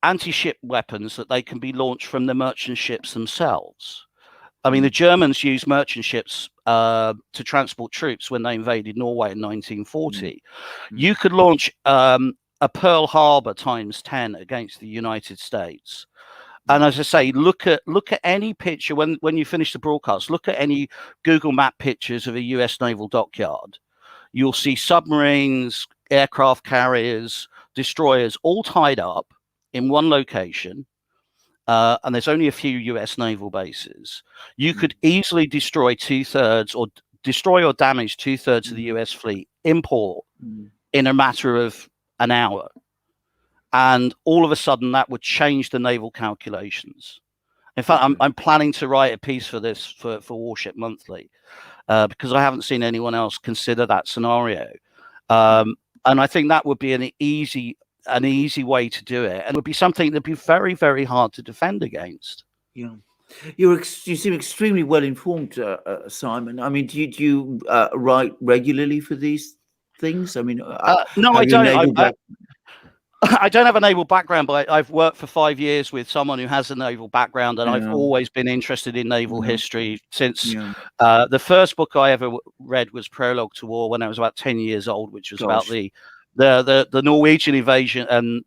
anti-ship weapons that they can be launched from the merchant ships themselves. I mean, the Germans used merchant ships to transport troops when they invaded Norway in 1940. You could launch a Pearl Harbor times 10 against the United States. And as I say, look at any picture when you finish the broadcast. Look at any Google Map pictures of a US naval dockyard. You'll see submarines, aircraft carriers, destroyers all tied up in one location. And there's only a few US naval bases. You could easily destroy 2/3 or destroy or damage 2/3 of the US fleet in port in a matter of an hour. And all of a sudden that would change the naval calculations. In fact, I'm planning to write a piece for this for Warship Monthly. Because I haven't seen anyone else consider that scenario. And I think that would be an easy way to do it. And it would be something that'd be very, very hard to defend against. Yeah. You seem extremely well informed, Simon. I mean, do you write regularly for these things? I mean, no, I don't. I don't have a naval background, but I've worked for 5 years with someone who has a naval background, and I've always been interested in naval history since the first book I ever read was Prologue to War when I was about 10 years old, which was about the Norwegian invasion and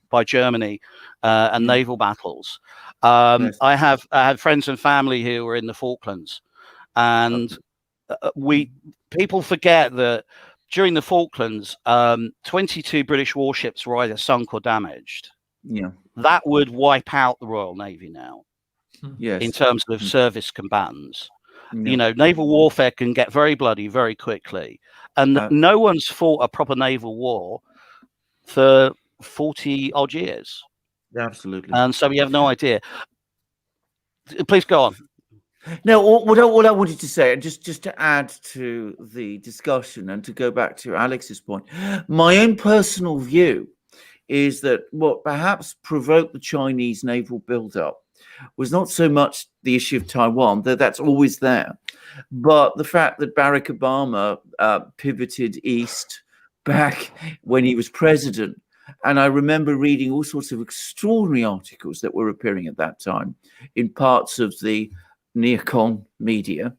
by Germany and naval battles. I had friends and family who were in the Falklands, and people forget that during the Falklands, 22 British warships were either sunk or damaged. Yeah, that would wipe out the Royal Navy now. Yes, in terms of service combatants. You know, naval warfare can get very bloody very quickly, and no one's fought a proper naval war for 40 odd years. Absolutely. And so we have no idea. Please go on. No, what I wanted to say, and just to add to the discussion and to go back to Alex's point, my own personal view is that what perhaps provoked the Chinese naval buildup was not so much the issue of Taiwan, though that's always there, but the fact that Barack Obama pivoted east back when he was president. And I remember reading all sorts of extraordinary articles that were appearing at that time in parts of the Neocon media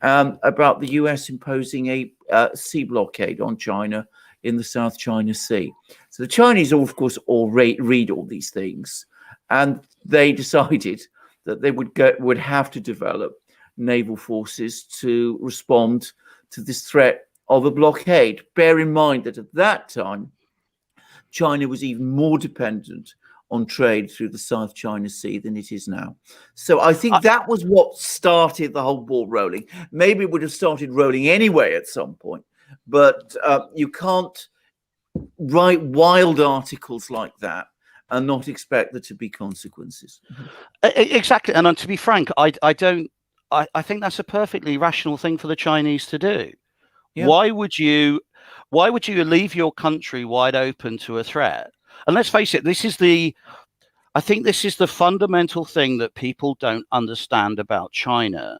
about the US imposing a sea blockade on China in the South China Sea. So the Chinese, of course, all read all these things. and they decided that they would have to develop naval forces to respond to this threat of a blockade. Bear in mind that at that time, China was even more dependent on trade through the South China Sea than it is now. So I think that was what started the whole ball rolling. Maybe it would have started rolling anyway at some point, but you can't write wild articles like that and not expect there to be consequences. Exactly. And to be frank, I think that's a perfectly rational thing for the Chinese to do. Yeah. Why would you leave your country wide open to a threat? And let's face it, I think this is the fundamental thing that people don't understand about China,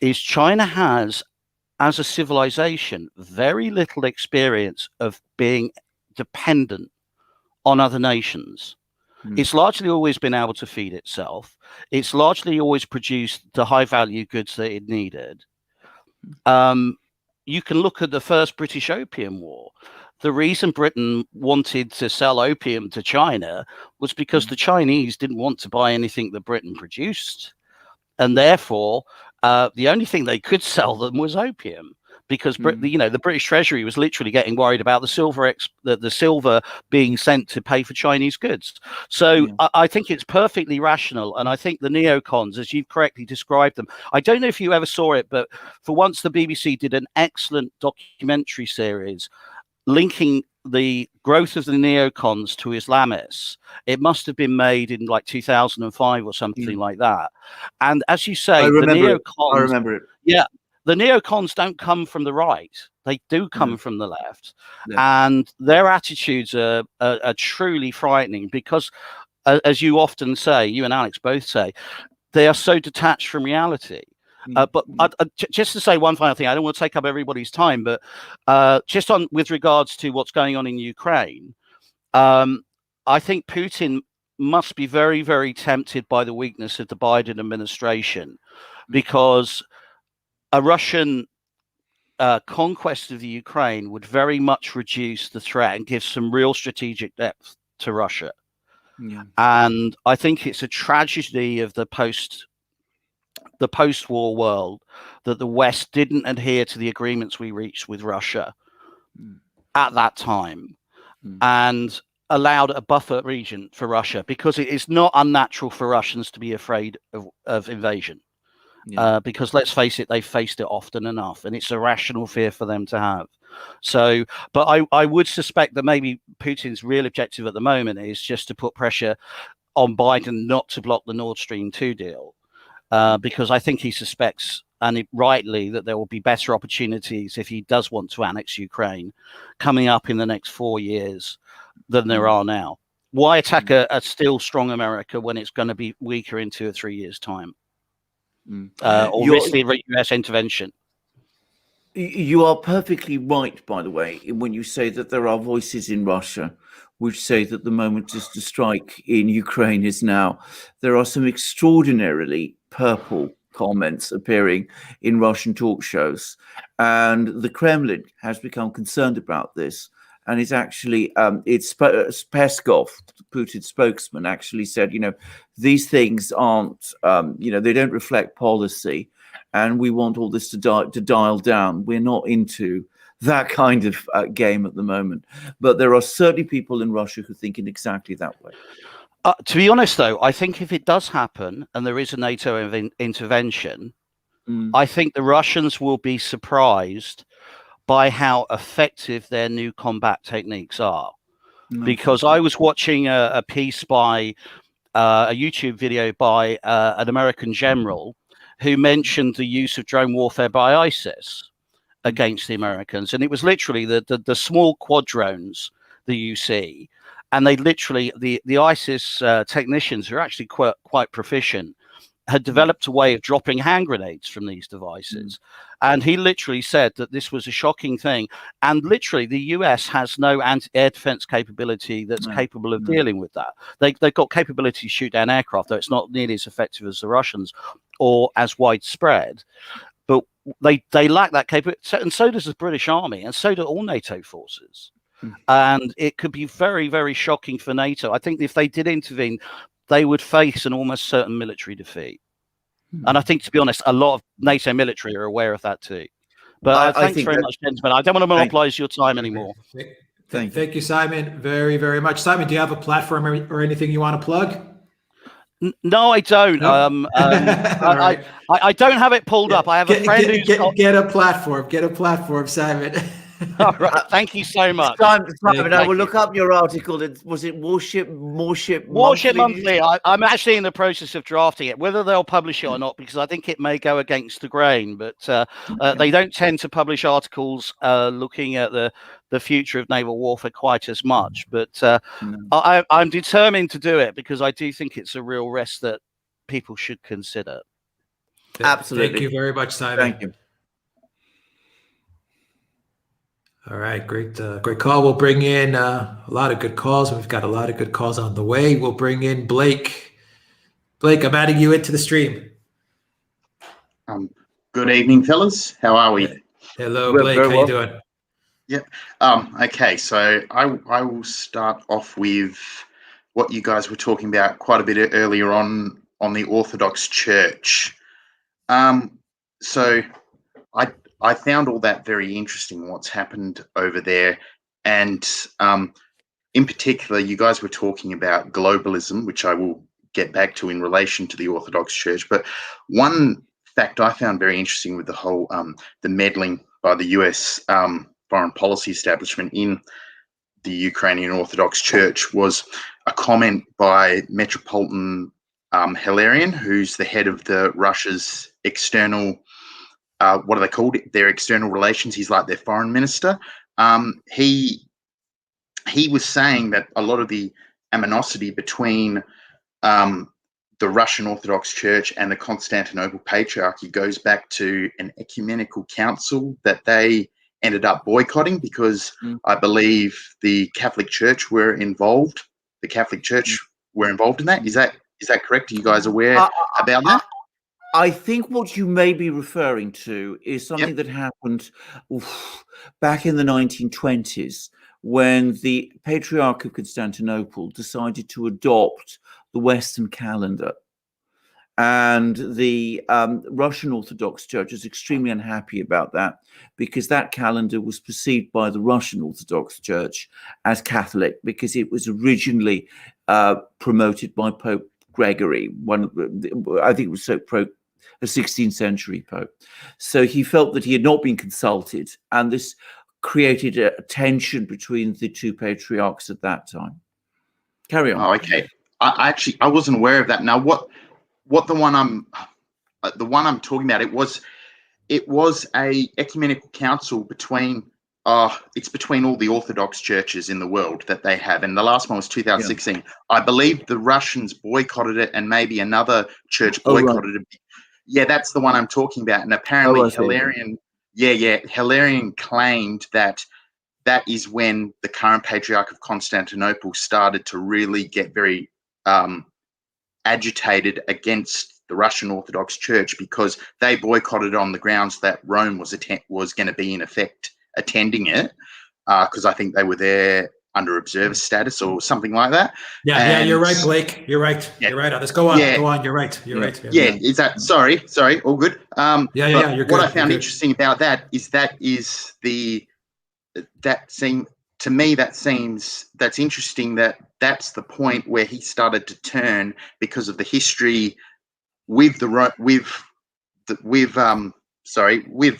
is China has, as a civilization, very little experience of being dependent on other nations. It's largely always been able to feed itself. It's largely always produced the high value goods that it needed. You can look at the first British Opium War. The reason Britain wanted to sell opium to China was because the Chinese didn't want to buy anything that Britain produced. And therefore, the only thing they could sell them was opium, because the British Treasury was literally getting worried about the silver being sent to pay for Chinese goods. So I think it's perfectly rational. And I think the neocons, as you've correctly described them, I don't know if you ever saw it, but for once the BBC did an excellent documentary series linking the growth of the neocons to Islamists. It must have been made in like 2005 or something like that. And as you say, I remember it. Yeah. The neocons don't come from the right. They do come from the left. Yeah. And their attitudes are truly frightening because, as you often say, you and Alex both say, they are so detached from reality. But just to say one final thing, I don't want to take up everybody's time, but just with regards to what's going on in Ukraine, I think Putin must be very, very tempted by the weakness of the Biden administration, because a Russian conquest of the Ukraine would very much reduce the threat and give some real strategic depth to Russia. Yeah. And I think it's a tragedy of the post-war world that the West didn't adhere to the agreements we reached with Russia at that time and allowed a buffer region for Russia, because it is not unnatural for Russians to be afraid of invasion. Yeah. Because let's face it, they've faced it often enough, and it's a rational fear for them to have. So, but I would suspect that maybe Putin's real objective at the moment is just to put pressure on Biden not to block the Nord Stream 2 deal. Because I think he suspects, and rightly, that there will be better opportunities if he does want to annex Ukraine coming up in the next 4 years than there are now. Why attack a still strong America when it's going to be weaker in 2 or 3 years' time? Or risk the US intervention? You are perfectly right, by the way, when you say that there are voices in Russia which say that the moment is to strike in Ukraine is now. There are some extraordinarily purple comments appearing in Russian talk shows, and the Kremlin has become concerned about this. And it's actually, Peskov, Putin's spokesman, actually said, these things aren't, they don't reflect policy, and we want all this to dial down. We're not into that kind of game at the moment. But there are certainly people in Russia who think in exactly that way. To be honest, though, I think if it does happen and there is a NATO intervention, I think the Russians will be surprised by how effective their new combat techniques are. Because I was watching a piece by a YouTube video by an American general who mentioned the use of drone warfare by ISIS against the Americans. And it was literally the small quad drones that you see. And they literally, the ISIS technicians, who are actually quite proficient, had developed a way of dropping hand grenades from these devices. And he literally said that this was a shocking thing. And literally, the US has no anti-air defense capability that's capable of dealing with that. They've got capability to shoot down aircraft, though it's not nearly as effective as the Russians or as widespread. But they lack that capability. And so does the British Army, and so do all NATO forces. And it could be very, very shocking for NATO. I think if they did intervene, they would face an almost certain military defeat. And I think, to be honest, a lot of NATO military are aware of that too. But thanks very much, gentlemen. I don't want to monopolize your time anymore. Thank you, Simon, very, very much. Simon, do you have a platform or anything you want to plug? No, I don't. No? I don't have it pulled up. I have a friend who's get a platform. Get a platform, Simon. All right. Thank you so much. Simon, I will look up your article. Was it Warship Monthly? I'm actually in the process of drafting it. Whether they'll publish it or not, because I think it may go against the grain. But they don't tend to publish articles looking at the future of naval warfare quite as much. But I'm determined to do it because I do think it's a real risk that people should consider. Absolutely. Thank you very much, Simon. Thank you. All right, great call. We'll bring in a lot of good calls. We've got a lot of good calls on the way. We'll bring in Blake. Blake, I'm adding you into the stream. Good evening, fellas. How are we? Hello, Blake. How you doing? Yep. Okay, so I will start off with what you guys were talking about quite a bit earlier on the Orthodox Church. So I found all that very interesting, what's happened over there. And in particular, you guys were talking about globalism, which I will get back to in relation to the Orthodox Church. But one fact I found very interesting with the whole the meddling by the US foreign policy establishment in the Ukrainian Orthodox Church was a comment by Metropolitan Hilarion, who's the head of the Russia's external what are they called? Their external relations. He's like their foreign minister. He was saying that a lot of the animosity between the Russian Orthodox Church and the Constantinople Patriarchy goes back to an ecumenical council that they ended up boycotting because I believe the Catholic Church were involved. The Catholic Church were involved in that. Is that correct? Are you guys aware about that? I think what you may be referring to is something that happened back in the 1920s when the Patriarch of Constantinople decided to adopt the Western calendar. And the Russian Orthodox Church is extremely unhappy about that because that calendar was perceived by the Russian Orthodox Church as Catholic because it was originally promoted by Pope Gregory. I think it was a 16th century Pope. So he felt that he had not been consulted, and this created a tension between the two patriarchs at that time. Carry on. Oh, okay. I wasn't aware of that. Now, what the one I'm talking about, it was a ecumenical council between it's between all the Orthodox churches in the world that they have, and the last one was 2016. Yeah. I believe the Russians boycotted it, and maybe another church boycotted it. Yeah, that's the one I'm talking about. And apparently, Hilarion claimed that is when the current Patriarch of Constantinople started to really get very agitated against the Russian Orthodox Church because they boycotted on the grounds that Rome was going to be in effect attending it because I think they were there under observer status or something like that. Yeah, you're right, Blake. You're right. Yeah. You're right. Let's go on. Go on. You're right. You're right. Yeah. Is that sorry? All good. You're good. What I found interesting about that is that's interesting that that's the point where he started to turn because of the history with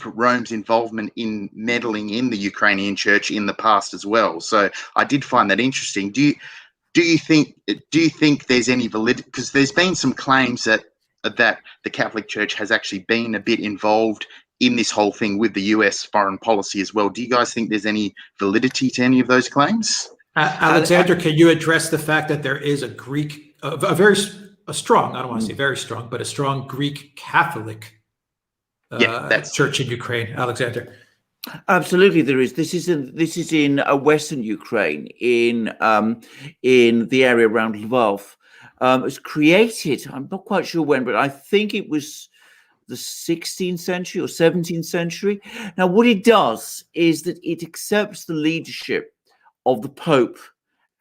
Rome's involvement in meddling in the Ukrainian church in the past as well. So I did find that interesting. Do you think there's any validity? Because there's been some claims that the Catholic Church has actually been a bit involved in this whole thing with the US foreign policy as well. Do you guys think there's any validity to any of those claims? Alexander, can you address the fact that there is a strong, I don't want to say very strong, but a strong Greek Catholic church in Ukraine? Alexander. Absolutely, there is. This is in Western Ukraine, in the area around Lvov. It was created, I'm not quite sure when, but I think it was the 16th century or 17th century. Now, what it does is that it accepts the leadership of the Pope,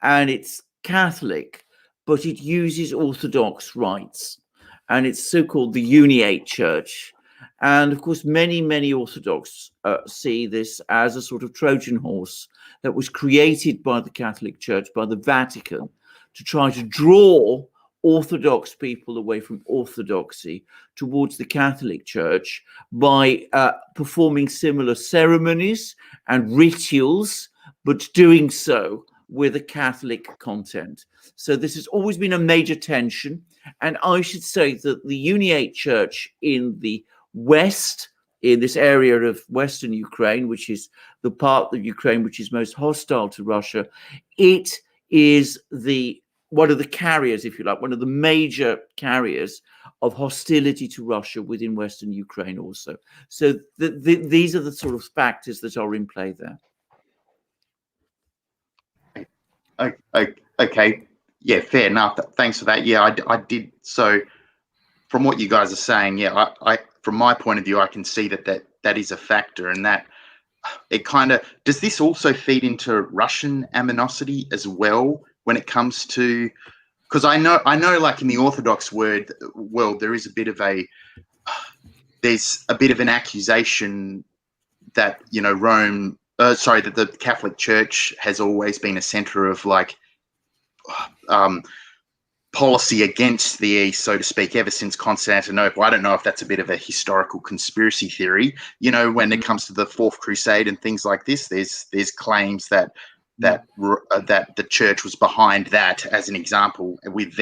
and it's Catholic, but it uses Orthodox rites, and it's so-called the Uniate Church. And of course, many Orthodox see this as a sort of Trojan horse that was created by the Catholic Church, by the Vatican, to try to draw Orthodox people away from Orthodoxy towards the Catholic Church by performing similar ceremonies and rituals, but doing so with a Catholic content. So this has always been a major tension. And I should say that the Uniate Church in the West, in this area of Western Ukraine, which is the part of Ukraine which is most hostile to Russia, it is one of the carriers, if you like, one of the major carriers of hostility to Russia within Western Ukraine also. So these are the sort of factors that are in play there. Okay, yeah, fair enough. Thanks for that. Yeah, I did. So from what you guys are saying, yeah, I from my point of view, I can see that is a factor, and that it kind of does. This also feed into Russian animosity as well when it comes to, because I know like in the Orthodox world there is there's a bit of an accusation that, you know, that the Catholic Church has always been a center of like policy against the East, so to speak, ever since Constantinople. I don't know if that's a bit of a historical conspiracy theory. You know, when it comes to the Fourth Crusade and things like this, there's claims that the church was behind that, as an example, with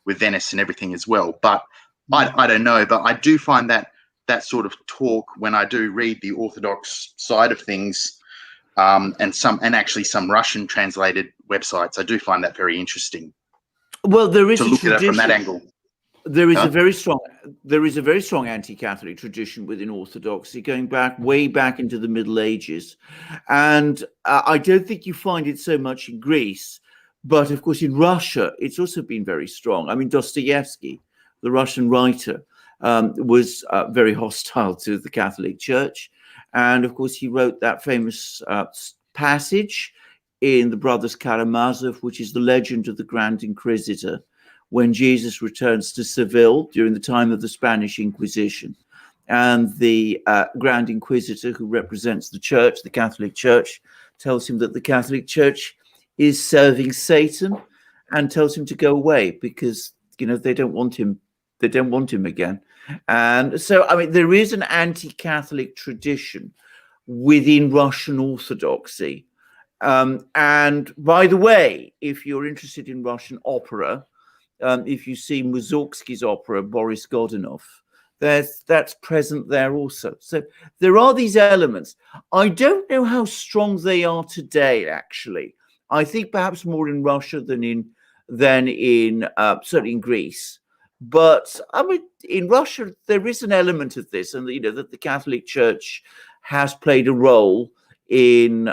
Venice and everything as well. But I don't know, but I do find that sort of talk, when I do read the Orthodox side of things, and actually some Russian translated websites, I do find that very interesting. Well, there is to look at it from that angle. There is a very strong anti-Catholic tradition within Orthodoxy, going way back into the Middle Ages, and I don't think you find it so much in Greece, but of course in Russia it's also been very strong. I mean, Dostoevsky, the Russian writer, was very hostile to the Catholic Church, and of course he wrote that famous passage in the Brothers Karamazov, which is the legend of the Grand Inquisitor, when Jesus returns to Seville during the time of the Spanish Inquisition. And the Grand Inquisitor, who represents the Church, the Catholic Church, tells him that the Catholic Church is serving Satan, and tells him to go away because, you know, they don't want him again. And so, I mean, there is an anti-Catholic tradition within Russian Orthodoxy. And by the way, if you're interested in Russian opera, if you see Mussorgsky's opera, Boris Godunov, that's present there also. So there are these elements. I don't know how strong they are today, actually. I think perhaps more in Russia than in certainly in Greece. But I mean, in Russia, there is an element of this, and, you know, that the Catholic Church has played a role in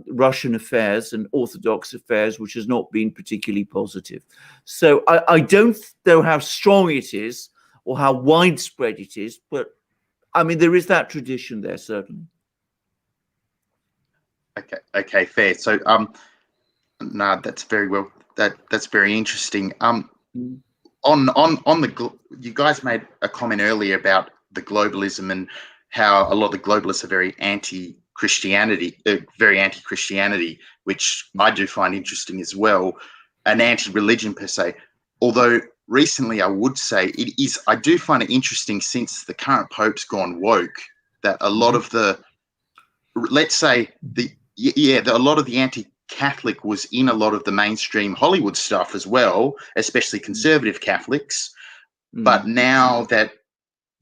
Russian affairs and Orthodox affairs, which has not been particularly positive. So I don't know how strong it is or how widespread it is, but I mean, there is that tradition there, certainly. Okay, fair. So no, that's very well. That's very interesting. You guys made a comment earlier about the globalism and how a lot of the globalists are very anti-Christianity, which I do find interesting as well, an anti-religion per se. Although recently I would say I do find it interesting, since the current Pope's gone woke, that a lot of a lot of the anti-Catholic was in a lot of the mainstream Hollywood stuff as well, especially conservative Catholics. But now that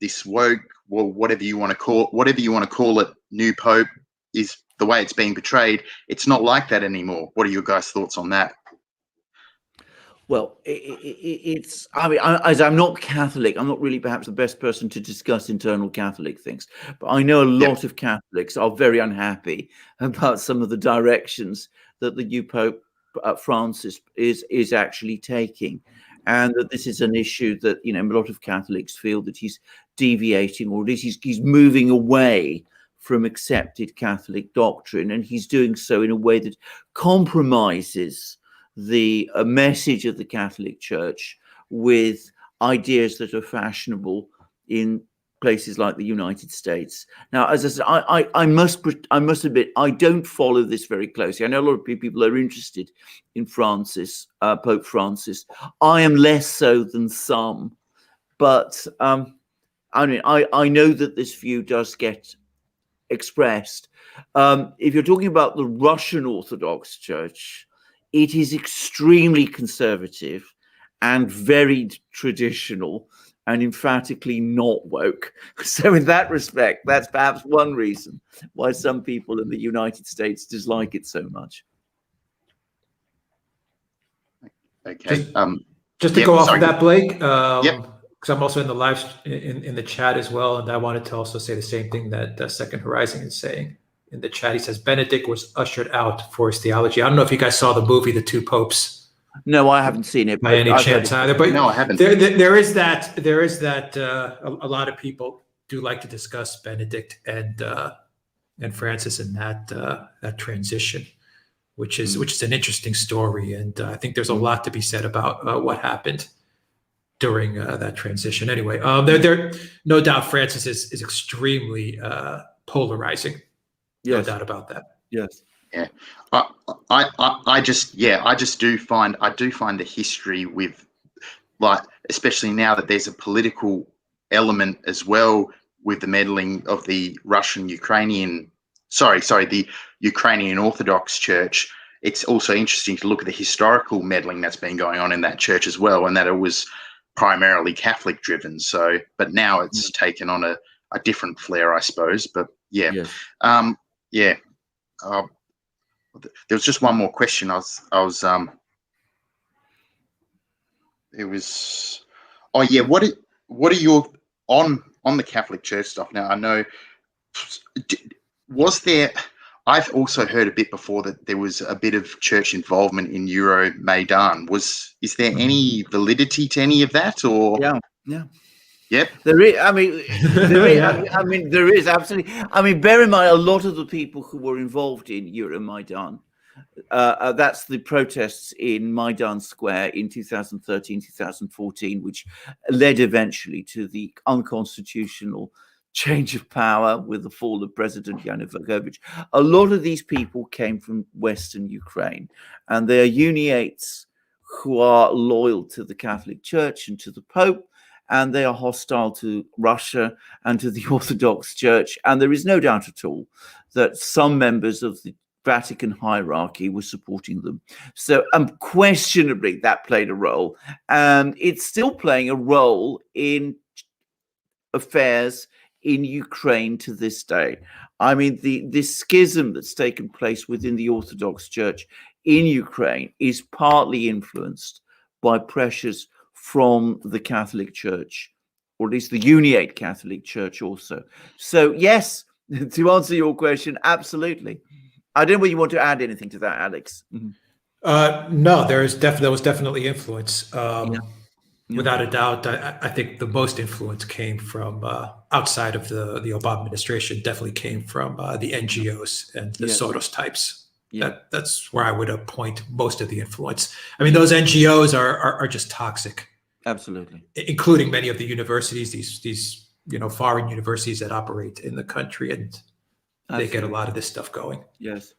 this woke, well, whatever you want to call it, new Pope is the way it's being portrayed, it's not like that anymore. What are your guys' thoughts on that? Well, it's, I mean, as I'm not Catholic, I'm not really perhaps the best person to discuss internal Catholic things, but I know a lot of Catholics are very unhappy about some of the directions that the new Pope Francis is actually taking, and that this is an issue that, you know, a lot of Catholics feel that he's deviating, or at least he's moving away from accepted Catholic doctrine, and he's doing so in a way that compromises the message of the Catholic Church with ideas that are fashionable in places like the United States. Now, as I said, I must admit, I don't follow this very closely. I know a lot of people are interested in Francis, Pope Francis. I am less so than some, but I mean, I know that this view does get expressed. If you're talking about the Russian Orthodox Church, it is extremely conservative and very traditional and emphatically not woke. So in that respect, that's perhaps one reason why some people in the United States dislike it so much. Okay. Just to go off of that, Blake, Yep. because I'm also in the live in the chat as well, and I wanted to also say the same thing that Second Horizon is saying in the chat. He says Benedict was ushered out for his theology. I don't know if you guys saw the movie The Two Popes. No, I haven't seen it By any chance either, but no, I haven't. There is that. A lot of people do like to discuss Benedict and Francis and that transition, which is an interesting story, and I think there's a lot to be said about what happened during that transition. Anyway, there no doubt Francis is extremely polarizing. No doubt about that. Yes. Yeah, I just do find the history with, like, especially now that there's a political element as well with the meddling of the Ukrainian Orthodox Church. It's also interesting to look at the historical meddling that's been going on in that church as well, and that it was primarily Catholic driven. So, but now it's taken on a different flair, I suppose. But yeah, yes. There was just one more question. It was, oh yeah, what are your on the Catholic Church stuff? Now I know, was there? I've also heard a bit before that there was a bit of church involvement in Euromaidan. Is there any validity to any of that, or? Yeah. Yep. There is. I mean, there is absolutely. I mean, bear in mind, a lot of the people who were involved in Euromaidan, that's the protests in Maidan Square in 2013, 2014, which led eventually to the unconstitutional change of power with the fall of President Yanukovych. A lot of these people came from Western Ukraine, and they are uniates who are loyal to the Catholic Church and to the Pope, and they are hostile to Russia and to the Orthodox Church. And there is no doubt at all that some members of the Vatican hierarchy were supporting them. So unquestionably, that played a role. And it's still playing a role in affairs in Ukraine to this day. I mean, this schism that's taken place within the Orthodox Church in Ukraine is partly influenced by pressures from the Catholic Church, or at least the Uniate Catholic Church also. So yes, to answer your question, absolutely. I don't know whether you want to add anything to that, Alex. No, there was definitely influence. Without a doubt, I think the most influence came from outside of the Obama administration. Definitely came from the NGOs and the Soros types. That's where I would appoint most of the influence. I mean, those NGOs are just toxic. Absolutely, including many of the universities, these foreign universities that operate in the country, and they get a lot of this stuff going. Yes,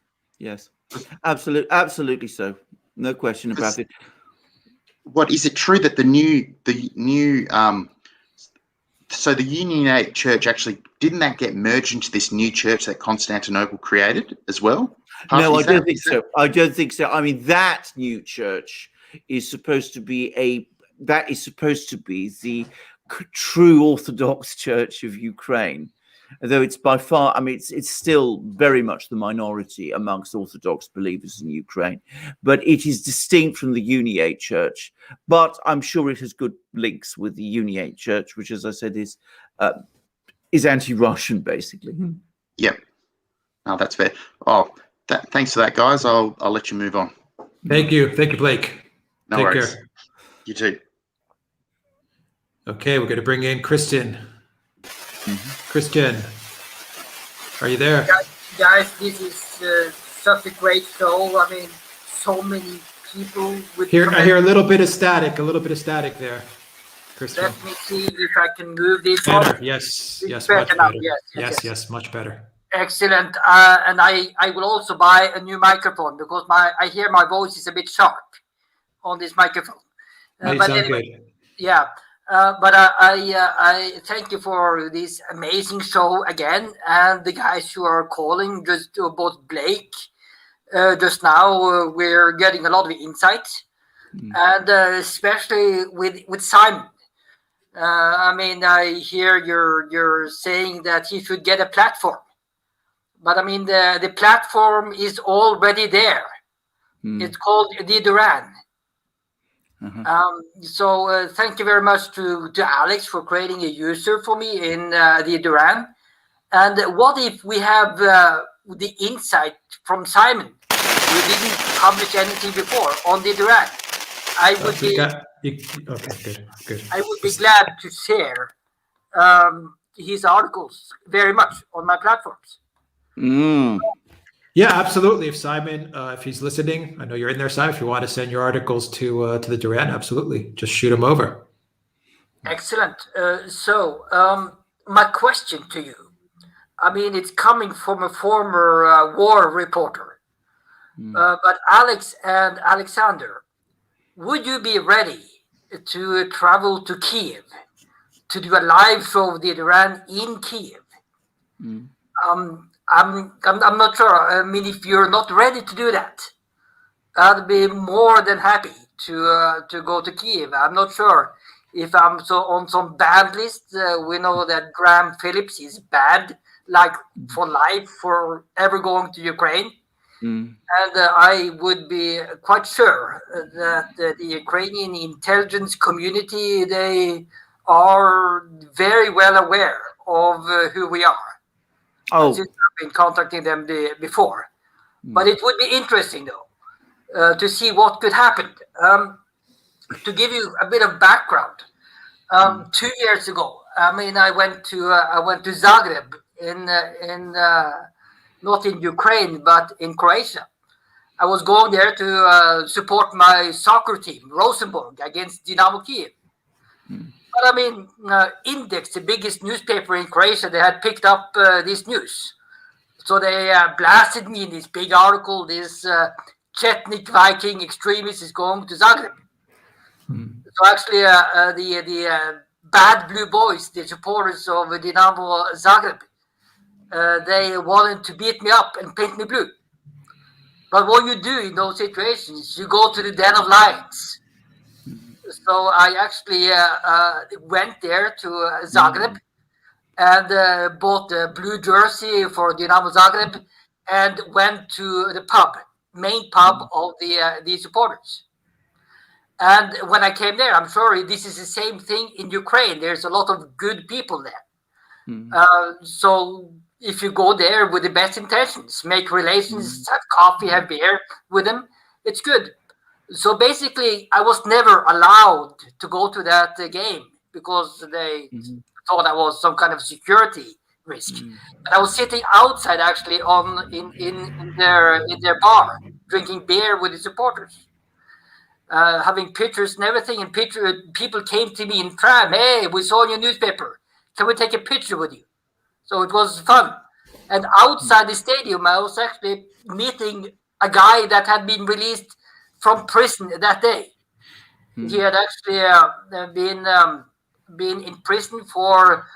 absolutely so. No question about it. What is it true that the new so the Unionate Church actually didn't that get merged into this new church that Constantinople created as well? No, I don't think so. I don't think so. I mean, that new church is supposed to be the true Orthodox Church of Ukraine, though it's by far, I mean, it's still very much the minority amongst Orthodox believers in Ukraine, but it is distinct from the Uniate Church. But I'm sure it has good links with the Uniate Church, which, as I said, is anti-Russian, basically. Yep. Oh, that's fair. Oh, thanks for that, guys. I'll let you move on. Thank you, Blake. No Take worries. care. You too. Okay, we're going to bring in Christian. Christian, are you there? Guys, this is such a great show. I mean, so many people with. I hear a little bit of static there, Christopher. Let me see if I can move this Better, one. yes, It's much better now. better. Yes, much better. Excellent. And I will also buy a new microphone because I hear my voice is a bit sharp on this microphone. You But sound anyway, good. yeah. But I thank you for this amazing show again, and the guys who are calling, just both Blake. Just now, we're getting a lot of insight, and especially with Simon. I mean, I hear you're saying that he should get a platform, but I mean the platform is already there. It's called the Duran. So thank you very much to Alex for creating a user for me in the Duran. And what if we have the insight from Simon? We didn't publish anything before on the Duran. I would be okay, good. I would be glad to share his articles very much on my platforms. Yeah, absolutely. If Simon, if he's listening, I know you're in there, Simon. If you want to send your articles to the Duran, absolutely, just shoot them over. Excellent. So my question to you, I mean, it's coming from a former war reporter, but Alex and Alexander, would you be ready to travel to Kiev to do a live show of the Duran in Kiev? I'm not sure. I mean, if you're not ready to do that, I'd be more than happy to go to Kiev. I'm not sure if I'm on some banned list. We know that Graham Phillips is banned, like for life, for ever going to Ukraine. And I would be quite sure that the Ukrainian intelligence community, they are very well aware of who we are. Since I've been contacting them before. But it would be interesting, though, to see what could happen. To give you a bit of background, 2 years ago, I mean, I went to Zagreb in not in Ukraine but in Croatia. I was going there to support my soccer team, Rosenborg, against Dynamo Kiev. But I mean, Index, the biggest newspaper in Croatia, they had picked up this news. So they blasted me in this big article, this Chetnik Viking extremist is going to Zagreb. So actually, the bad blue boys, the supporters of Dynamo Zagreb, they wanted to beat me up and paint me blue. But what you do in those situations, you go to the den of lions. So I actually went there to Zagreb and bought a blue jersey for Dinamo Zagreb and went to the main pub of the supporters. And when I came there, I'm sure this is the same thing in Ukraine. There's a lot of good people there. So if you go there with the best intentions, make relations, have coffee, have beer with them, it's good. So basically, I was never allowed to go to that game because they thought I was some kind of security risk. But I was sitting outside, actually, in their bar, drinking beer with the supporters, having pictures and everything. And people came to me in tram. Hey, we saw your newspaper. Can we take a picture with you? So it was fun. And outside the stadium, I was actually meeting a guy that had been released from prison that day. He had actually been in prison for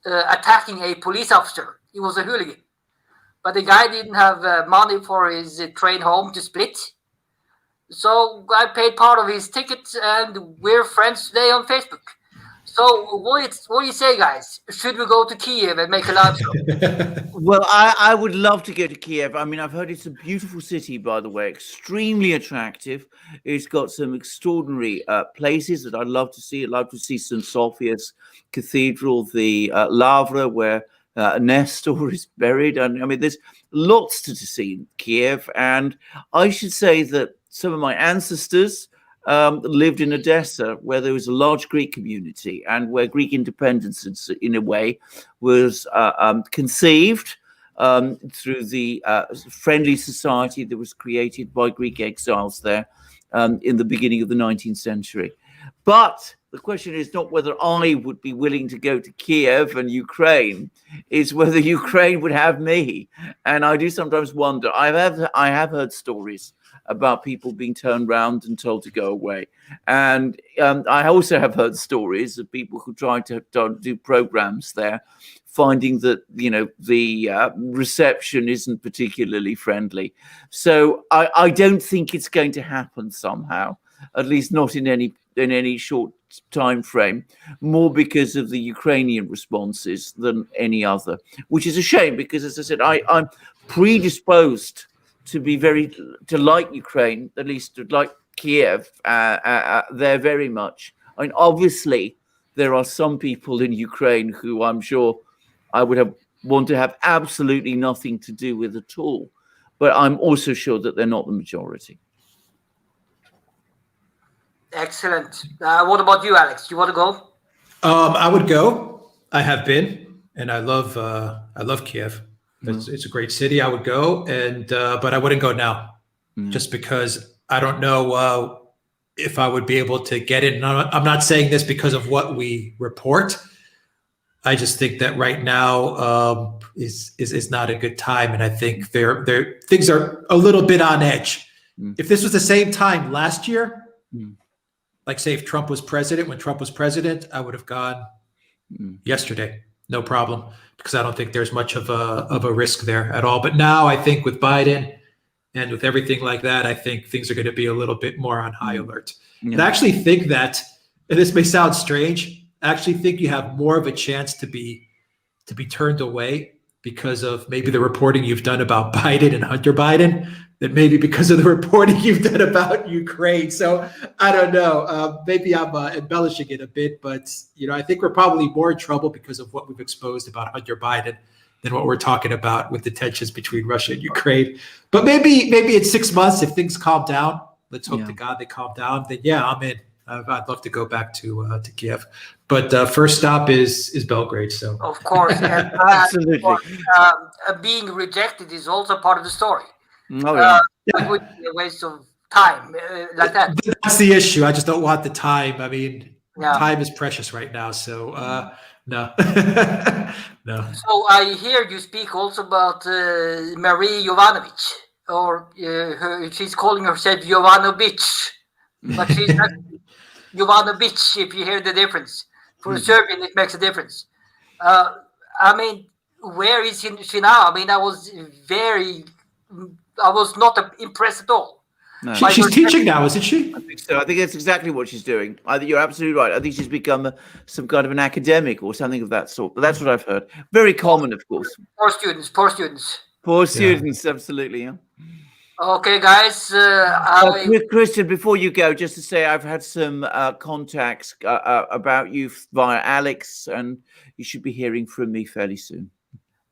attacking a police officer. He was a hooligan. But the guy didn't have money for his train home to split. So I paid part of his ticket, and we're friends today on Facebook. So what do you say, guys? Should we go to Kiev and make a live show? Well, I would love to go to Kiev. I mean, I've heard it's a beautiful city, by the way, extremely attractive. It's got some extraordinary places that I'd love to see. I'd love to see St. Sophia's Cathedral, the Lavra, where Nestor is buried. And I mean, there's lots to see in Kiev. And I should say that some of my ancestors lived in Odessa, where there was a large Greek community and where Greek independence, in a way, was conceived through the friendly society that was created by Greek exiles there in the beginning of the 19th century. But the question is not whether I would be willing to go to Kiev and Ukraine, it's whether Ukraine would have me. And I do sometimes wonder. I have heard stories about people being turned around and told to go away. And I also have heard stories of people who try to do programs there, finding that, you know, the reception isn't particularly friendly. So I don't think it's going to happen somehow, at least not in any short time frame, more because of the Ukrainian responses than any other, which is a shame because, as I said, I'm predisposed to like Ukraine, at least to like Kiev there very much. I mean, obviously, there are some people in Ukraine who I'm sure I would want to have absolutely nothing to do with at all, but I'm also sure that they're not the majority. Excellent. What about you, Alex? You want to go? I would go. I have been, and I love Kiev. It's a great city. I would go, and but I wouldn't go now, just because I don't know if I would be able to get in. I'm not saying this because of what we report. I just think that right now is not a good time, and I think things are a little bit on edge. If this was the same time last year. Like, say, if Trump was president, when Trump was president, I would have gone yesterday, no problem, because I don't think there's much of a risk there at all. But now I think with Biden and with everything like that, I think things are going to be a little bit more on high alert. Yeah. And I actually think that, and this may sound strange, I actually think you have more of a chance to be turned away because of maybe the reporting you've done about Biden and Hunter Biden, than maybe because of the reporting you've done about Ukraine. So I don't know. Maybe I'm embellishing it a bit, but I think we're probably more in trouble because of what we've exposed about Hunter Biden than what we're talking about with the tensions between Russia and Ukraine. But maybe in 6 months, if things calm down, let's hope to God they calm down. Then I'm in. I'd love to go back to Kiev, but first stop is Belgrade. So of course, and, absolutely, being rejected is also part of the story. Oh, yeah. It would be a waste of time like that. That's the issue. I just don't want the time. I mean, time is precious right now. So no, no. So I hear you speak also about Marie Jovanovic, or she's calling herself Jovanovic, but she's not Jovanovic. If you hear the difference, for a Serbian, it makes a difference. I mean, where is she now? I mean, I was not impressed at all. No. She's teaching now, isn't she? I think so. I think that's exactly what she's doing. I think you're absolutely right. I think she's become some kind of an academic or something of that sort. But that's what I've heard. Very common, of course. Poor students. Poor students, absolutely. Yeah. Okay, guys. Christian, before you go, just to say I've had some contacts about you via Alex, and you should be hearing from me fairly soon.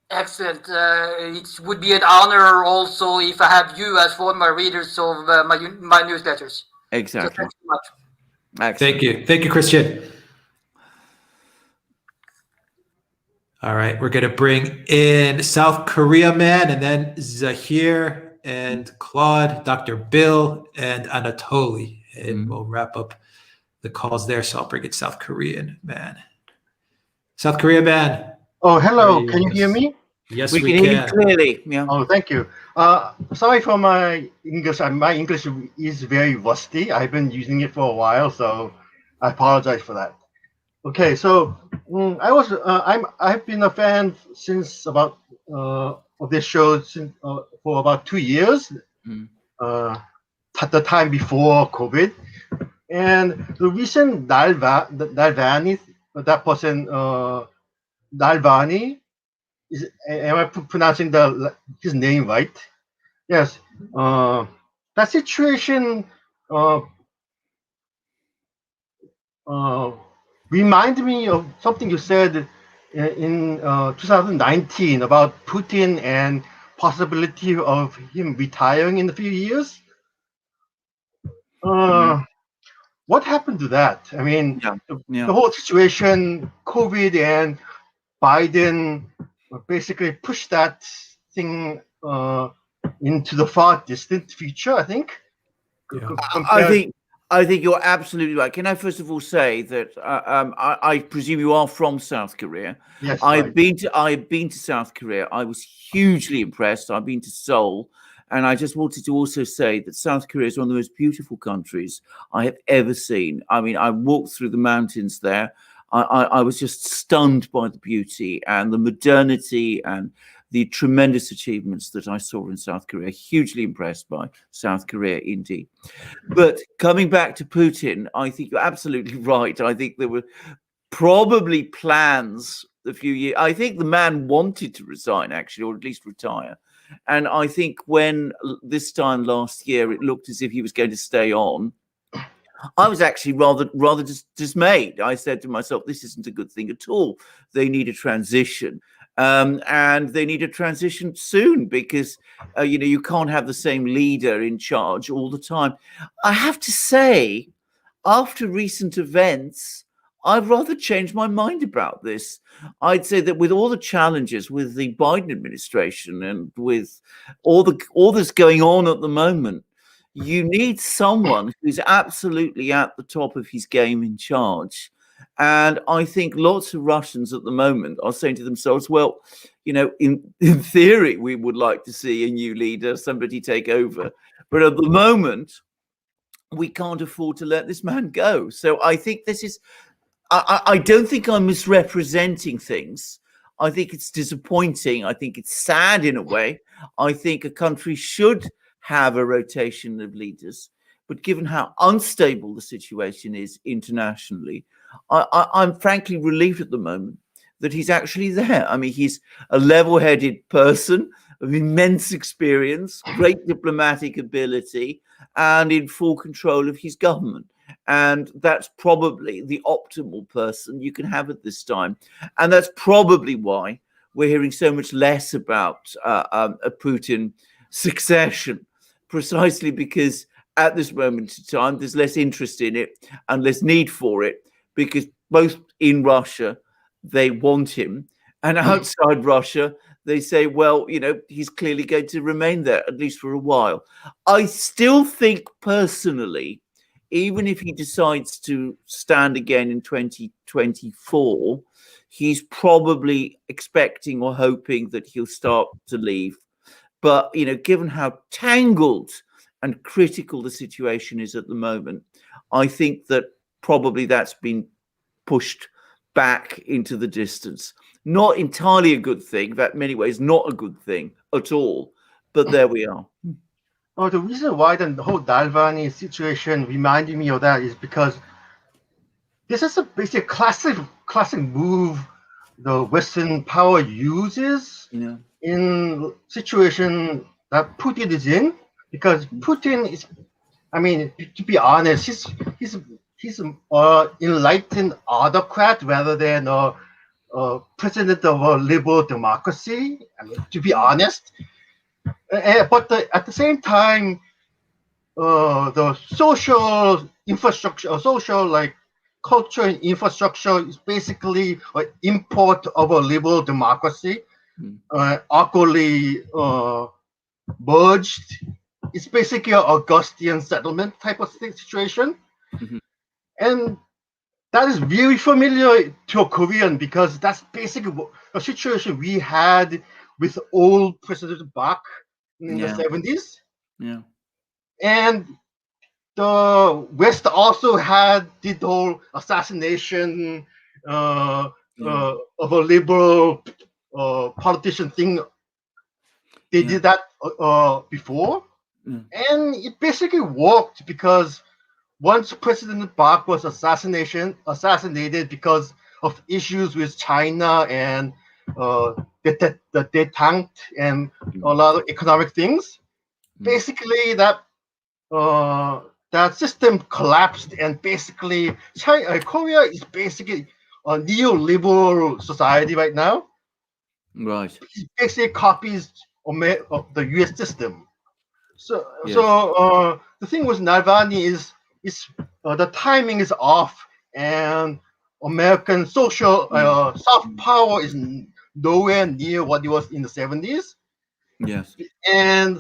Excellent. It would be an honor also if I have you as one of my readers of my newsletters. Exactly. So thanks so much. Excellent. Thank you, Christian. All right, we're gonna bring in South Korea man, and then Zahir and Claude, Dr. Bill, and Anatoly, and we'll wrap up the calls there. So I'll bring in South Korean man. South Korea man. Oh, hello. Can you hear me? Yes, we can hear you clearly. Yeah. Oh, thank you. Sorry for my English. My English is very rusty. I've been using it for a while, so I apologize for that. Okay, so I've been a fan since about of this show for about 2 years. At the time before COVID, and the recent Nalvani, that person. Nalvani, am I pronouncing his name right? Yes. That situation reminded me of something you said in 2019 about Putin and possibility of him retiring in a few years. What happened to that? I mean, the whole situation, COVID and Biden basically pushed that thing into the far distant future, I think. Yeah. I think you're absolutely right. Can I first of all say that I presume you are from South Korea? Yes, I've right. been to South Korea. I was hugely impressed. I've been to Seoul, and I just wanted to also say that South Korea is one of the most beautiful countries I have ever seen. I mean, I walked through the mountains there. I was just stunned by the beauty and the modernity and the tremendous achievements that I saw in South Korea. Hugely impressed by South Korea indeed. But coming back to Putin, I think you're absolutely right. I think there were probably plans a few years. I think the man wanted to resign, actually, or at least retire. And I think when this time last year it looked as if he was going to stay on, I was actually rather dismayed. I said to myself, this isn't a good thing at all. They need a transition. And they need a transition soon because, you can't have the same leader in charge all the time. I have to say, after recent events, I've rather changed my mind about this. I'd say that with all the challenges with the Biden administration and with all that's going on at the moment, you need someone who's absolutely at the top of his game in charge. And I think lots of Russians at the moment are saying to themselves, well, in theory, we would like to see a new leader, somebody take over. But at the moment, we can't afford to let this man go. So I think this is, I don't think I'm misrepresenting things. I think it's disappointing. I think it's sad in a way. I think a country should have a rotation of leaders. But given how unstable the situation is internationally, I'm frankly relieved at the moment that he's actually there. I mean, he's a level-headed person of immense experience, great diplomatic ability, and in full control of his government. And that's probably the optimal person you can have at this time. And that's probably why we're hearing so much less about a Putin succession, precisely because at this moment in time, there's less interest in it and less need for it, because both in Russia, they want him, and outside Russia, they say, well, he's clearly going to remain there, at least for a while. I still think personally, even if he decides to stand again in 2024, he's probably expecting or hoping that he'll start to leave. But, given how tangled and critical the situation is at the moment, I think that probably that's been pushed back into the distance. Not entirely a good thing, that in many ways not a good thing at all, but there we are. Oh, the reason why the whole Dalvani situation reminded me of that is because this is basically a classic move the Western power uses in situation that Putin is in, because Putin is, I mean, to be honest, he's an enlightened autocrat rather than a president of a liberal democracy. I mean, to be honest. But at the same time, the social infrastructure, or social culture and infrastructure is basically an import of a liberal democracy, awkwardly merged. It's basically an Augustinian settlement type of situation. And that is very familiar to a Korean, because that's basically a situation we had with old President Park in the 70s. Yeah. And the West also had the whole assassination of a liberal politician thing. They did that before. And it basically worked, because once President Park was assassinated because of issues with China and the detente and a lot of economic things, basically that system collapsed, and basically Korea is basically a neoliberal society right now. Right. It basically copies of the US system. So the thing with Navalny is the timing is off, and American social soft power is nowhere near what it was in the 70s. Yes. And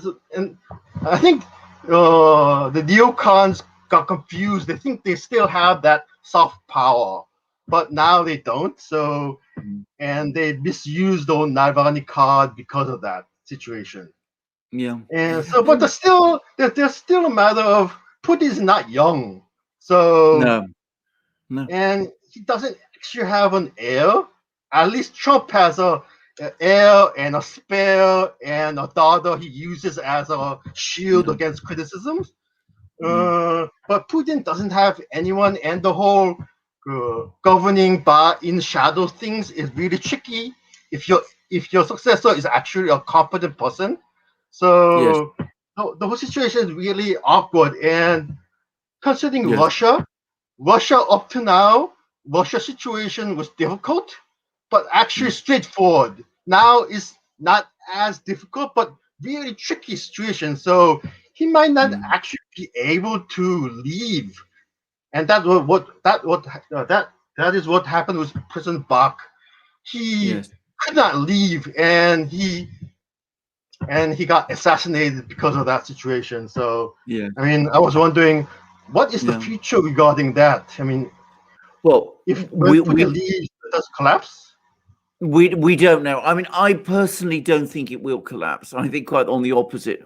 I think the neocons got confused. They think they still have that soft power, but now they don't. So, and they misuse the Navalny card because of that situation. Yeah. And so, but there's still a matter of Putin's not young. So, No. and he doesn't actually have an heir. At least Trump has a heir and a spare and a daughter he uses as a shield against criticisms. But Putin doesn't have anyone, and the whole governing by in shadow things is really tricky. If your successor is actually a competent person, so the whole situation is really awkward. And considering Russia up to now, Russia's situation was difficult, but actually straightforward. Now is not as difficult, but really tricky situation. So he might not actually be able to leave, and that is what happened with President Bach. He could not leave, and he got assassinated because of that situation. So I mean, I was wondering, what is the future regarding that? I mean, well, if Putin leaves, does it collapse? We don't know. I mean, I personally don't think it will collapse. I think quite the opposite.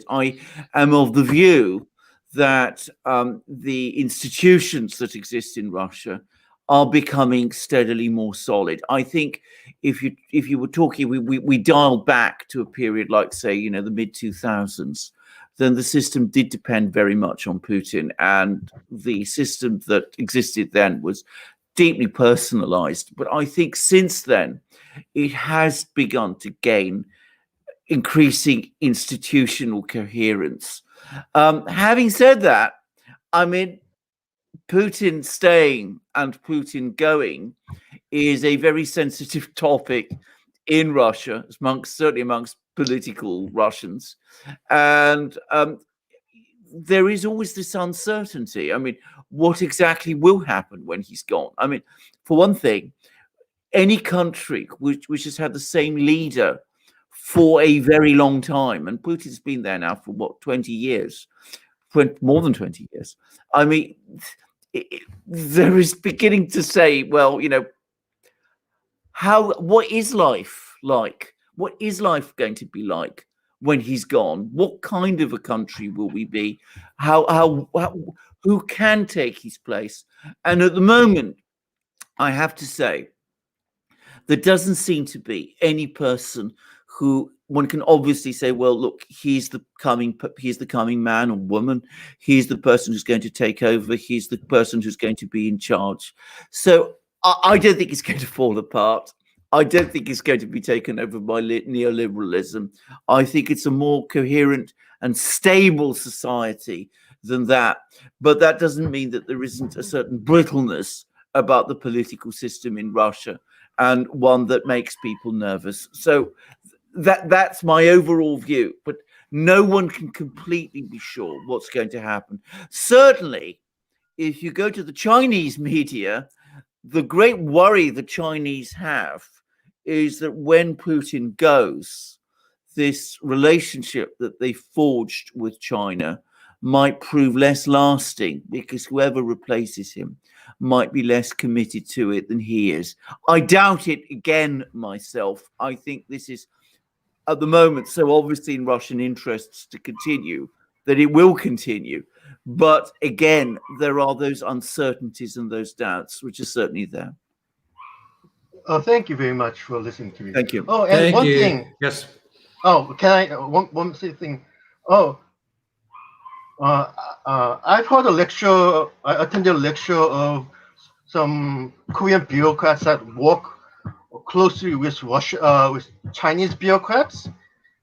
I am of the view that the institutions that exist in Russia are becoming steadily more solid. I think if you were talking, we dialed back to a period like, say, the mid-2000s, then the system did depend very much on Putin, and the system that existed then was deeply personalized. But I think since then, it has begun to gain increasing institutional coherence. Having said that, I mean, Putin staying and Putin going is a very sensitive topic in Russia, certainly amongst political Russians. And there is always this uncertainty. I mean, what exactly will happen when he's gone? I mean, for one thing, any country which has had the same leader for a very long time, and Putin's been there now for 20 years, more than 20 years. I mean, there is beginning to say, well, what is life like? What is life going to be like when he's gone? What kind of a country will we be? Who can take his place? And at the moment, I have to say, there doesn't seem to be any person who one can obviously say, well, look, he's the coming man or woman. He's the person who's going to take over. He's the person who's going to be in charge. So I don't think it's going to fall apart. I don't think it's going to be taken over by neoliberalism. I think it's a more coherent and stable society than that. But that doesn't mean that there isn't a certain brittleness about the political system in Russia, and one that makes people nervous. So that's my overall view. But no one can completely be sure what's going to happen. Certainly, if you go to the Chinese media, the great worry the Chinese have is that when Putin goes, this relationship that they forged with China might prove less lasting, because whoever replaces him might be less committed to it than he is. I doubt it again myself. I think this is, at the moment, so obviously in Russian interests to continue, that it will continue. But again, there are those uncertainties and those doubts, which are certainly there. Oh, thank you very much for listening to me. Thank you. Oh, and Thank one you. thing. Yes. Oh, can I one thing? Oh, I've heard a lecture. I attended a lecture of some Korean bureaucrats that work closely with with Chinese bureaucrats,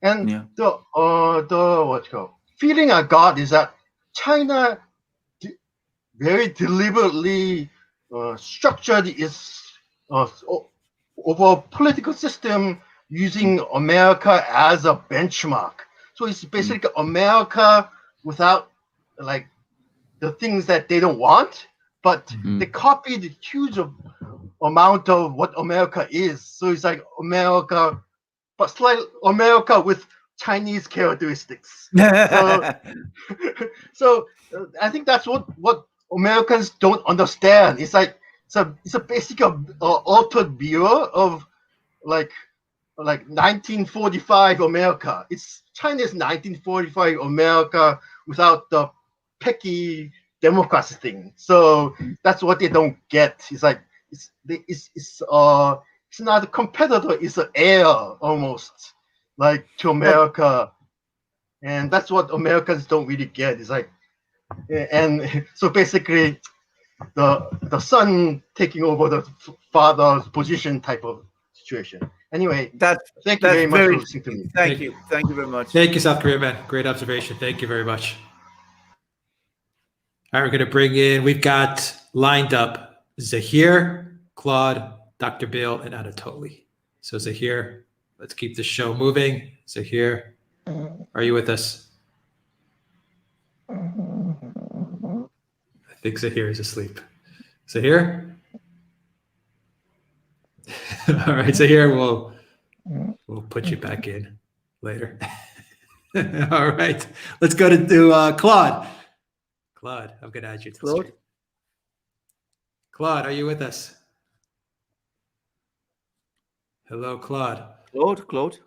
and the feeling I got is that China very deliberately structured its overall political system using America as a benchmark. So it's basically America without like the things that they don't want, but they copied a huge amount of what America is. So it's like America, but slightly America with Chinese characteristics. So, so I think that's what Americans don't understand. It's like it's a basic altered view of like 1945 America. It's China's 1945 America without the pecky democracy thing. So that's what they don't get. It's like it's not a competitor. It's an heir almost like to America, and that's what Americans don't really get. It's like, and so basically, the son taking over the father's position type of situation. Anyway, thank you very much for listening to me. Thank you very much. Thank you, South Korea man. Great observation. Thank you very much. All right, we're going to bring in. We've got lined up Zahir, Claude, Dr. Bill, and Anatoly. So Zahir, let's keep the show moving. Zahir, are you with us? I think Zahir is asleep. Zahir? All right, Zahir, we'll put you back in later. All right, let's go to Claude. Claude, I'm going to add you to the screen. Claude, are you with us? Hello, Claude. Claude.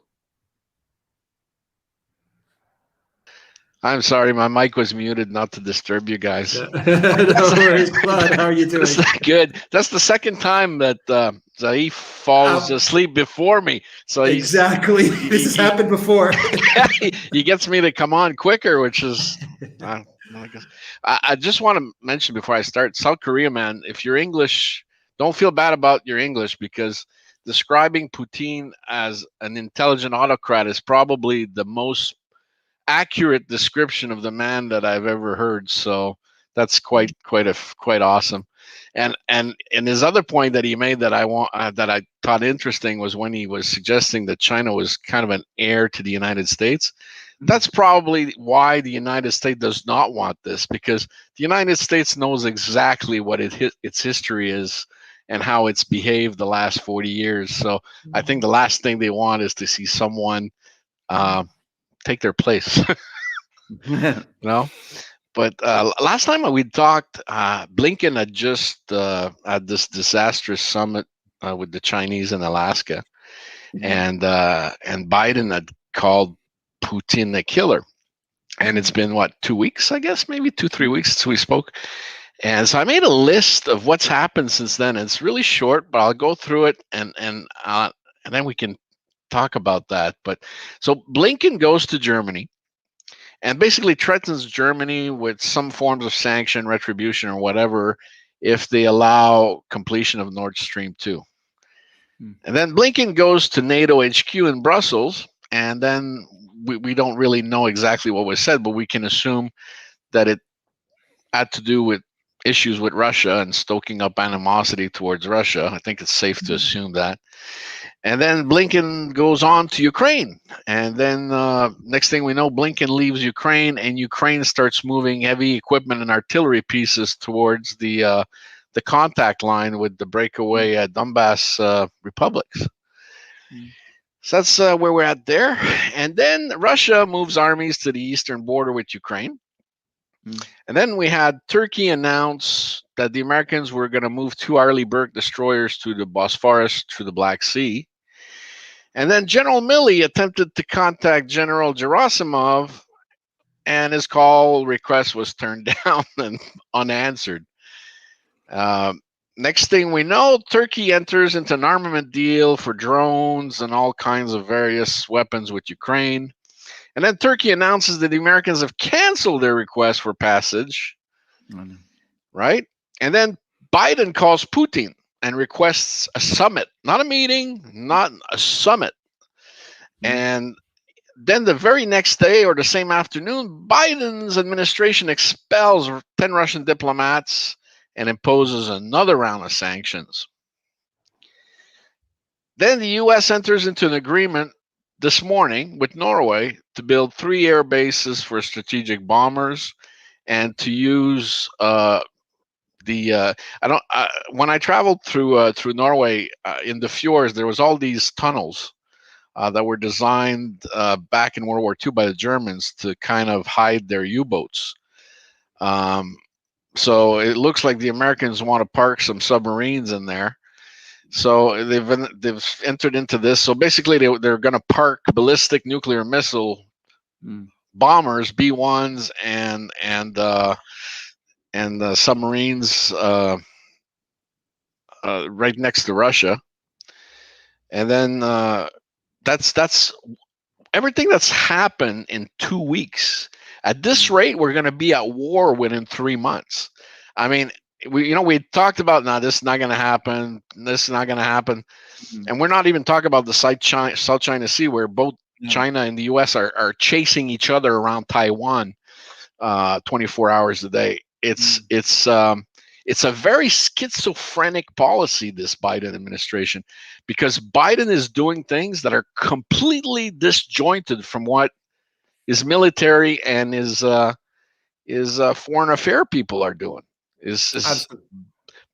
I'm sorry, my mic was muted, not to disturb you guys. No worries, Claude. How are you doing? Good. That's the second time that Zaif falls asleep before me. So exactly, this has happened before. He gets me to come on quicker, which is. I just want to mention before I start, South Korea, man. If you're English, don't feel bad about your English, because describing Putin as an intelligent autocrat is probably the most accurate description of the man that I've ever heard. So that's quite awesome. And his other point that he made that I thought interesting was when he was suggesting that China was kind of an heir to the United States. That's probably why the United States does not want this, because the United States knows exactly what its history is and how it's behaved the last 40 years. So I think the last thing they want is to see someone take their place. But last time we talked, Blinken had just had this disastrous summit with the Chinese in Alaska, and Biden had called Putin a killer. And it's been 2 weeks, I guess, maybe 2-3 weeks since we spoke. And so I made a list of what's happened since then. It's really short, but I'll go through it and then we can talk about that. But so Blinken goes to Germany and basically threatens Germany with some forms of sanction, retribution, or whatever if they allow completion of Nord Stream 2. And then Blinken goes to NATO HQ in Brussels, and then we don't really know exactly what was said, but we can assume that it had to do with issues with Russia and stoking up animosity towards Russia. I think it's safe to assume that. And then Blinken goes on to Ukraine. And then next thing we know, Blinken leaves Ukraine, and Ukraine starts moving heavy equipment and artillery pieces towards the contact line with the breakaway Donbass republics. So that's where we're at there. And then Russia moves armies to the eastern border with Ukraine. And then we had Turkey announce that the Americans were going to move 2 Arleigh Burke destroyers to the Bosphorus through the Black Sea. And then General Milley attempted to contact General Gerasimov, and his call request was turned down and unanswered. Next thing we know, Turkey enters into an armament deal for drones and all kinds of various weapons with Ukraine. And then Turkey announces that the Americans have canceled their request for passage, right? And then Biden calls Putin and requests a summit, not a meeting, not a summit. And then the very next day or the same afternoon, Biden's administration expels 10 Russian diplomats and imposes another round of sanctions. Then the U.S. enters into an agreement this morning with Norway to build 3 air bases for strategic bombers and to use when I traveled through Norway in the fjords, there was all these tunnels that were designed back in World War II by the Germans to kind of hide their U-boats. So it looks like the Americans want to park some submarines in there. So they've entered into this. So basically, they're going to park ballistic nuclear missile bombers, B-1s, and submarines right next to Russia. And then that's everything that's happened in 2 weeks. At this rate, we're going to be at war within 3 months. I mean, we talked about, now this is not going to happen. This is not going to happen. And we're not even talking about the South China Sea, where both China and the U.S. are chasing each other around Taiwan 24 hours a day. It's a very schizophrenic policy, this Biden administration, because Biden is doing things that are completely disjointed from what his military and his foreign affair people are doing.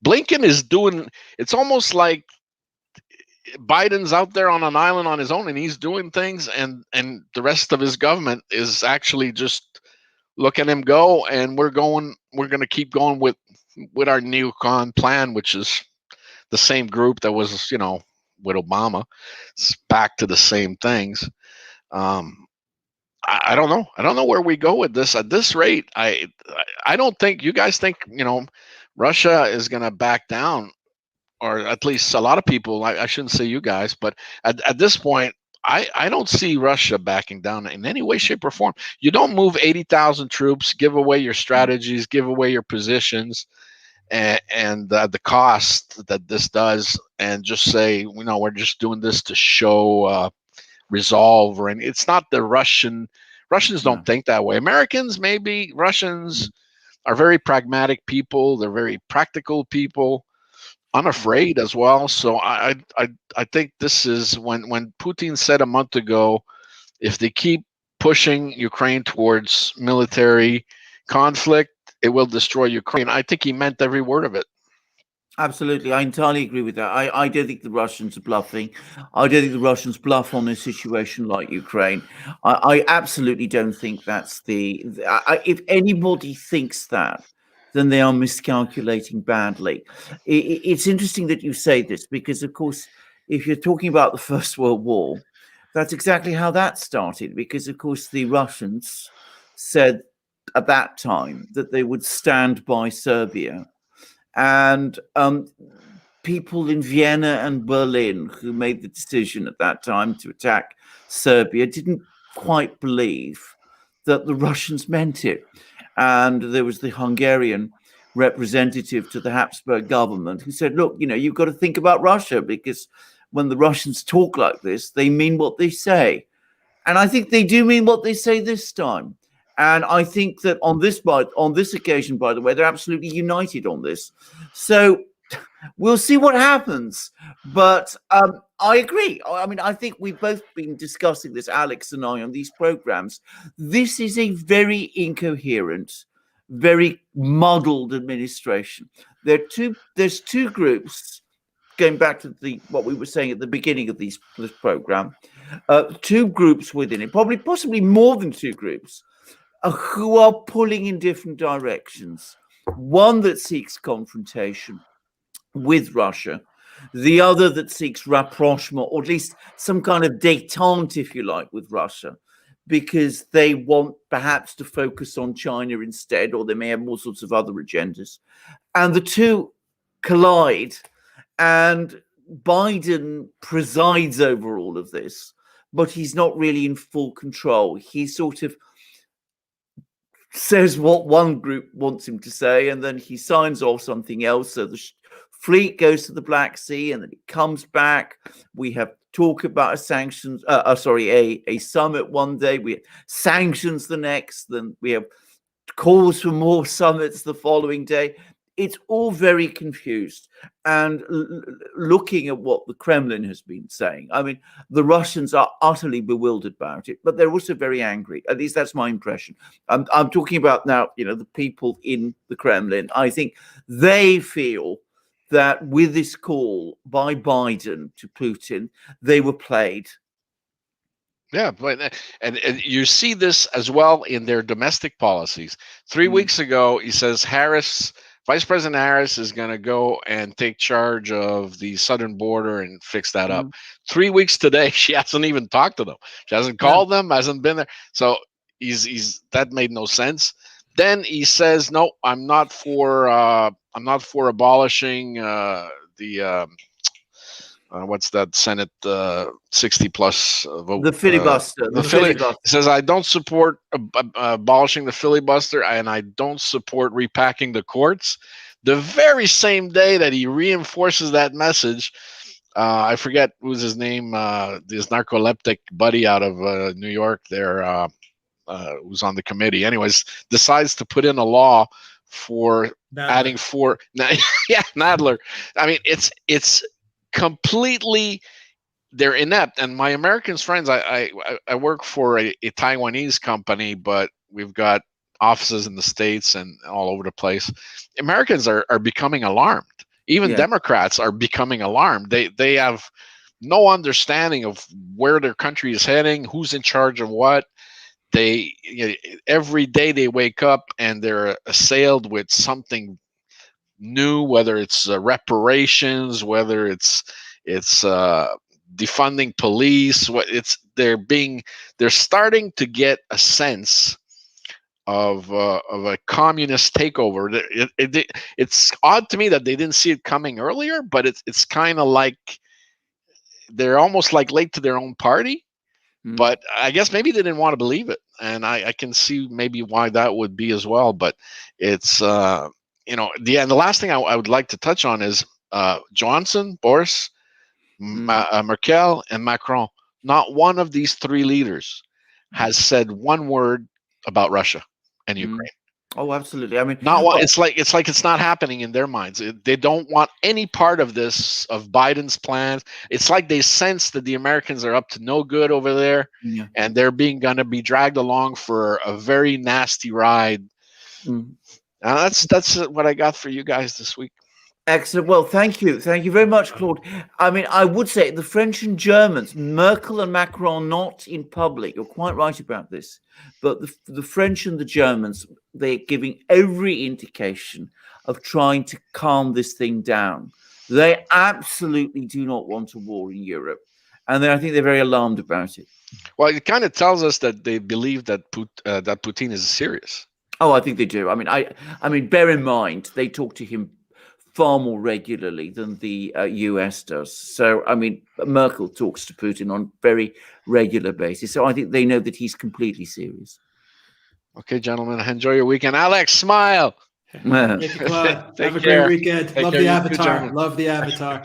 Blinken is doing. It's almost like Biden's out there on an island on his own, and he's doing things, and the rest of his government is actually just looking him go. And we're going to keep going with our Neocon plan, which is the same group that was, with Obama. It's back to the same things. I don't know. I don't know where we go with this. At this rate, I don't think you guys think, Russia is going to back down, or at least a lot of people. I shouldn't say you guys, but at this point, I don't see Russia backing down in any way, shape, or form. You don't move 80,000 troops, give away your strategies, give away your positions, and the cost that this does, and just say, we're just doing this to show resolve. And it's not the Russians don't think that way. Americans, maybe. Russians are very pragmatic people. They're very practical people, unafraid as well. So I think this is when Putin said a month ago, if they keep pushing Ukraine towards military conflict, it will destroy Ukraine. I think he meant every word of it. Absolutely. I entirely agree with that. I don't think the Russians are bluffing. I don't think the Russians bluff on a situation like Ukraine. I absolutely don't think that's if anybody thinks that, then they are miscalculating badly. It's interesting that you say this, because, of course, if you're talking about the First World War, that's exactly how that started, because, of course, the Russians said at that time that they would stand by Serbia. And people in Vienna and Berlin who made the decision at that time to attack Serbia didn't quite believe that the Russians meant it. And there was the Hungarian representative to the Habsburg government who said, look, you've got to think about Russia, because when the Russians talk like this, they mean what they say. And I think they do mean what they say this time. And I think that on this occasion, by the way, they're absolutely united on this. So we'll see what happens. But I agree. I mean, I think we've both been discussing this, Alex and I, on these programs. This is a very incoherent, very muddled administration. There's two groups, going back to what we were saying at the beginning of this program, two groups within it, possibly more than two groups, who are pulling in different directions. One that seeks confrontation with Russia, the other that seeks rapprochement, or at least some kind of détente, if you like, with Russia, because they want perhaps to focus on China instead, or they may have all sorts of other agendas. And the two collide, and Biden presides over all of this, but he's not really in full control. He sort of says what one group wants him to say, and then he signs off something else. So the fleet goes to the Black Sea, and then it comes back. We have talk about a summit one day. We have sanctions the next. Then we have calls for more summits the following day. It's all very confused. And looking at what the Kremlin has been saying, I mean, the Russians are utterly bewildered about it, but they're also very angry. At least that's my impression. I'm talking about now, the people in the Kremlin. I think they feel that with this call by Biden to Putin, they were played. Yeah, but and you see this as well in their domestic policies. 3 weeks ago, he says Vice President Harris is going to go and take charge of the southern border and fix that up. 3 weeks today, she hasn't even talked to them. She hasn't called them, hasn't been there. So he's that made no sense. Then he says, "No, I'm not for abolishing the." What's that Senate 60 plus vote? The filibuster. The filibuster. It says, I don't support abolishing the filibuster, and I don't support repacking the courts. The very same day that he reinforces that message, I forget who's his name, this narcoleptic buddy out of New York there, who's on the committee. Anyways, decides to put in a law for adding 4. Yeah, Nadler. I mean, it's completely, they're inept. And my American friends, I work for a Taiwanese company, but we've got offices in the States and all over the place. Americans are becoming alarmed. Even Democrats are becoming alarmed. They have no understanding of where their country is heading, who's in charge of what. Every day they wake up and they're assailed with something new, whether it's reparations, whether it's defunding police. They're starting to get a sense of a communist takeover. It's odd to me that they didn't see it coming earlier, but it's kind of like they're almost like late to their own party. But I guess maybe they didn't want to believe it, and I can see maybe why that would be as well. But it's the last thing I would like to touch on is Johnson, Boris, Merkel, and Macron. Not one of these 3 leaders has said one word about Russia and Ukraine. Oh, absolutely. I mean, not one. It's like it's not happening in their minds. They don't want any part of this, of Biden's plans. It's like they sense that the Americans are up to no good over there, and they're gonna be dragged along for a very nasty ride. That's what I got for you guys this week. Excellent. Well, thank you very much, Claude. I mean, I would say the French and Germans, Merkel and Macron, not in public. You're quite right about this, but the French and the Germans, they're giving every indication of trying to calm this thing down. They absolutely do not want a war in Europe, and I think they're very alarmed about it. Well, it kind of tells us that they believe that Putin is serious. Oh, I think they do. I mean, bear in mind they talk to him far more regularly than the US does. So, I mean, Merkel talks to Putin on very regular basis. So I think they know that he's completely serious. Okay, gentlemen, enjoy your weekend. Alex, smile. Thank you, Claude. Have a great weekend. Love the avatar. Love the avatar.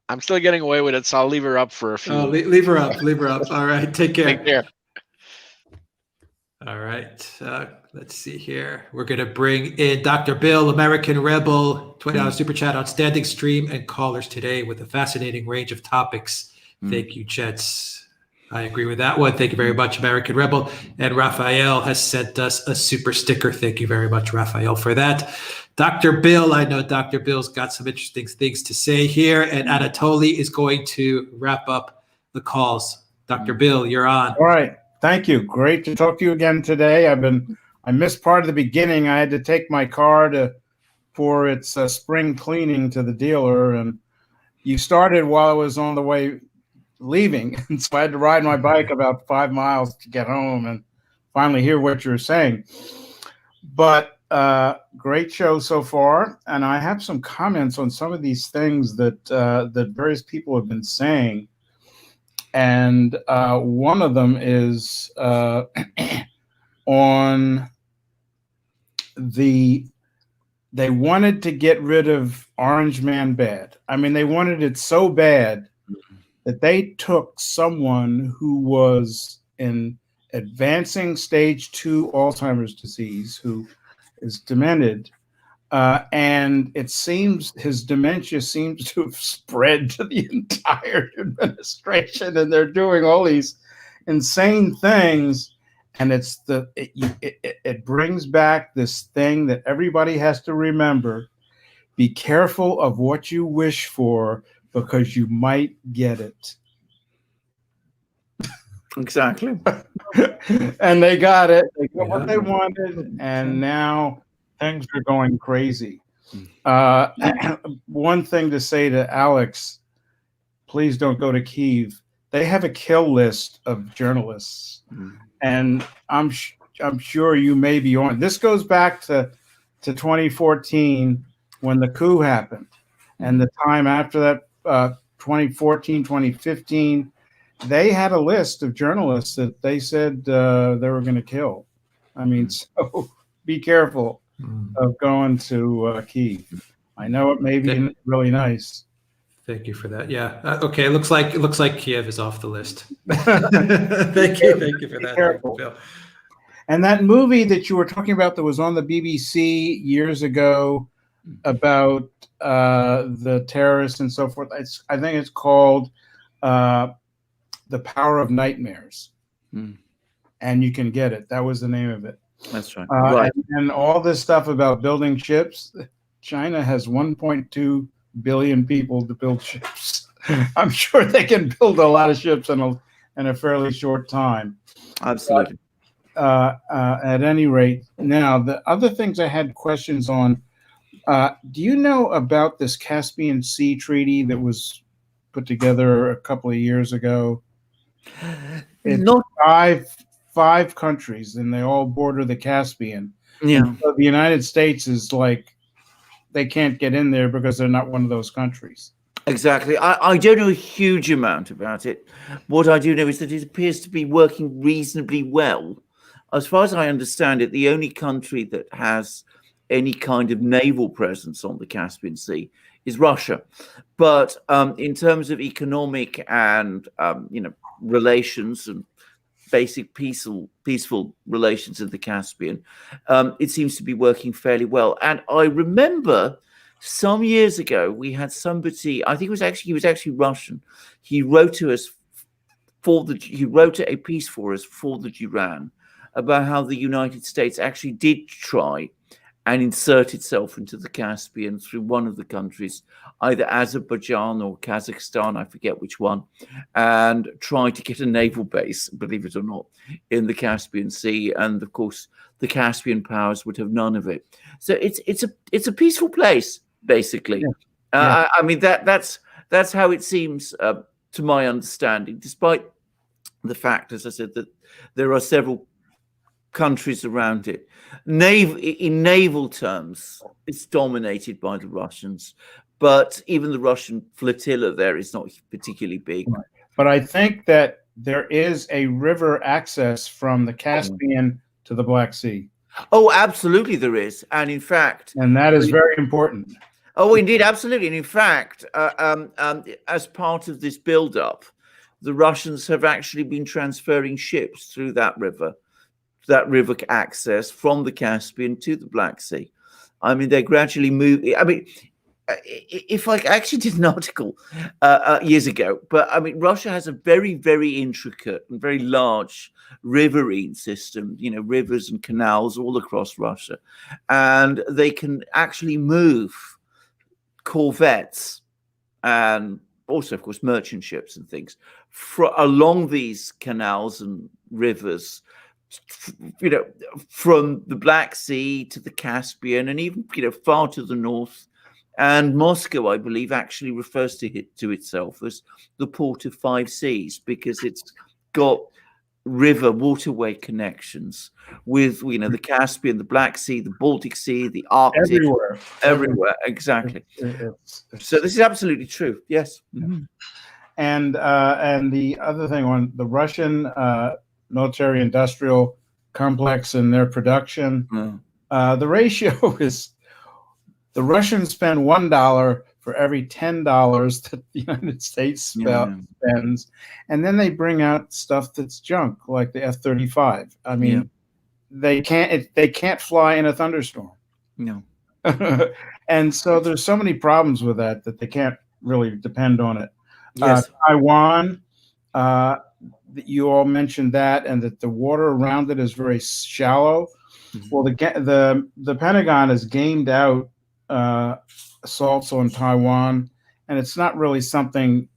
I'm still getting away with it, so I'll leave her up for a few. Oh, leave her up. Leave her up. All right. Take care. Take care. All right. Let's see here. We're going to bring in Dr. Bill, American Rebel, $20 super chat, outstanding stream and callers today with a fascinating range of topics. Thank you, Jets. I agree with that one. Thank you very much, American Rebel. And Raphael has sent us a super sticker. Thank you very much, Raphael, for that. Dr. Bill, I know Dr. Bill's got some interesting things to say here, and Anatoly is going to wrap up the calls. Dr. Bill, you're on. All right. Thank you. Great to talk to you again today. I missed part of the beginning. I had to take my car for its spring cleaning to the dealer, and you started while I was on the way leaving, and so I had to ride my bike about 5 miles to get home and finally hear what you're saying. But great show so far, and I have some comments on some of these things that various people have been saying. And one of them is on they wanted to get rid of Orange Man bad. I mean, they wanted it so bad that they took someone who was in advancing stage 2 Alzheimer's disease, who is demented, and it seems his dementia seems to have spread to the entire administration, and they're doing all these insane things. And it brings back this thing that everybody has to remember: be careful of what you wish for, because you might get it. Exactly. And they got it. They got Yeah. what they wanted, and now things are going crazy. One thing to say to Alex, please don't go to Kyiv. They have a kill list of journalists, and I'm sure you may be on. This goes back to 2014 when the coup happened, and the time after that, 2014, 2015. They had a list of journalists that they said they were going to kill. I mean, so be careful of going to Kyiv. I know it may be really nice. Thank you for that. Yeah. Okay. It looks like Kiev is off the list. Thank you for that. Careful. Phil. And that movie that you were talking about that was on the BBC years ago about the terrorists and so forth. I think it's called The Power of Nightmares. And you can get it. That was the name of it. That's right. Right. And all this stuff about building ships, China has 1.2 billion people to build ships. I'm sure they can build a lot of ships in a fairly short time. Absolutely. At any rate, now the other things I had questions on. Do you know about this Caspian Sea Treaty that was put together a couple of years ago? It's Not five countries, and they all border the Caspian. Yeah. So the United States is like, they can't get in there because they're not one of those countries. Exactly. I don't know a huge amount about it. What I do know is that it appears to be working reasonably well. As far as I understand it, the only country that has any kind of naval presence on the Caspian Sea is Russia. But in terms of economic and relations and basic peaceful relations in the Caspian, it seems to be working fairly well. And I remember some years ago we had somebody, I think he was actually Russian. He wrote to us he wrote a piece for us for the Duran about how the United States actually did try and insert itself into the Caspian through one of the countries, either Azerbaijan or Kazakhstan, I forget which one, and tried to get a naval base, believe it or not, in the Caspian Sea. And of course, the Caspian powers would have none of it. So it's a peaceful place, basically. Yeah. I mean, that's how it seems to my understanding, despite the fact, as I said, that there are several countries around it. In naval terms, it's dominated by the Russians, but even the Russian flotilla there is not particularly big. But I think that there is a river access from the Caspian to the Black Sea. Oh, absolutely there is. And in fact... And that is very important. Oh, indeed, absolutely. And in fact, as part of this build-up, the Russians have actually been transferring ships through that river access from the Caspian to the Black Sea. I mean, they gradually move. I mean, if I actually did an article years ago, but I mean, Russia has a very, very intricate and very large riverine system, rivers and canals all across Russia. And they can actually move corvettes and also, of course, merchant ships and things along these canals and rivers, from the Black Sea to the Caspian, and even far to the north. And Moscow, I believe, actually refers to itself as the port of five seas, because it's got waterway connections with the Caspian, the Black Sea, the Baltic Sea, the Arctic, everywhere. Exactly. So this is absolutely true. Yes. Mm-hmm. And the other thing on the Russian military industrial complex and their production, the ratio is the Russians spend $1 for every $10 that the United States spends, and then they bring out stuff that's junk, like the F-35. I mean, they can't fly in a thunderstorm. No. And so there's so many problems with that they can't really depend on it. Yes. Taiwan, you all mentioned that, and that the water around it is very shallow. Mm-hmm. Well, the Pentagon has gamed out assaults on Taiwan, and it's not really something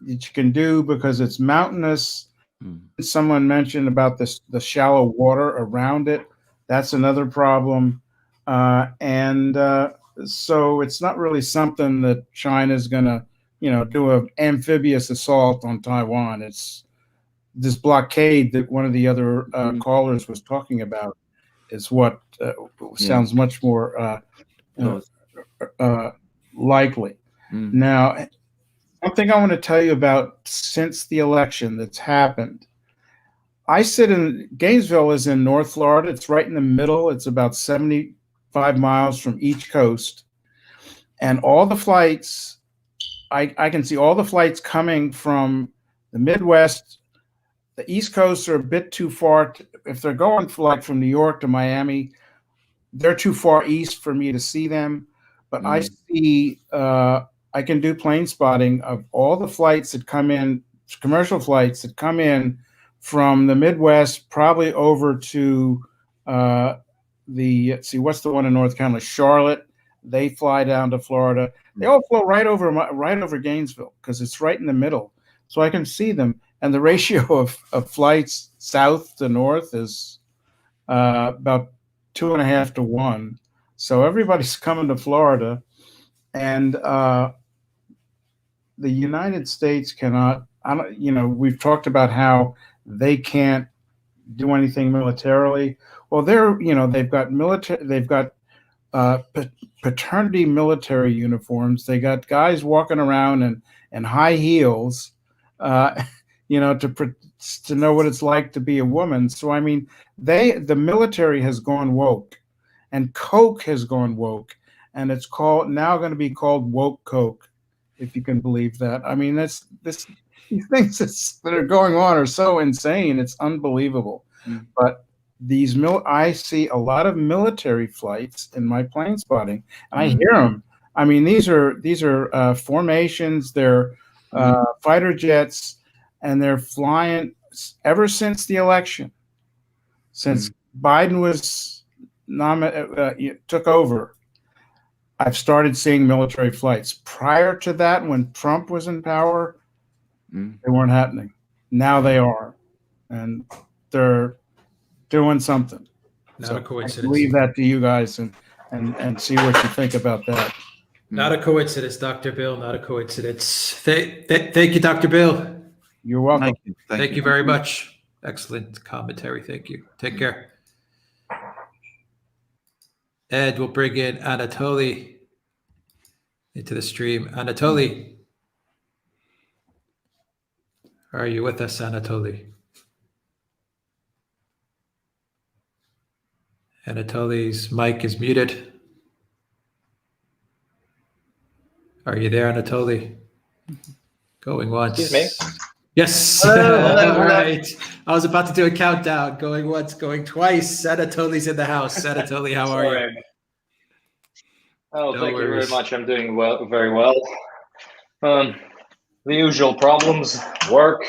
that you can do because it's mountainous Someone mentioned about the shallow water around it. That's another problem. So it's not really something that China's going to, do an amphibious assault on Taiwan. It's this blockade that one of the other callers was talking about is what sounds much more likely. Now, something I want to tell you about since the election that's happened. I sit in Gainesville is in North Florida. It's right in the middle. It's about 75 miles from each coast. And all the flights, I can see all the flights coming from the Midwest. The East Coast are a bit too far. If they're going from New York to Miami, they're too far east for me to see them. But I see, I can do plane spotting of all the flights that come in, commercial flights that come in from the Midwest, probably over to what's the one in North Carolina? Charlotte. They fly down to Florida. They all flow right over Gainesville because it's right in the middle. So I can see them. And the ratio of flights south to north is about 2.5 to 1. So everybody's coming to Florida. And the United States cannot, we've talked about how they can't do anything militarily. Well, they've got military, they've got paternity military uniforms. They got guys walking around in high heels, to know what it's like to be a woman. So, I mean, the military has gone woke, and Coke has gone woke, and it's now going to be called woke Coke, if you can believe that. I mean, these things that are going on are so insane. It's unbelievable. But I see a lot of military flights in my plane spotting, and I hear them. I mean, these are formations. They're fighter jets, and they're flying ever since the election, since Biden was took over. I've started seeing military flights. Prior to that, when Trump was in power, they weren't happening. Now they are, and they're doing something. Not a coincidence. I leave that to you guys and see what you think about that. Not a coincidence, Dr. Bill. Not a coincidence. Thank you, Dr. Bill. You're welcome. Thank you very much. Excellent commentary. Thank you. Take care. Ed will bring in Anatoly into the stream. Anatoly, are you with us, Anatoly? Anatoly's mic is muted. Are you there, Anatoly? Going once. Excuse me? Yes. All right. I was about to do a countdown. Going once, going twice. Anatoly's in the house. Anatoly, how are you? Oh, thank you very much. I'm doing well, very well. The usual problems: work,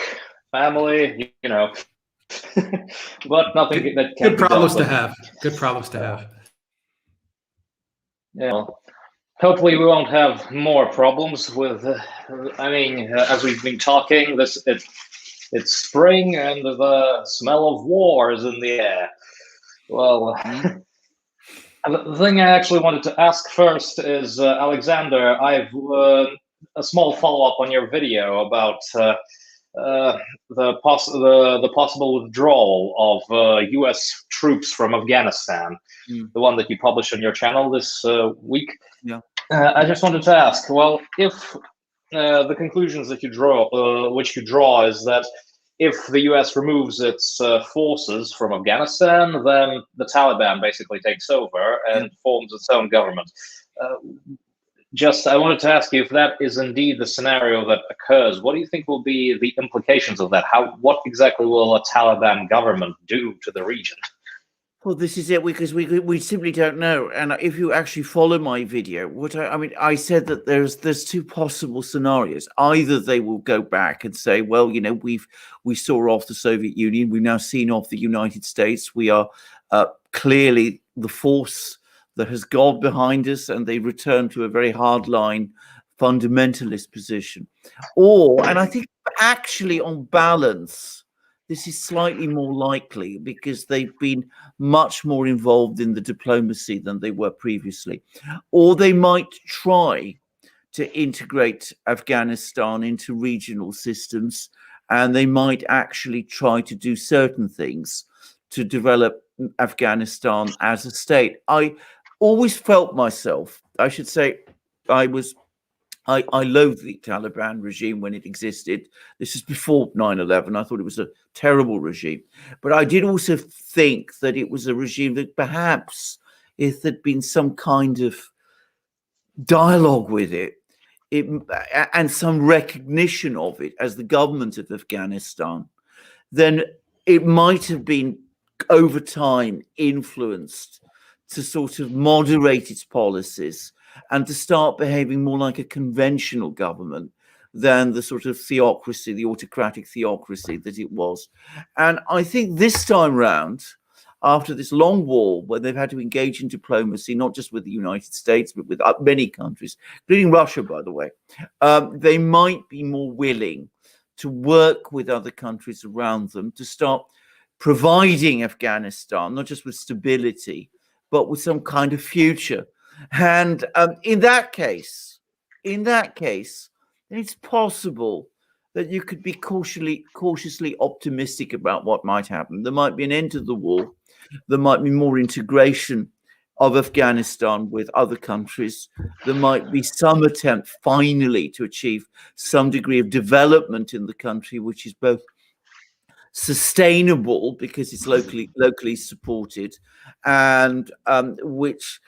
family, but nothing that can. Good problems to have. Good problems to have. Yeah. Well, hopefully, we won't have more problems with. As we've been talking, it's spring and the smell of war is in the air. Well. The thing I actually wanted to ask first is, Alexander, I've a small follow-up on your video about the possible withdrawal of U.S. troops from Afghanistan, the one that you published on your channel this week. Yeah. I just wanted to ask, well, if the conclusions that you draw is that if the U.S. removes its forces from Afghanistan, then the Taliban basically takes over and forms its own government. I wanted to ask you if that is indeed the scenario that occurs. What do you think will be the implications of that? What exactly will a Taliban government do to the region? Well, this is it, because we simply don't know. And if you actually follow my video, I said that there's two possible scenarios. Either they will go back and say, well, we saw off the Soviet Union, we've now seen off the United States. We are clearly the force that has gone behind us, and they return to a very hardline fundamentalist position. And I think actually on balance, this is slightly more likely because they've been much more involved in the diplomacy than they were previously. Or they might try to integrate Afghanistan into regional systems, and they might actually try to do certain things to develop Afghanistan as a state. I always felt myself, I should say, I loathed the Taliban regime when it existed. This is before 9/11. I thought it was a terrible regime. But I did also think that it was a regime that perhaps if there'd been some kind of dialogue with it, and some recognition of it as the government of Afghanistan, then it might have been over time influenced to sort of moderate its policies and to start behaving more like a conventional government than the sort of theocracy, the autocratic theocracy that it was. And I think this time round, after this long war where they've had to engage in diplomacy, not just with the United States, but with many countries, including Russia, by the way, they might be more willing to work with other countries around them to start providing Afghanistan, not just with stability, but with some kind of future. And in that case, it's possible that you could be cautiously optimistic about what might happen. There might be an end to the war. There might be more integration of Afghanistan with other countries. There might be some attempt finally to achieve some degree of development in the country, which is both sustainable because it's locally supported, and which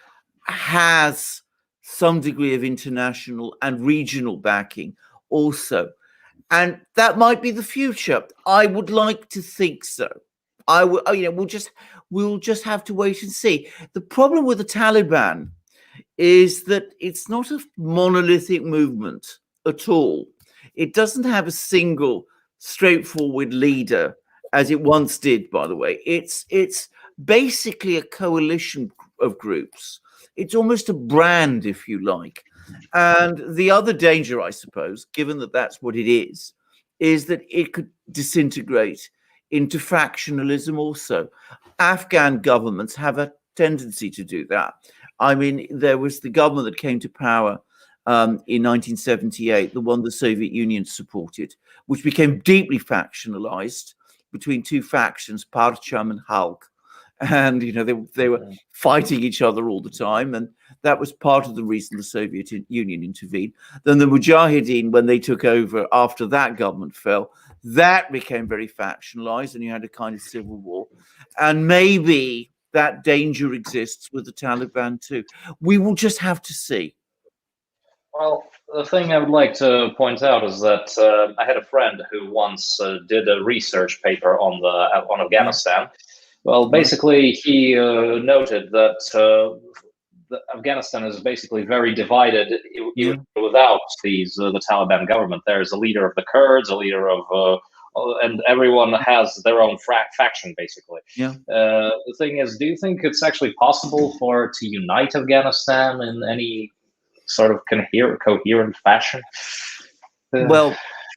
has some degree of international and regional backing also. And that might be the future. I would like to think so. We'll just have to wait and see. The problem with the Taliban is that it's not a monolithic movement at all. It doesn't have a single straightforward leader, as it once did, by the way. It's basically a coalition of groups. It's almost a brand, if you like. And the other danger, I suppose, given that that's what it is that it could disintegrate into factionalism also. Afghan governments have a tendency to do that. I mean, there was the government that came to power in 1978, the one the Soviet Union supported, which became deeply factionalized between two factions, Parcham and Halk. And, they were fighting each other all the time. And that was part of the reason the Soviet Union intervened. Then the Mujahideen, when they took over after that government fell, that became very factionalized and you had a kind of civil war. And maybe that danger exists with the Taliban too. We will just have to see. Well, the thing I would like to point out is that I had a friend who once did a research paper on Afghanistan. Well, basically, he noted that Afghanistan is basically very divided even without the Taliban government. There's a leader of the Kurds, a leader of, and everyone has their own faction, basically. The thing is, do you think it's actually possible to unite Afghanistan in any sort of coherent fashion? Well,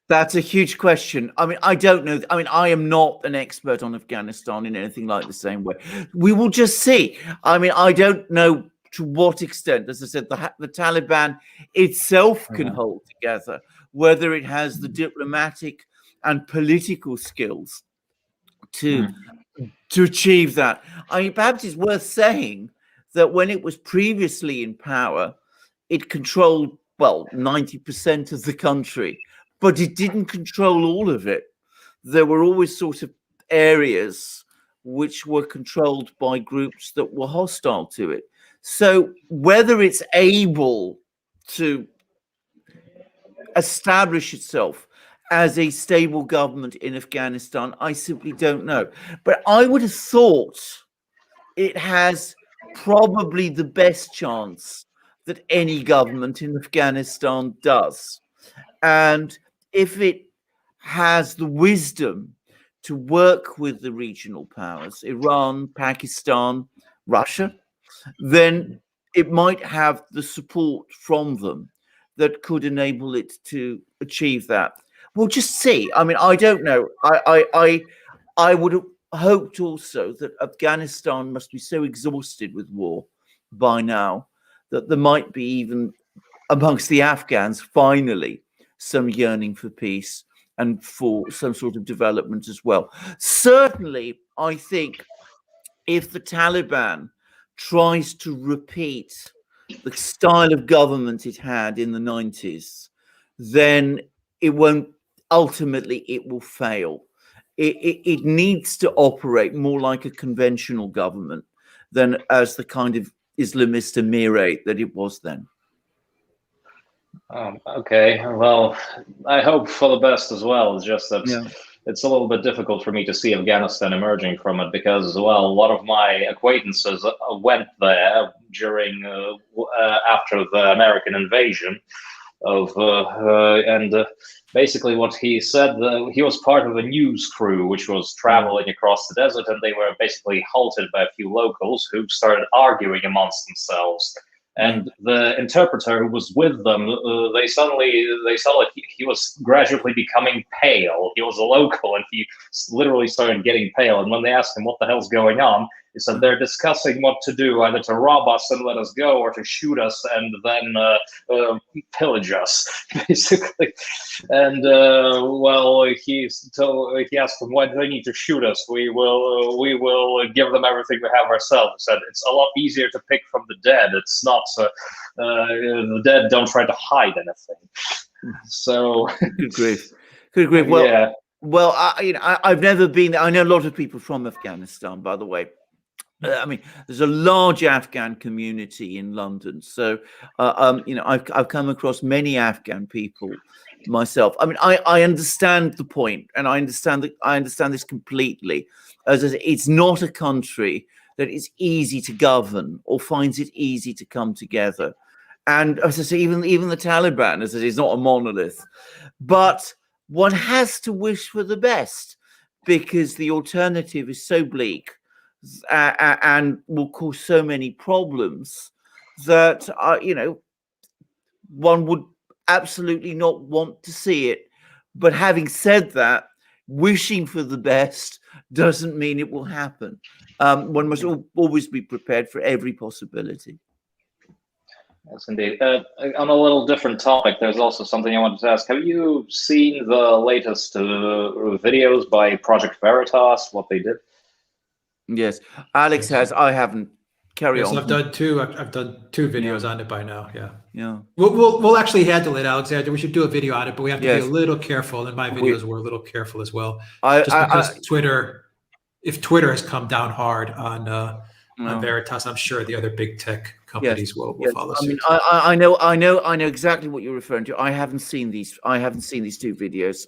that's a huge question. I mean, I don't know. I mean, I am not an expert on Afghanistan in anything like the same way. We will just see. I mean, I don't know to what extent, as I said, the Taliban itself can hold together, whether it has the diplomatic and political skills to achieve that. I mean, perhaps it's worth saying that when it was previously in power, it controlled, 90% of the country, but it didn't control all of it. There were always sort of areas which were controlled by groups that were hostile to it. So whether it's able to establish itself as a stable government in Afghanistan, I simply don't know. But I would have thought it has probably the best chance that any government in Afghanistan does. And if it has the wisdom to work with the regional powers, Iran, Pakistan, Russia, then it might have the support from them that could enable it to achieve that. We'll just see. I mean, I don't know. I would have hoped also that Afghanistan must be so exhausted with war by now that there might be even amongst the Afghans finally some yearning for peace and for some sort of development as well. Certainly, I think if the Taliban tries to repeat the style of government it had in the 90s, then it won't, ultimately it will fail. It needs to operate more like a conventional government than as the kind of Islamist emirate that it was then. Okay, well, I hope for the best as well. It's just that it's a little bit difficult for me to see Afghanistan emerging from it because, well, a lot of my acquaintances went there during after the American invasion of and basically what he said, he was part of a news crew which was traveling across the desert, and they were basically halted by a few locals who started arguing amongst themselves. And the interpreter who was with them, they saw that he was gradually becoming pale. He was a local, and he literally started getting pale. And when they asked him what the hell's going on, he said they're discussing what to do, either to rob us and let us go, or to shoot us and then pillage us, basically. And well, he asked them, why do they need to shoot us? We will give them everything we have ourselves. And it's a lot easier to pick from the dead. It's not the dead don't try to hide anything. So good grief. Well, yeah. Well, I've never been. I know a lot of people from Afghanistan, by the way. I mean, there's a large Afghan community in London, so I've come across many Afghan people myself. I mean, I understand the point, and I understand this completely. As I say, it's not a country that is easy to govern or finds it easy to come together. And as I say, even the Taliban, as I say, is not a monolith, but one has to wish for the best because the alternative is so bleak and will cause so many problems that one would absolutely not want to see it. But having said that, wishing for the best doesn't mean it will happen. One must always be prepared for every possibility. Yes, indeed. On a little different topic, there's also something I wanted to ask. Have you seen the latest videos by Project Veritas, what they did? Yes, Alex has. I haven't. Carry on. I've done two. I've done two videos on it by now. Yeah. We'll actually handle it, Alexander. We should do a video on it, but we have to be a little careful. And my videos were a little careful as well, just because Twitter. If Twitter has come down hard on Veritas, I'm sure the other big tech companies will follow suit. I mean, I know exactly what you're referring to. I haven't seen these two videos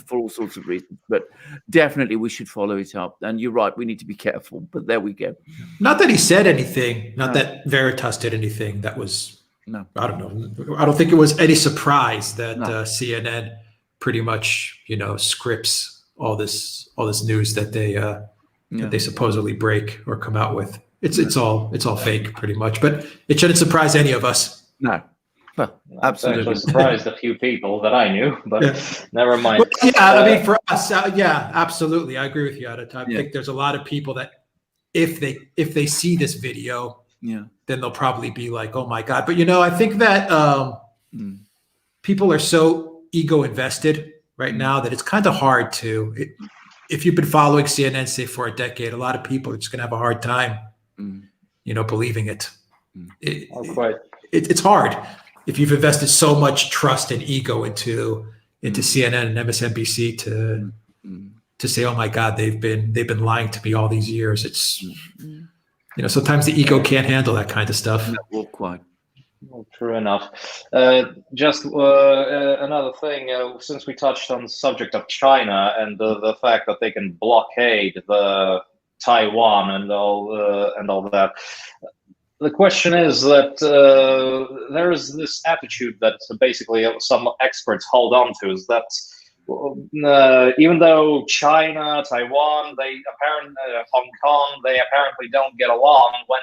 for all sorts of reasons, but definitely we should follow it up. And you're right, we need to be careful. But there we go. Not that he said anything. Not that Veritas did anything that was. No, I don't know. I don't think it was any surprise that CNN pretty much scripts all this news that they supposedly break or come out with. It's all fake pretty much, but it shouldn't surprise any of us. No. Well, absolutely. Actually surprised a few people that I knew, but never mind. Well, I mean, for us, absolutely, I agree with you, Adit. I think there's a lot of people that if they see this video, then they'll probably be like, "Oh my God!" But I think that people are so ego invested right now that it's kind of hard to. If you've been following CNN, say, for a decade, a lot of people are just going to have a hard time, believing it. It's hard if you've invested so much trust and ego into CNN and MSNBC to say, "Oh my God, they've been lying to me all these years." It's sometimes the ego can't handle that kind of stuff. Well, quite. Well, true enough. Just another thing, since we touched on the subject of China and the fact that they can blockade the Taiwan and all that, the question is that there is this attitude that basically some experts hold on to, is that even though China, Taiwan, Hong Kong, they apparently don't get along, when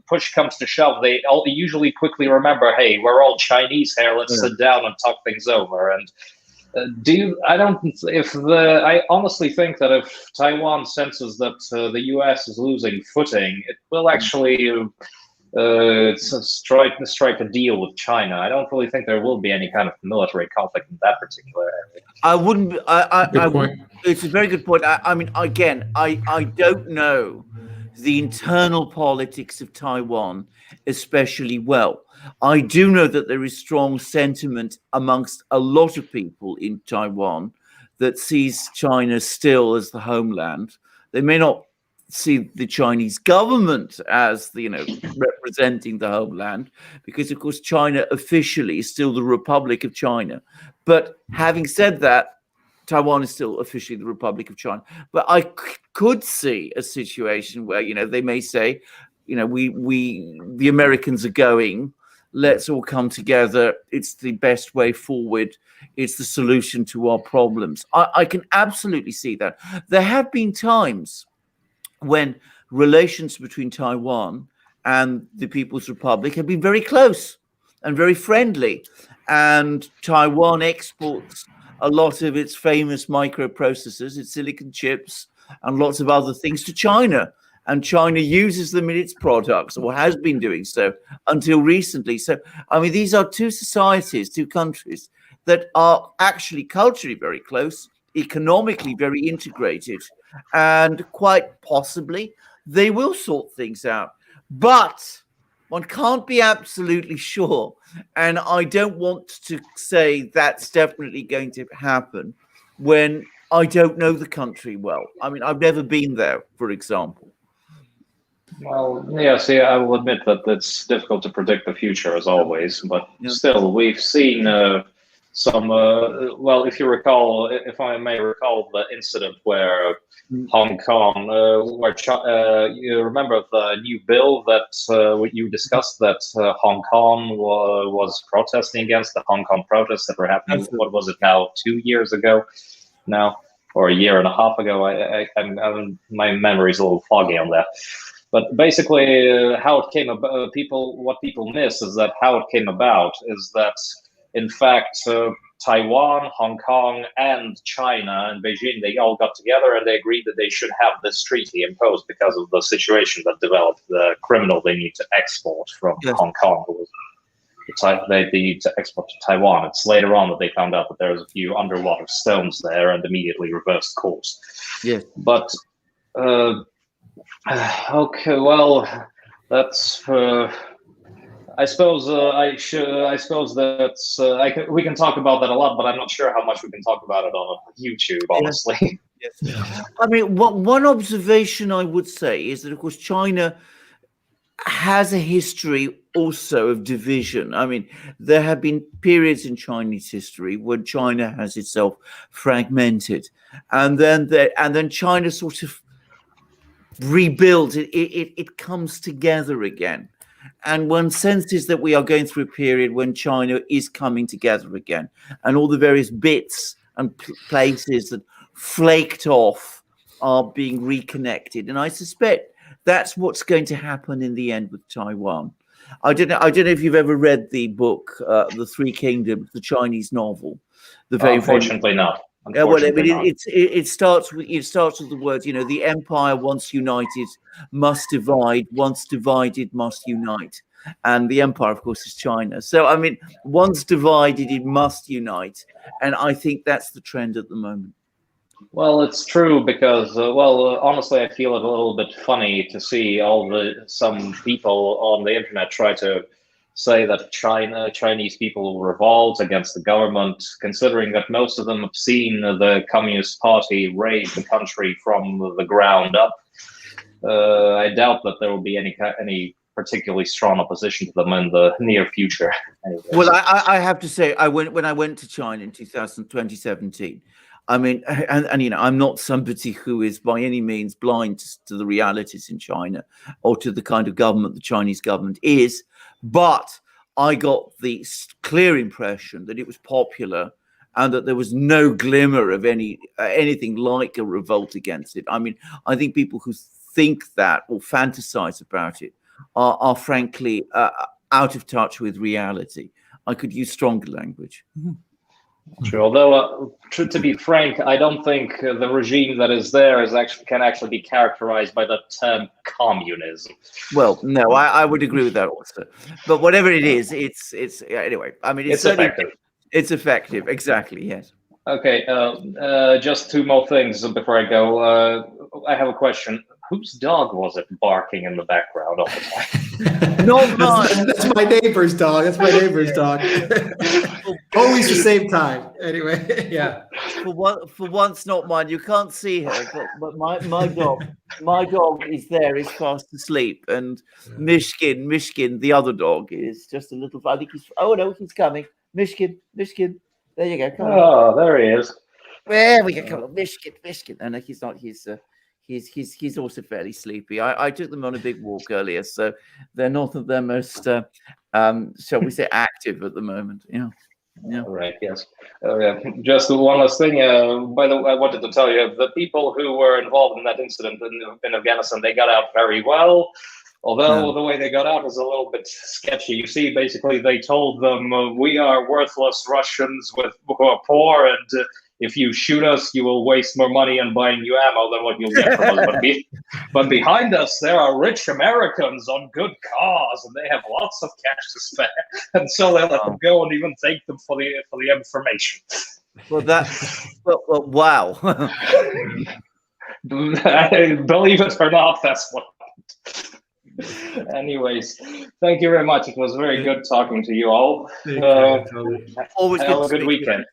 push comes to shove, they usually quickly remember, hey, we're all Chinese here, let's sit down and talk things over. And I honestly think that if Taiwan senses that the U.S. is losing footing, it will actually strike a deal with China. I don't really think there will be any kind of military conflict in that particular area. I wouldn't. Good point. It's a very good point. I mean, again, I don't know the internal politics of Taiwan especially well. I do know that there is strong sentiment amongst a lot of people in Taiwan that sees China still as the homeland. They may not see the Chinese government as the, representing the homeland, because of course China officially is still the Republic of China. But having said that, Taiwan is still officially the Republic of China. But I could see a situation where, they may say, the Americans are going, let's all come together. It's the best way forward. It's the solution to our problems. I can absolutely see that. There have been times when relations between Taiwan and the People's Republic have been very close and very friendly. And Taiwan exports a lot of its famous microprocessors, its silicon chips, and lots of other things to China. And China uses them in its products, or has been doing so until recently. So, I mean, these are two societies, two countries that are actually culturally very close, economically very integrated, and quite possibly they will sort things out. But one can't be absolutely sure. And I don't want to say that's definitely going to happen when I don't know the country well. I mean, I've never been there, for example. Well, yeah, see, I will admit that it's difficult to predict the future as always, but still, we've seen some, well, if you recall, if I may recall the incident where Hong Kong, you remember the new bill that you discussed that Hong Kong was protesting against, the Hong Kong protests that were happening, what was it now, 2 years ago now, or a year and a half ago? My memory's a little foggy on that. But basically, how it came about, what people miss is that how it came about is that, in fact, Taiwan, Hong Kong, and China and Beijing, they all got together and they agreed that they should have this treaty imposed because of the situation that developed, the criminal they need to export from Hong Kong. They need to export to Taiwan. It's later on that they found out that there was a few underwater stones there and immediately reversed course. Yes. But okay, well, that's. I suppose that we can talk about that a lot, but I'm not sure how much we can talk about it on YouTube, honestly. Yes. I mean, one observation I would say is that, of course, China has a history also of division. I mean, there have been periods in Chinese history when China has itself fragmented, and then China sort of rebuilds. It comes together again. And one senses that we are going through a period when China is coming together again, and all the various bits and places that flaked off are being reconnected. And I suspect that's what's going to happen in the end with Taiwan. I don't know if you've ever read the book, The Three Kingdoms, the Chinese novel. Unfortunately not. Well, I mean, it starts with the words, the empire once united must divide, once divided must unite. And the empire, of course, is China. So, I mean, once divided, it must unite. And I think that's the trend at the moment. Well, it's true because, honestly, I feel it a little bit funny to see some people on the internet try to say that Chinese people will revolt against the government, considering that most of them have seen the Communist Party raid the country from the ground up. I doubt that there will be any particularly strong opposition to them in the near future. Anyways. Well, I have to say, when I went to China in 2017, I mean, and I'm not somebody who is by any means blind to the realities in China or to the kind of government the Chinese government is, but I got the clear impression that it was popular and that there was no glimmer of anything like a revolt against it. I mean, I think people who think that or fantasize about it are frankly out of touch with reality. I could use stronger language. True. Although, to be frank, I don't think the regime that is there can actually be characterized by the term communism. Well, no, I would agree with that also. But whatever it is, it's anyway. I mean, It's effective. It's effective, exactly. Yes. Okay. Just two more things before I go. I have a question. Whose dog was it barking in the background all the time? Not mine. That's my neighbor's dog. That's my neighbor's dog. Always the same time. Anyway, yeah. For once, not mine. You can't see her, but my dog is there. Is fast asleep, and Mishkin, the other dog, is just a little. I think he's. Oh no, he's coming. Mishkin. There you go. Come on. Oh, there he is. There we go. Come on, Mishkin. Oh no, he's not. He's also fairly sleepy. I took them on a big walk earlier, so they're not at their most, shall we say, active at the moment. Yeah. Right. Yes. Yeah. Just one last thing. By the way, I wanted to tell you the people who were involved in that incident in Afghanistan, they got out very well. Although the way they got out is a little bit sketchy. You see, basically, they told them, we are worthless Russians who are poor, and if you shoot us, you will waste more money on buying you ammo than what you'll get from us. But behind us, there are rich Americans on good cars, and they have lots of cash to spare. And so they let them go and even take them for the information. Well, wow. Believe it or not, that's what happened. Anyways, thank you very much. It was very good talking to you all. Always have a good weekend.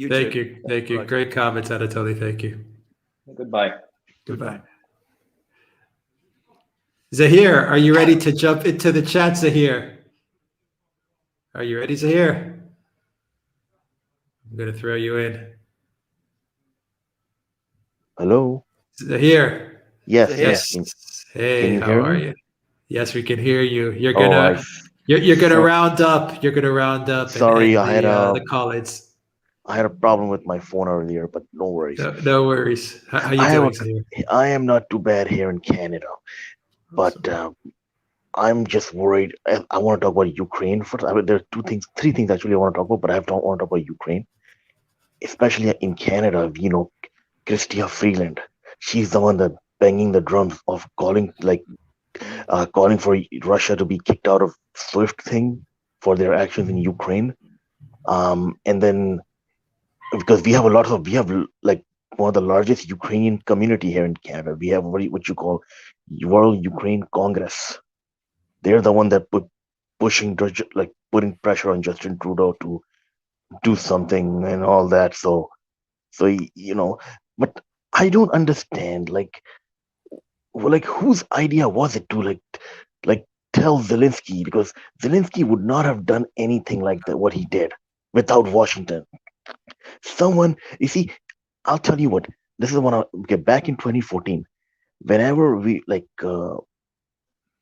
Thank you. Great comments, Anatoly. Thank you. Goodbye. Zahir, are you ready to jump into the chat, Zahir? Are you ready, Zahir? I'm going to throw you in. Hello? Zahir. Yes. Hey, how are you? Yes, we can hear you. You're Oh, gonna round up. You're gonna round up. Sorry, and I had the college. I had a problem with my phone earlier, but no worries. No worries. How you doing, Zahir? I am not too bad here in Canada, but I'm just worried. I want to talk about Ukraine first. I mean, there are three things actually I want to talk about, but I don't want to talk about Ukraine, especially in Canada. You know, Chrystia Freeland. She's the one that banging the drums of calling for Russia to be kicked out of SWIFT thing for their actions in Ukraine. And then because we have like one of the largest Ukrainian community here in Canada. We have what you call World Ukraine Congress. They're the one that putting pressure on Justin Trudeau to do something and all that. So you know, but I don't understand like whose idea was it to like tell Zelensky, because Zelensky would not have done anything like that what he did without Washington. Someone, you see, I'll tell you what, this is one back in 2014, whenever we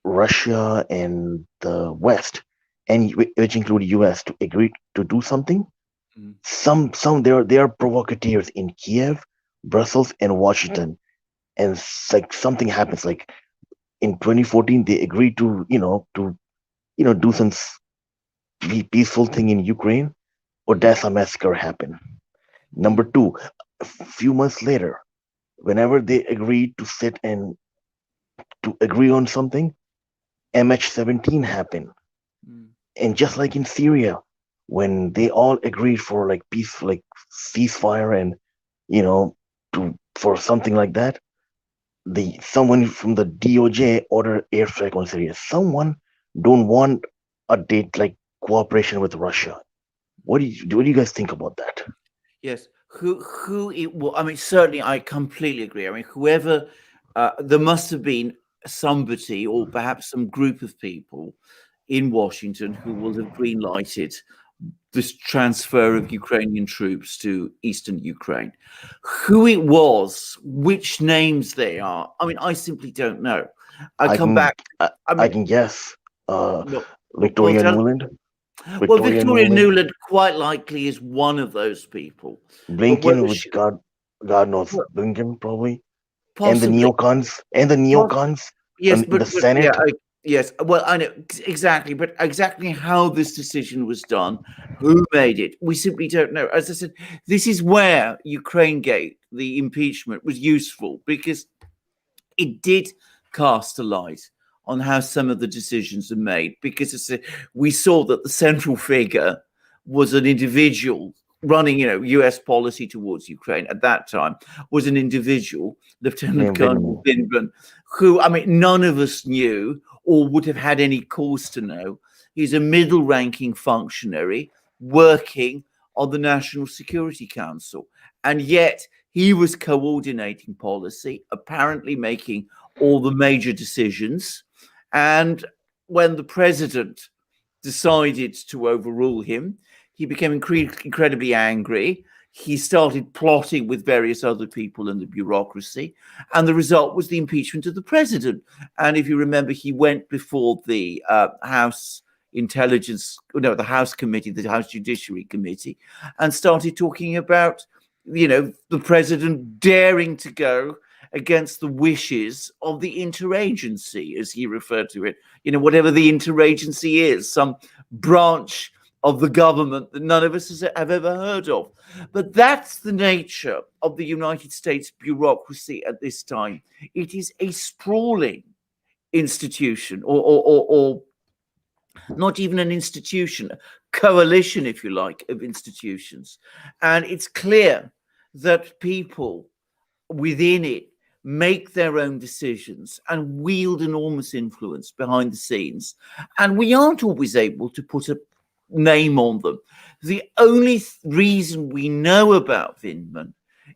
Russia and the West, and which include US, to agree to do something, there are provocateurs in Kiev, Brussels, and Washington. And like something happens, like in 2014, they agreed to do some peaceful thing in Ukraine. Odessa massacre happened. Number two, a few months later, whenever they agreed to sit and to agree on something, MH17 happened. And just like in Syria, when they all agreed for like peace, like ceasefire, and for something like that, someone from the DOJ ordered airstrike on Syria. Someone don't want a date like cooperation with Russia. What do you guys think about that? Yes. Who it was? I mean, certainly, I completely agree. I mean, whoever there must have been somebody, or perhaps some group of people in Washington who will have green-lighted this transfer of Ukrainian troops to eastern Ukraine. Who it was, which names they are, I mean, I simply don't know. I can guess. Victoria Nuland. Victoria Nuland quite likely is one of those people. Blinken, which God knows, Blinken probably. Possibly. And the neocons. Yes, in the Senate. Yes, well, I know exactly, but exactly how this decision was done, who made it, we simply don't know. As I said, this is where Ukraine Gate, the impeachment, was useful because it did cast a light on how some of the decisions are made. Because we saw that the central figure was an individual running, U.S. policy towards Ukraine at that time, was an individual, Lieutenant Colonel Vindman, who, I mean, none of us knew or would have had any cause to know. He's a middle-ranking functionary working on the National Security Council. And yet he was coordinating policy, apparently making all the major decisions. And when the president decided to overrule him, he became incredibly angry. He started plotting with various other people in the bureaucracy. And the result was the impeachment of the president. And if you remember, he went before the House the House Committee, the House Judiciary Committee, and started talking about, the president daring to go against the wishes of the interagency, as he referred to it, whatever the interagency is, some branch of the government that none of us have ever heard of. But that's the nature of the United States bureaucracy at this time. It is a sprawling institution, or not even an institution, a coalition, if you like, of institutions. And it's clear that people within it make their own decisions and wield enormous influence behind the scenes. And we aren't always able to put a name on them. The only reason we know about Vindman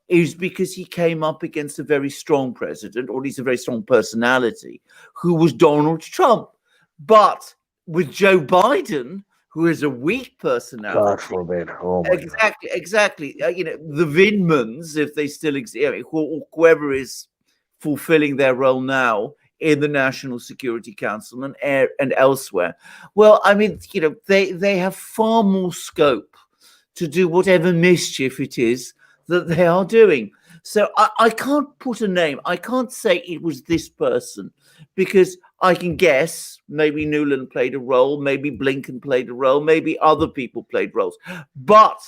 is because he came up against a very strong president, or at least a very strong personality, who was Donald Trump. But with Joe Biden, who is a weak personality, God forbid. Oh my God. Exactly. The Vindmans, if they still exist, whoever is fulfilling their role now in the National Security Council and elsewhere. Well, I mean, they have far more scope to do whatever mischief it is that they are doing. So I can't put a name. I can't say it was this person, because I can guess maybe Nuland played a role, maybe Blinken played a role, maybe other people played roles. But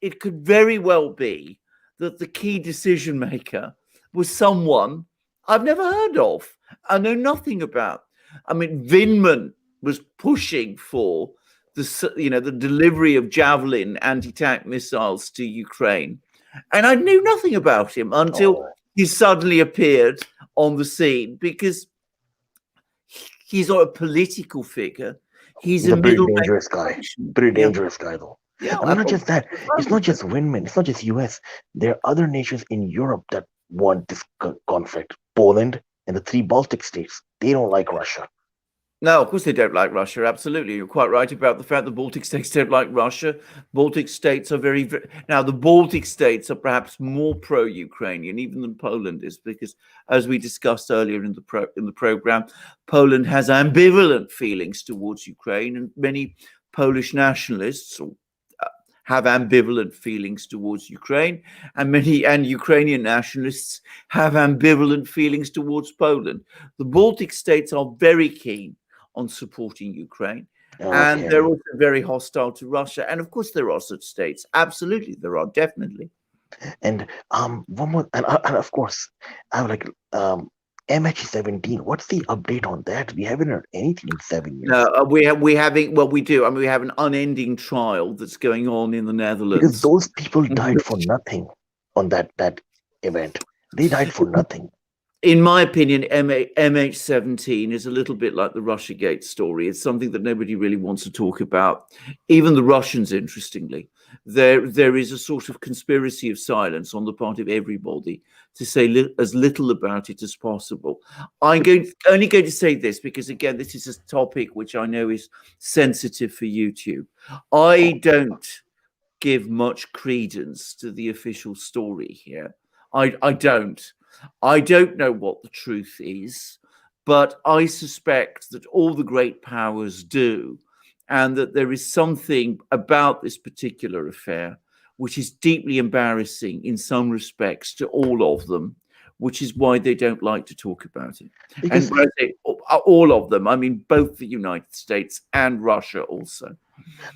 it could very well be that the key decision maker was someone I've never heard of. I know nothing about. I mean, Vindman was pushing for the delivery of Javelin anti-tank missiles to Ukraine, and I knew nothing about him until he suddenly appeared on the scene, because he's not a political figure. He's a pretty dangerous guy. Pretty dangerous guy, though. Yeah, and not just that. It's not just Windman. It's not just US. There are other nations in Europe that want this conflict. Poland and the 3 Baltic states. They don't like Russia. No, of course they don't like Russia. Absolutely. You're quite right about the fact the Baltic states don't like Russia. Baltic states are very now, the Baltic states are perhaps more pro-Ukrainian even than Poland is, because, as we discussed earlier in the program, Poland has ambivalent feelings towards Ukraine, and many Polish nationalists have ambivalent feelings towards Ukraine, and Ukrainian nationalists have ambivalent feelings towards Poland. The Baltic states are very keen on supporting Ukraine, and they're also very hostile to Russia. And of course, there are such states. Absolutely, there are, definitely. And one more, and of course, I'm like MH17. What's the update on that? We haven't heard anything in 7 years. No, we do. I mean, we have an unending trial that's going on in the Netherlands. Because those people died for nothing on that event. They died for nothing. In my opinion, MH17 is a little bit like the Russiagate story. It's something that nobody really wants to talk about. Even the Russians, interestingly. There is a sort of conspiracy of silence on the part of everybody to say as little about it as possible. I'm only going to say this because, again, this is a topic which I know is sensitive for YouTube. I don't give much credence to the official story here. I don't. I don't know what the truth is, but I suspect that all the great powers do, and that there is something about this particular affair which is deeply embarrassing in some respects to all of them, which is why they don't like to talk about it. Because And when I say all of them, I mean both the United States and Russia also.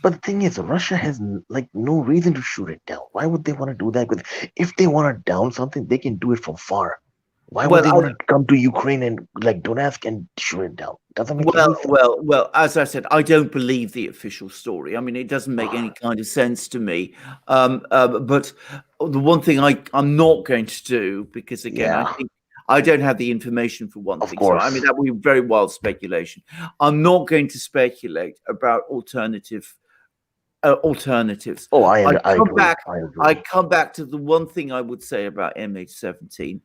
But the thing is, Russia has like no reason to shoot it down. Why would they want to do that? Because if they want to down something, they can do it from far. Why would they want to come to Ukraine and like Donetsk and shoot it down? Doesn't make any sense. Well. As I said, I don't believe the official story. I mean, it doesn't make any kind of sense to me. But the one thing I'm not going to do, because again, I think I don't have the information for one thing. Course. So, I mean, that would be very wild speculation. I'm not going to speculate about alternatives. Oh, I agree. I come back to the one thing I would say about MH17.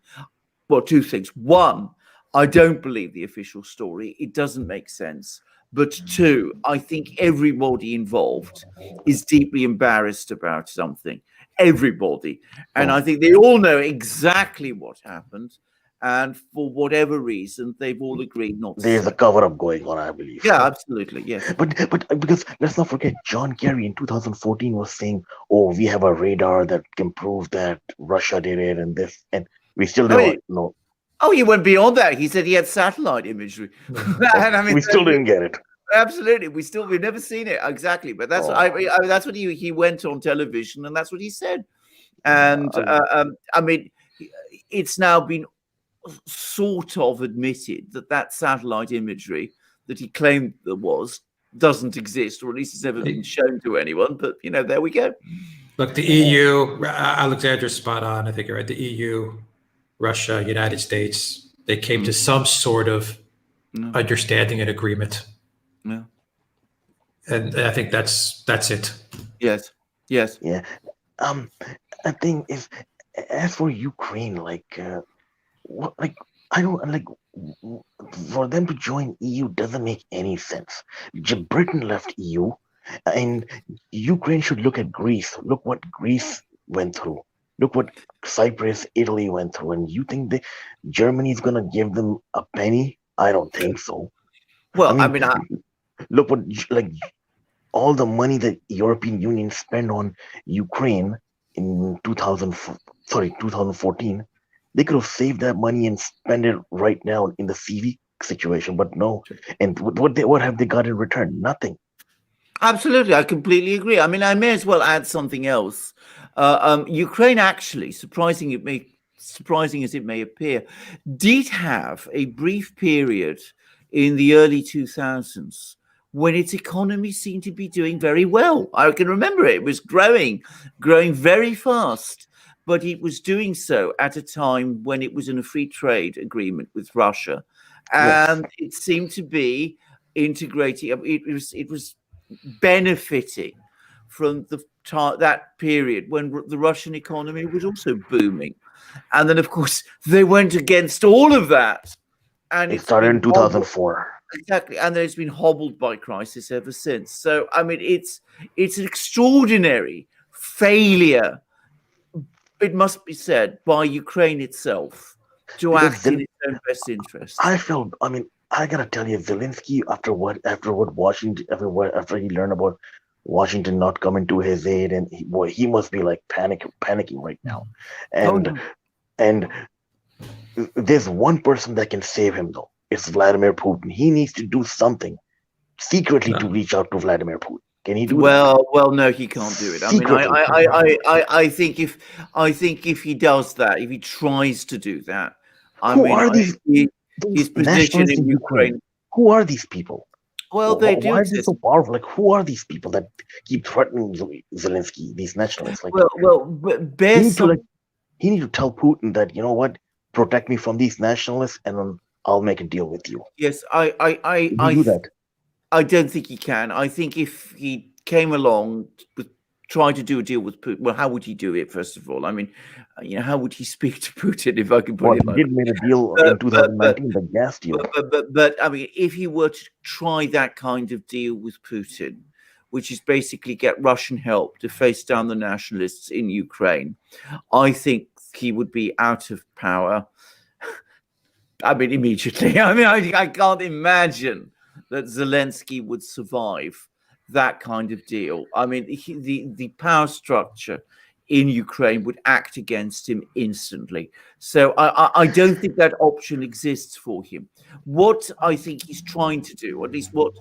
Well, two things. One, I don't believe the official story. It doesn't make sense. But two, I think everybody involved is deeply embarrassed about something. Everybody. And I think they all know exactly what happened. And for whatever reason, they've all agreed not to. There's a cover-up going on, I believe. Yeah, absolutely. Yes. But because let's not forget, John Kerry in 2014 was saying, "Oh, we have a radar that can prove that Russia did it," and this, and we still don't know. Oh, he went beyond that. He said he had satellite imagery. And I mean, we still didn't get it. Absolutely, we've never seen it exactly. But that's that's what he went on television, and that's what he said. And I mean, it's now been sort of admitted that satellite imagery that he claimed there was doesn't exist, or at least it's never been shown to anyone. But there we go. Look, the EU, Alexander's spot on. I think you're right. The EU, Russia, United States, they came to some sort of understanding and agreement. Yeah. And I think that's it. Yes. Yeah. I think as for Ukraine, I don't like for them to join EU doesn't make any sense. Britain left EU, and Ukraine should look at Greece. Look what Greece went through. Look what Cyprus, Italy went through. And you think that Germany is gonna give them a penny? I don't think so. Well, look what all the money that European Union spent on Ukraine in 2014. They could have saved that money and spent it right now in the CV situation, but no. And what have they got in return? Nothing. Absolutely, I completely agree. I mean, I may as well add something else. Ukraine actually, surprising as it may appear, did have a brief period in the early 2000s when its economy seemed to be doing very well. I can remember it was growing very fast. But it was doing so at a time when it was in a free trade agreement with Russia, and it seemed to be integrating. It was benefiting from that period when the Russian economy was also booming, and then of course they went against all of that, and it started in 2004. Exactly, and then it's been hobbled by crisis ever since. So I mean, it's an extraordinary failure. It must be said by Ukraine itself to act in its own best interest. I gotta tell you, Zelensky, after he learned about Washington not coming to his aid, and he must be like panicking right now. And there's one person that can save him though. It's Vladimir Putin. He needs to do something secretly to reach out to Vladimir Putin. Can he do that? Well, no, he can't do it. I think if he does that, if he tries to do that, his position in Ukraine. Who are these people? Well, they do. Why is it so powerful? Like, who are these people that keep threatening Zelensky? These nationalists. Like, he need to tell Putin that, you know what, protect me from these nationalists, and I'll make a deal with you. Yes, I do that. I don't think he can. I think if he came along with trying to do a deal with Putin, well, how would he do it? First of all, I mean, how would he speak to Putin? If I can put it like that. He did make a deal in 2019, the gas deal. But I mean, if he were to try that kind of deal with Putin, which is basically get Russian help to face down the nationalists in Ukraine, I think he would be out of power. I mean, immediately. I mean, I can't imagine that Zelensky would survive that kind of deal. I mean, the power structure in Ukraine would act against him instantly. So I don't think that option exists for him. What I think he's trying to do, or at least what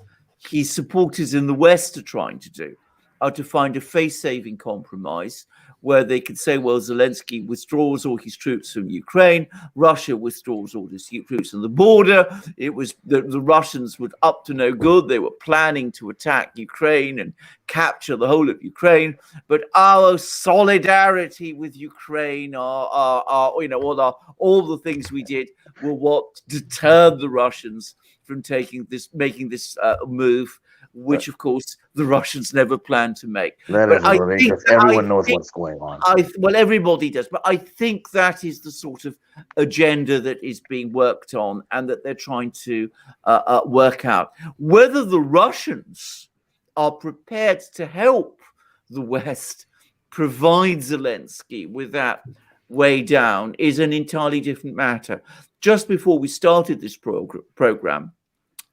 his supporters in the West are trying to do, are to find a face-saving compromise where they could say, well, Zelensky withdraws all his troops from Ukraine, Russia withdraws all his troops on the border. It was the Russians were up to no good. They were planning to attack Ukraine and capture the whole of Ukraine. But our solidarity with Ukraine, all the things we did were what deterred the Russians from making this move, which of course the Russians never planned to make. That but is outrageous. Everyone knows what's going on. Well, everybody does, but I think that is the sort of agenda that is being worked on and that they're trying to work out. Whether the Russians are prepared to help the West provide Zelensky with that way down is an entirely different matter. Just before we started this program,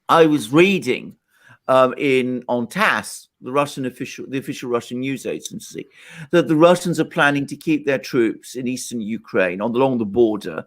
I was reading on TASS, the official Russian news agency, that the Russians are planning to keep their troops in eastern Ukraine along the border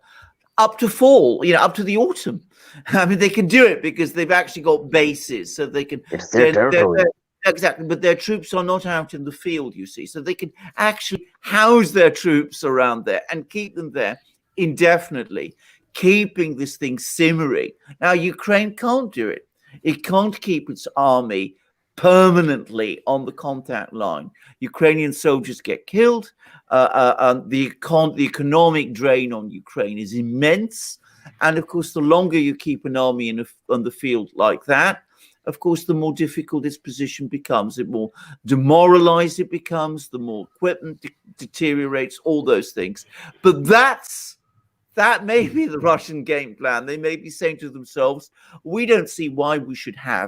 up to fall, up to the autumn. I mean, they can do it because they've actually got bases, so they can. It's their territory. Exactly, but their troops are not out in the field, you see, so they can actually house their troops around there and keep them there indefinitely, keeping this thing simmering. Now, Ukraine can't do it. It can't keep its army permanently on the contact line. Ukrainian soldiers get killed. The economic drain on Ukraine is immense. And of course, the longer you keep an army on the field like that, of course, the more difficult its position becomes, the more demoralized it becomes, the more equipment deteriorates, all those things. But that may be the Russian game plan. They may be saying to themselves, we don't see why we should help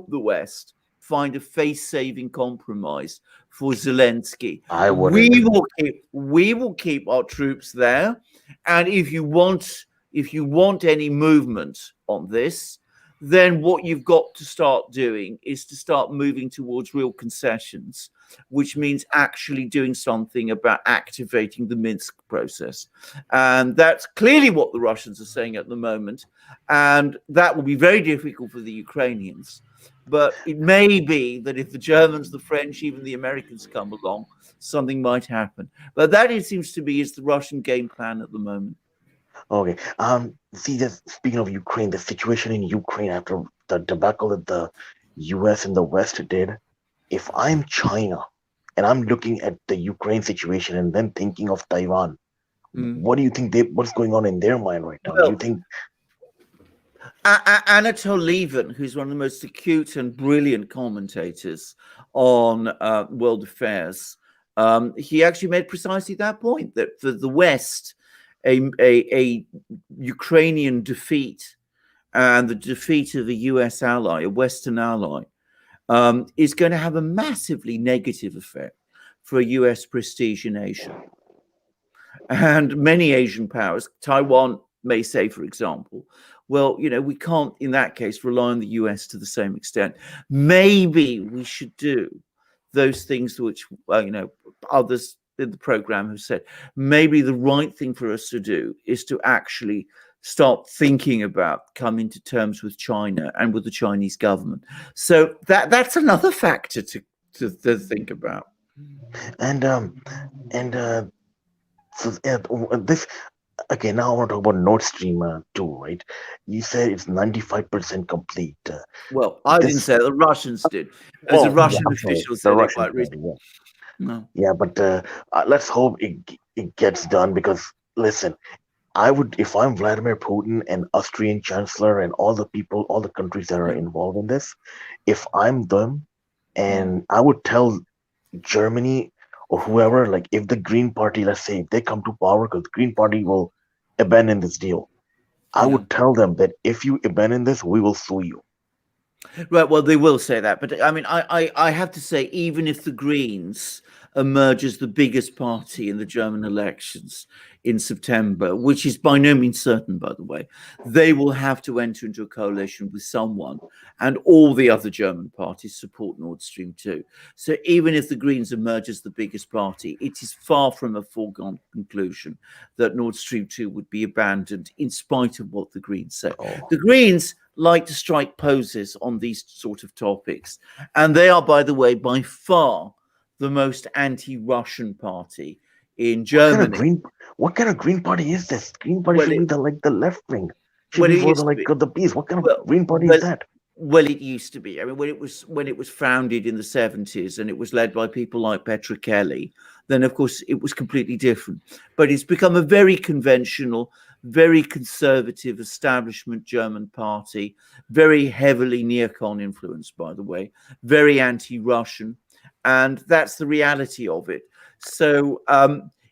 the West find a face-saving compromise for Zelensky. We will keep our troops there. And if you want any movement on this, then what you've got to start doing is to start moving towards real concessions, which means actually doing something about activating the Minsk process. And that's clearly what the Russians are saying at the moment. And that will be very difficult for the Ukrainians. But it may be that if the Germans, the French, even the Americans come along, something might happen. But that, it seems to be, is the Russian game plan at the moment. Okay. Speaking of Ukraine, the situation in Ukraine after the debacle that the US and the West did, if I'm China and I'm looking at the Ukraine situation and then thinking of Taiwan, what do you think what's going on in their mind right now? Well, do you think Anatol Levin, who's one of the most acute and brilliant commentators on world affairs, he actually made precisely that point, that for the West, a Ukrainian defeat and the defeat of a US ally, a Western ally, is going to have a massively negative effect for US prestige in Asia. And many Asian powers, Taiwan may say, for example, well, we can't, in that case, rely on the US to the same extent. Maybe we should do those things which, others in the program have said. Maybe the right thing for us to do is to actually start thinking about coming to terms with China and with the Chinese government. So that's another factor to think about. This. Okay, now I want to talk about Nord Stream 2, right? You said it's 95% complete. Well, I didn't say it, the Russians did. As a Russian official said it quite recently. No. Yeah, but let's hope it gets done, because, listen, if I'm Vladimir Putin and Austrian Chancellor and all the countries that are involved in this, if I'm them, and I would tell Germany or whoever, like, if the Green Party, let's say, if they come to power, because the Green Party will abandon this deal, I would tell them that if you abandon this, we will sue you. Right, well, they will say that. But I mean, I have to say, even if the Greens emerge as the biggest party in the German elections in September, which is by no means certain, by the way, they will have to enter into a coalition with someone, and all the other German parties support Nord Stream 2. So even if the Greens emerge as the biggest party, it is far from a foregone conclusion that Nord Stream 2 would be abandoned in spite of what the Greens say. The Greens like to strike poses on these sort of topics, and they are, by the way, by far the most anti-Russian party in Germany. What kind of Green Party is this? Green Party Well, should be the left wing. Should be for the peace. What kind of Green Party is that? Well, it used to be. I mean, when it was founded in the 70s and it was led by people like Petra Kelly, then of course it was completely different. But it's become a very conventional, very conservative establishment German party, very heavily neocon influenced, by the way, very anti-Russian, and that's the reality of it. So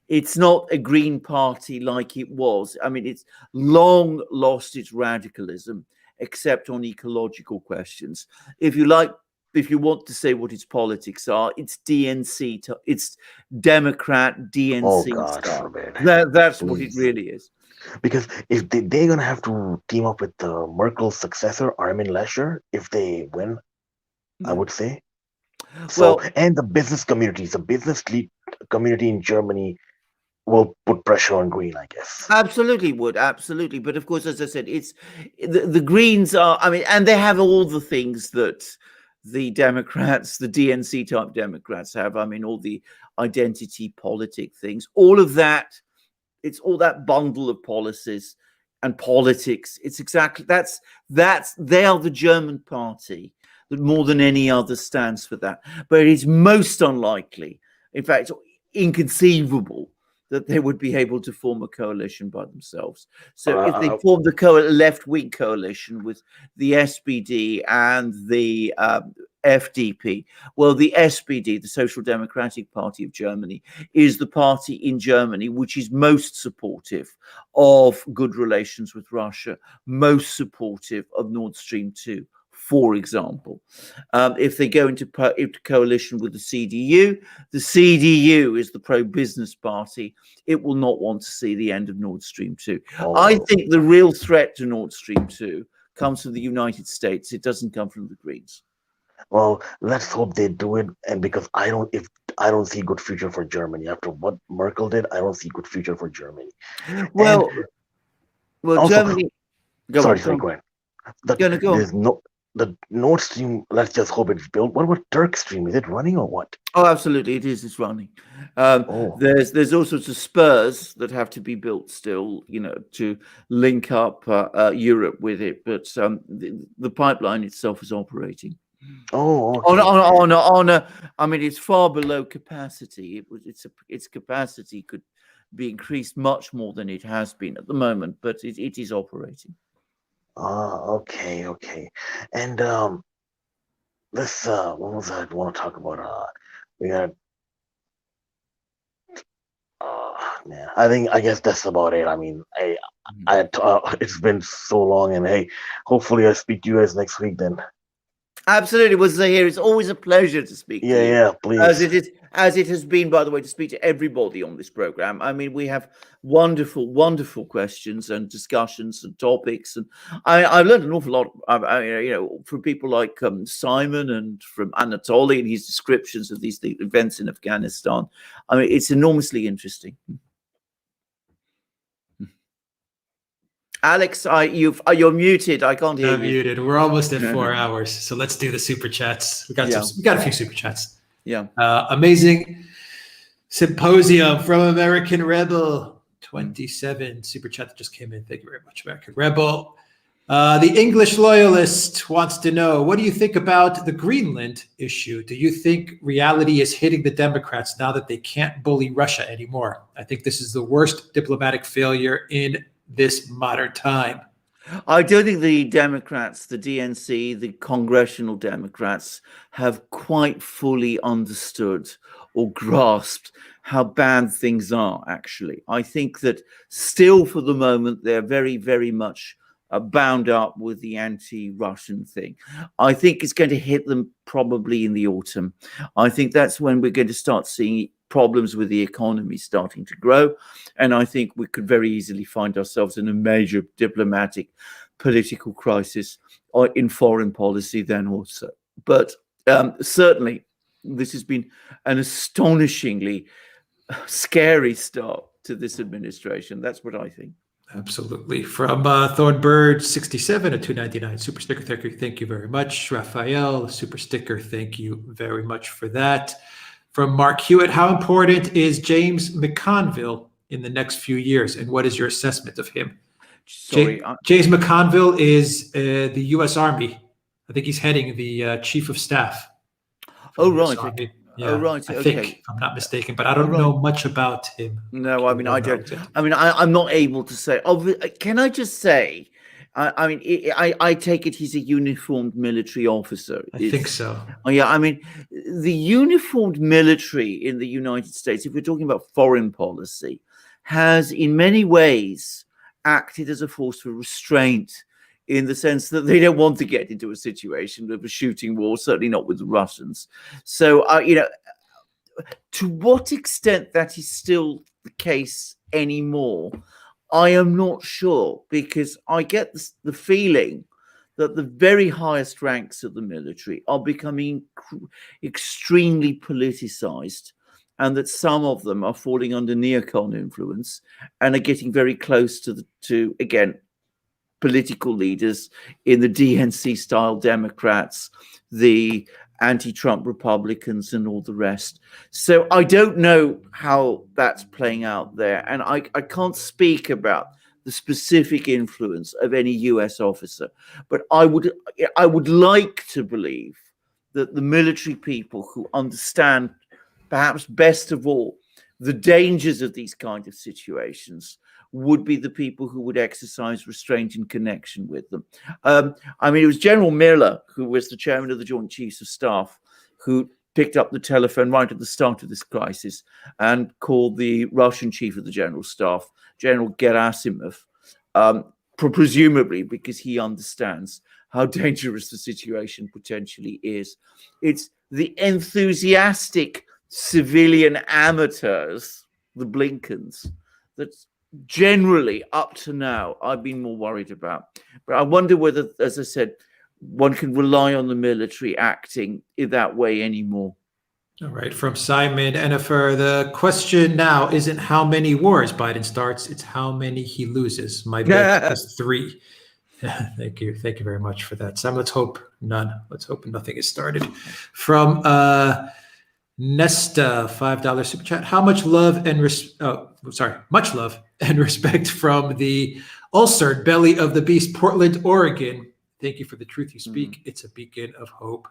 it's not a Green Party like it was. I mean, it's long lost its radicalism, except on ecological questions. If you want to say what its politics are, it's DNC, it's Democrat DNC. Oh God, forbid. That's what it really is. Because if they're gonna have to team up with Merkel's successor, Armin Laschet, if they win, I would say. So, well, and the business community in Germany will put pressure on Green, I guess. Absolutely would, absolutely. But of course, as I said, it's the Greens are, I mean, and they have all the things that the Democrats, the DNC type Democrats have. I mean, all the identity politic things, all of that. It's all that bundle of policies and politics. It's exactly they are the German party that more than any other stands for that. But it is most unlikely, in fact, inconceivable, that they would be able to form a coalition by themselves. So if they formed a left-wing coalition with the SPD and the FDP, well, the SPD, the Social Democratic Party of Germany, is the party in Germany which is most supportive of good relations with Russia, most supportive of Nord Stream 2. For example, if they go into coalition with the CDU is the pro-business party. It will not want to see the end of Nord Stream 2. Oh. I think the real threat to Nord Stream 2 comes from the United States. It doesn't come from the Greens. Well, let's hope they do it. And because I don't see good future for Germany after what Merkel did, I don't see good future for Germany. Well, also, Germany. Go ahead. There's the Nord Stream, let's just hope it's built. What about Turk Stream? Is it running or what? Oh, absolutely, it is. It's running. There's all sorts of spurs that have to be built still, to link up Europe with it. But the pipeline itself is operating. Oh, okay. I mean, it's far below capacity. Its capacity could be increased much more than it has been at the moment, but it is operating. Okay. And this what was I want to talk about? We got man, I guess that's about it. I mean, it's been so long, and hey, hopefully I speak to you guys next week then. Absolutely, was here. It's always a pleasure to speak to you. Yeah, please. As it has been, by the way, to speak to everybody on this program. I mean, we have wonderful, wonderful questions and discussions and topics, and I've learned an awful lot. From people like Simon and from Anatoly and his descriptions of these events in Afghanistan. I mean, it's enormously interesting. Alex, you're muted. I can't hear you. I'm muted. We're almost at 4 hours, so let's do the super chats. We got a few super chats. Yeah. Amazing symposium from American Rebel 27 super chat that just came in. Thank you very much, American Rebel. The English loyalist wants to know, what do you think about the Greenland issue? Do you think reality is hitting the Democrats now that they can't bully Russia anymore? I think this is the worst diplomatic failure in this modern time. I don't think the Democrats, the DNC, the congressional Democrats have quite fully understood or grasped how bad things are, actually. I think that still for the moment, they're very, very much bound up with the anti-Russian thing. I think it's going to hit them probably in the autumn. I think that's when we're going to start seeing problems with the economy starting to grow. And I think we could very easily find ourselves in a major diplomatic, political crisis in foreign policy then also. But certainly, this has been an astonishingly scary start to this administration. That's what I think. Absolutely. From Thornbird 67 at 299 super sticker. Thank you very much. Raphael, super sticker. Thank you very much for that. From Mark Hewitt, how important is James McConville in the next few years, and what is your assessment of him? Sorry, James McConville is the U.S. Army. I think he's heading the chief of staff. Oh, right. Okay. Yeah, oh, right. I okay. think, if I'm not mistaken, but I don't know much about him. No, I mean, I don't. I mean, I'm not able to say. Can I just say? I take it he's a uniformed military officer. I think so. Oh, yeah, I mean, the uniformed military in the United States, if we're talking about foreign policy, has in many ways acted as a force for restraint, in the sense that they don't want to get into a situation of a shooting war, certainly not with the Russians. So, to what extent that is still the case anymore, I am not sure, because I get the feeling that the very highest ranks of the military are becoming extremely politicized, and that some of them are falling under neocon influence and are getting very close to again, political leaders in the DNC style Democrats, the anti-Trump Republicans, and all the rest. So I don't know how that's playing out there. And I can't speak about the specific influence of any US officer, but I would like to believe that the military people who understand perhaps best of all the dangers of these kind of situations would be the people who would exercise restraint in connection with them. I mean, it was General Miller, who was the chairman of the Joint Chiefs of Staff, who picked up the telephone right at the start of this crisis and called the Russian chief of the General Staff, General Gerasimov, presumably because he understands how dangerous the situation potentially is. It's the enthusiastic civilian amateurs, the Blinkens, that's generally up to now I've been more worried about. But I wonder whether, as I said, one can rely on the military acting in that way anymore. All right. From Simon Ennefer, the question now isn't how many wars Biden starts, it's how many he loses. My bet is 3. Thank you. Thank you very much for that, Simon. Let's hope none. Let's hope nothing is started. From Nesta, $5 super chat. How much love and much love and respect from the ulcered belly of the beast, Portland, Oregon. Thank you for the truth you speak. It's a beacon of hope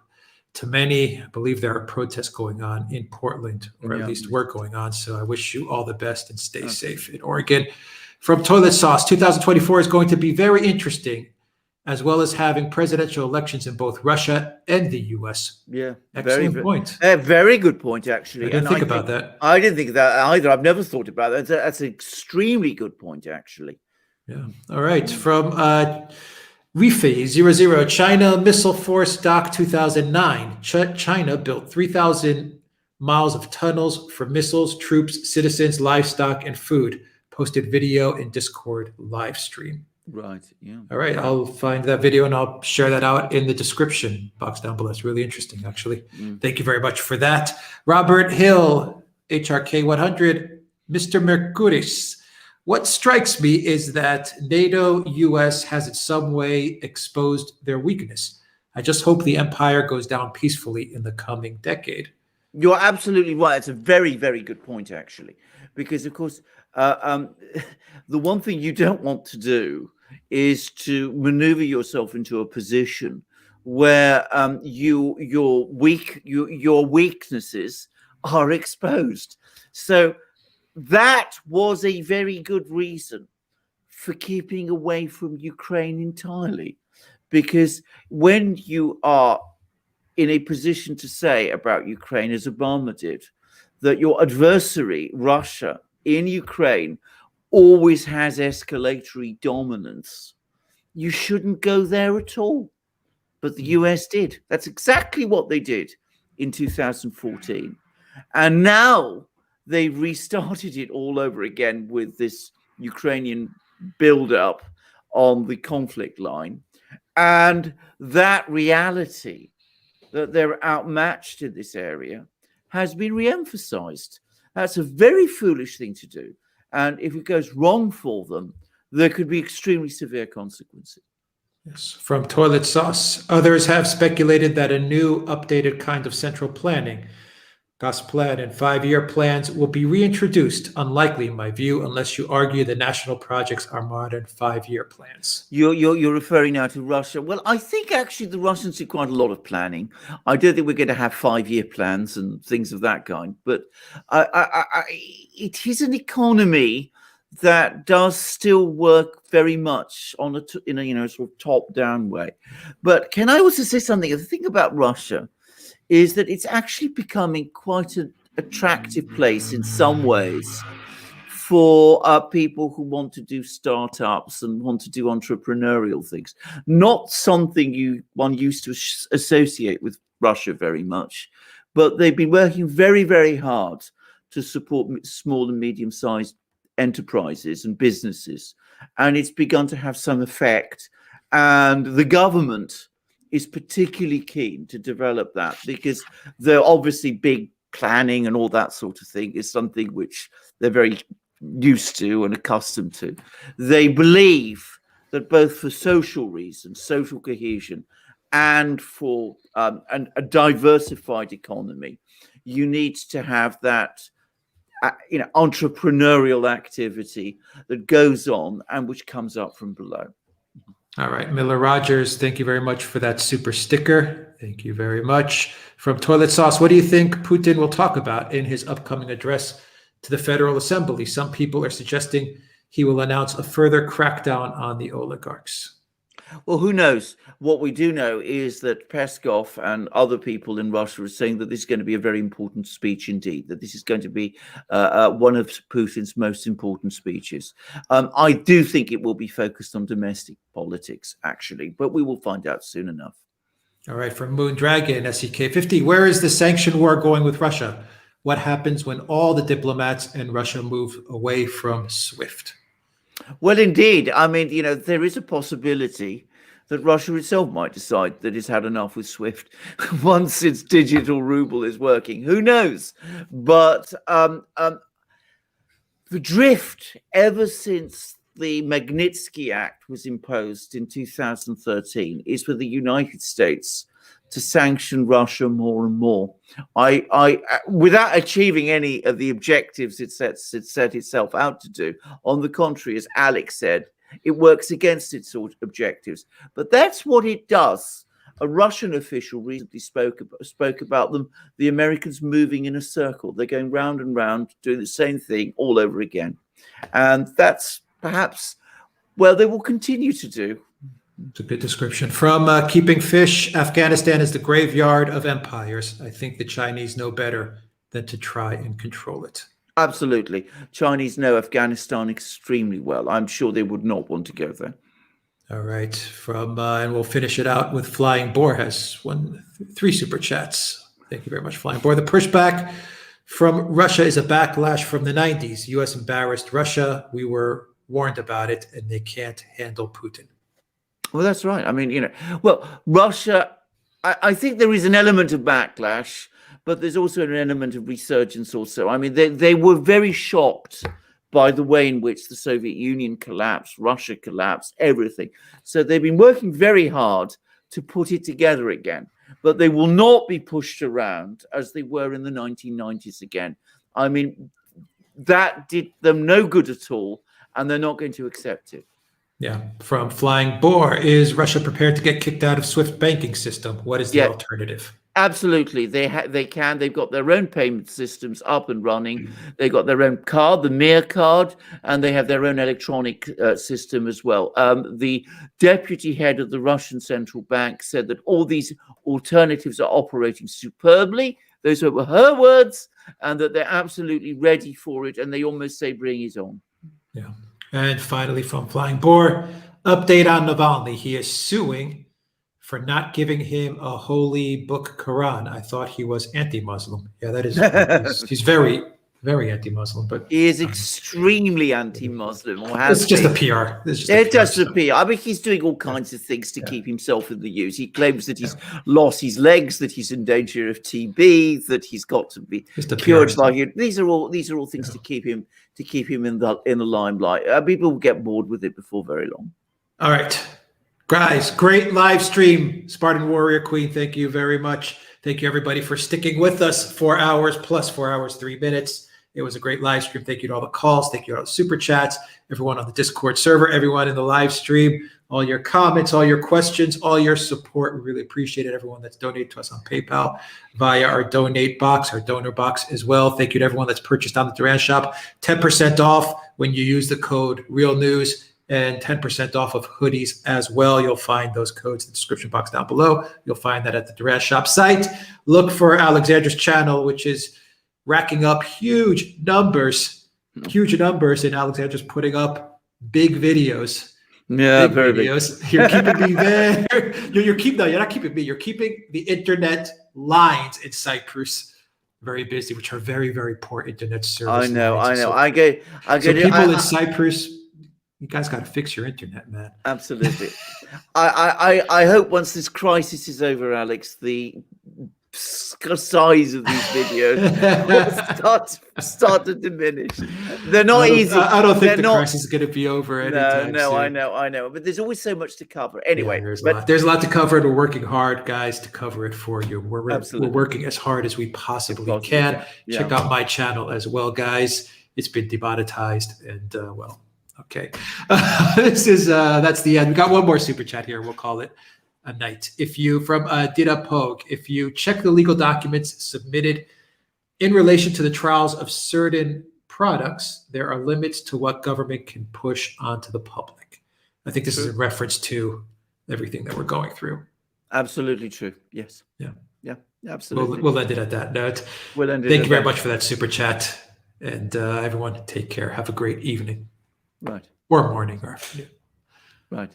to many. I believe there are protests going on in Portland, or at least were going on. So I wish you all the best and stay safe in Oregon. From Toilet Sauce, 2024 is going to be very interesting, as well as having presidential elections in both Russia and the U.S. Yeah, excellent point. Very good point, actually. I didn't think about that. I didn't think of that either. I've never thought about that. That's an extremely good point, actually. Yeah. All right. From Rife00, China Missile Force Doc 2009. China built 3,000 miles of tunnels for missiles, troops, citizens, livestock, and food. Posted video in Discord live stream. Right. Yeah. All right. I'll find that video and I'll share that out in the description box down below. It's really interesting, actually. Thank you very much for that. Robert Hill, HRK 100, Mr. Mercuris. What strikes me is that NATO US has in some way exposed their weakness. I just hope the empire goes down peacefully in the coming decade. You're absolutely right. It's a very, very good point, actually, because, of course, the one thing you don't want to do is to maneuver yourself into a position where your weaknesses are exposed. So that was a very good reason for keeping away from Ukraine entirely, because when you are in a position to say about Ukraine, as Obama did, that your adversary, Russia, in Ukraine, always has escalatory dominance, you shouldn't go there at all. But the US did. That's exactly what they did in 2014. And now they've restarted it all over again with this Ukrainian build-up on the conflict line. And that reality that they're outmatched in this area has been re-emphasized. That's a very foolish thing to do. And if it goes wrong for them, there could be extremely severe consequences. Yes. From Toilet Sauce, others have speculated that a new updated kind of central planning, Gosplan, and 5-year plans will be reintroduced. Unlikely, in my view, unless you argue the national projects are modern 5-year plans. You're referring now to Russia. Well, I think actually the Russians do quite a lot of planning. I don't think we're going to have 5-year plans and things of that kind. But it is an economy that does still work very much on in a sort of top-down way. But can I also say something? The thing about Russia is that it's actually becoming quite an attractive place in some ways for people who want to do startups and want to do entrepreneurial things. Not something one used to associate with Russia very much, but they've been working very, very hard to support small and medium-sized enterprises and businesses, and it's begun to have some effect. And the government is particularly keen to develop that because they're obviously big planning and all that sort of thing is something which they're very used to and accustomed to. They believe that both for social reasons, social cohesion, and for a diversified economy, you need to have that entrepreneurial activity that goes on and which comes up from below. All right, Miller Rogers, thank you very much for that super sticker. Thank you very much. From Toilet Sauce, what do you think Putin will talk about in his upcoming address to the Federal Assembly? Some people are suggesting he will announce a further crackdown on the oligarchs. Well, who knows? What we do know is that Peskov and other people in Russia are saying that this is going to be a very important speech indeed, that this is going to be one of Putin's most important speeches. I do think it will be focused on domestic politics, actually, but we will find out soon enough. All right, from Moon Dragon, SEK50, where is the sanction war going with Russia? What happens when all the diplomats in Russia move away from SWIFT? Well, indeed. I mean, there is a possibility that Russia itself might decide that it's had enough with SWIFT once its digital ruble is working. Who knows? But the drift ever since the Magnitsky Act was imposed in 2013 is for the United States to sanction Russia more and more. Without achieving any of the objectives it set itself out to do. On the contrary, as Alex said, it works against its objectives. But that's what it does. A Russian official recently spoke about them, the Americans moving in a circle. They're going round and round, doing the same thing all over again. And that's perhaps, well, they will continue to do. It's a good description. From Keeping Fish, Afghanistan is the graveyard of empires. I think the Chinese know better than to try and control it. Absolutely. Chinese know Afghanistan extremely well. I'm sure they would not want to go there. All right. From and we'll finish it out with Flying Boar has 3 super chats. Thank you very much, Flying Boar. The pushback from Russia is a backlash from the 90s. U.S. embarrassed Russia. We were warned about it, and they can't handle Putin. Well, that's right. I mean, Russia, I think there is an element of backlash, but there's also an element of resurgence also. I mean, they were very shocked by the way in which the Soviet Union collapsed, Russia collapsed, everything. So they've been working very hard to put it together again, but they will not be pushed around as they were in the 1990s again. I mean, that did them no good at all, and they're not going to accept it. Yeah. From Flying Boar, is Russia prepared to get kicked out of SWIFT banking system? What is the alternative? Absolutely. They can. They've got their own payment systems up and running. They've got their own card, the Mir card, and they have their own electronic system as well. The deputy head of the Russian central bank said that all these alternatives are operating superbly. Those were her words, and that they're absolutely ready for it. And they almost say, bring it on. Yeah. And finally, from Flying Boar, Update on Navalny. He is suing for not giving him a holy book Quran. I thought he was anti-Muslim. Yeah, that is. He's very, very anti-Muslim, but he is extremely anti-Muslim, or has it's just a been. PR. It's just a PR. I mean, he's doing all kinds of things to keep himself in the news. He claims that he's lost his legs, that he's in danger of TB, that he's got to be cured by it. These are all things to keep him in the limelight. People will get bored with it before very long. All right, guys, great live stream. Spartan Warrior Queen, thank you very much. Thank you, everybody, for sticking with us 4 hours plus 4 hours, 3 minutes. It was a great live stream. Thank you to all the calls. Thank you to all the super chats, everyone on the Discord server, everyone in the live stream, all your comments, all your questions, all your support. We really appreciate it. Everyone that's donated to us on PayPal via our donate box, our donor box as well. Thank you to everyone that's purchased on the Duran shop. 10% off when you use the code REALNEWS, and 10% off of hoodies as well. You'll find those codes in the description box down below. You'll find that at the Duran shop site. Look for Alexander's channel, which is racking up huge numbers, and Alexander's putting up big videos. Yeah, big very videos. big. You're keeping me there. You're not keeping me. You're keeping the internet lines in Cyprus very busy, which are very, very poor internet service. I know. So people in Cyprus, you guys got to fix your internet, man. Absolutely. I hope once this crisis is over, Alex, the size of these videos will start to diminish. They're not easy. I don't think the crisis is going to be over anytime No, soon. I know. But there's always so much to cover. Anyway, yeah, there's a lot to cover, and we're working hard, guys, to cover it for you. We're working as hard as we possibly can. Yeah. Check out my channel as well, guys. It's been demonetized, and okay. That's the end. We got one more super chat here. We'll call it a night. If you, from Dita Pogue, if you check the legal documents submitted in relation to the trials of certain products, there are limits to what government can push onto the public. I think this is in reference to everything that we're going through. Absolutely true. Yes. Yeah, absolutely. We'll end it at that note. Thank you very much for that super chat. And everyone, take care. Have a great evening. Right. Or morning or afternoon. Right.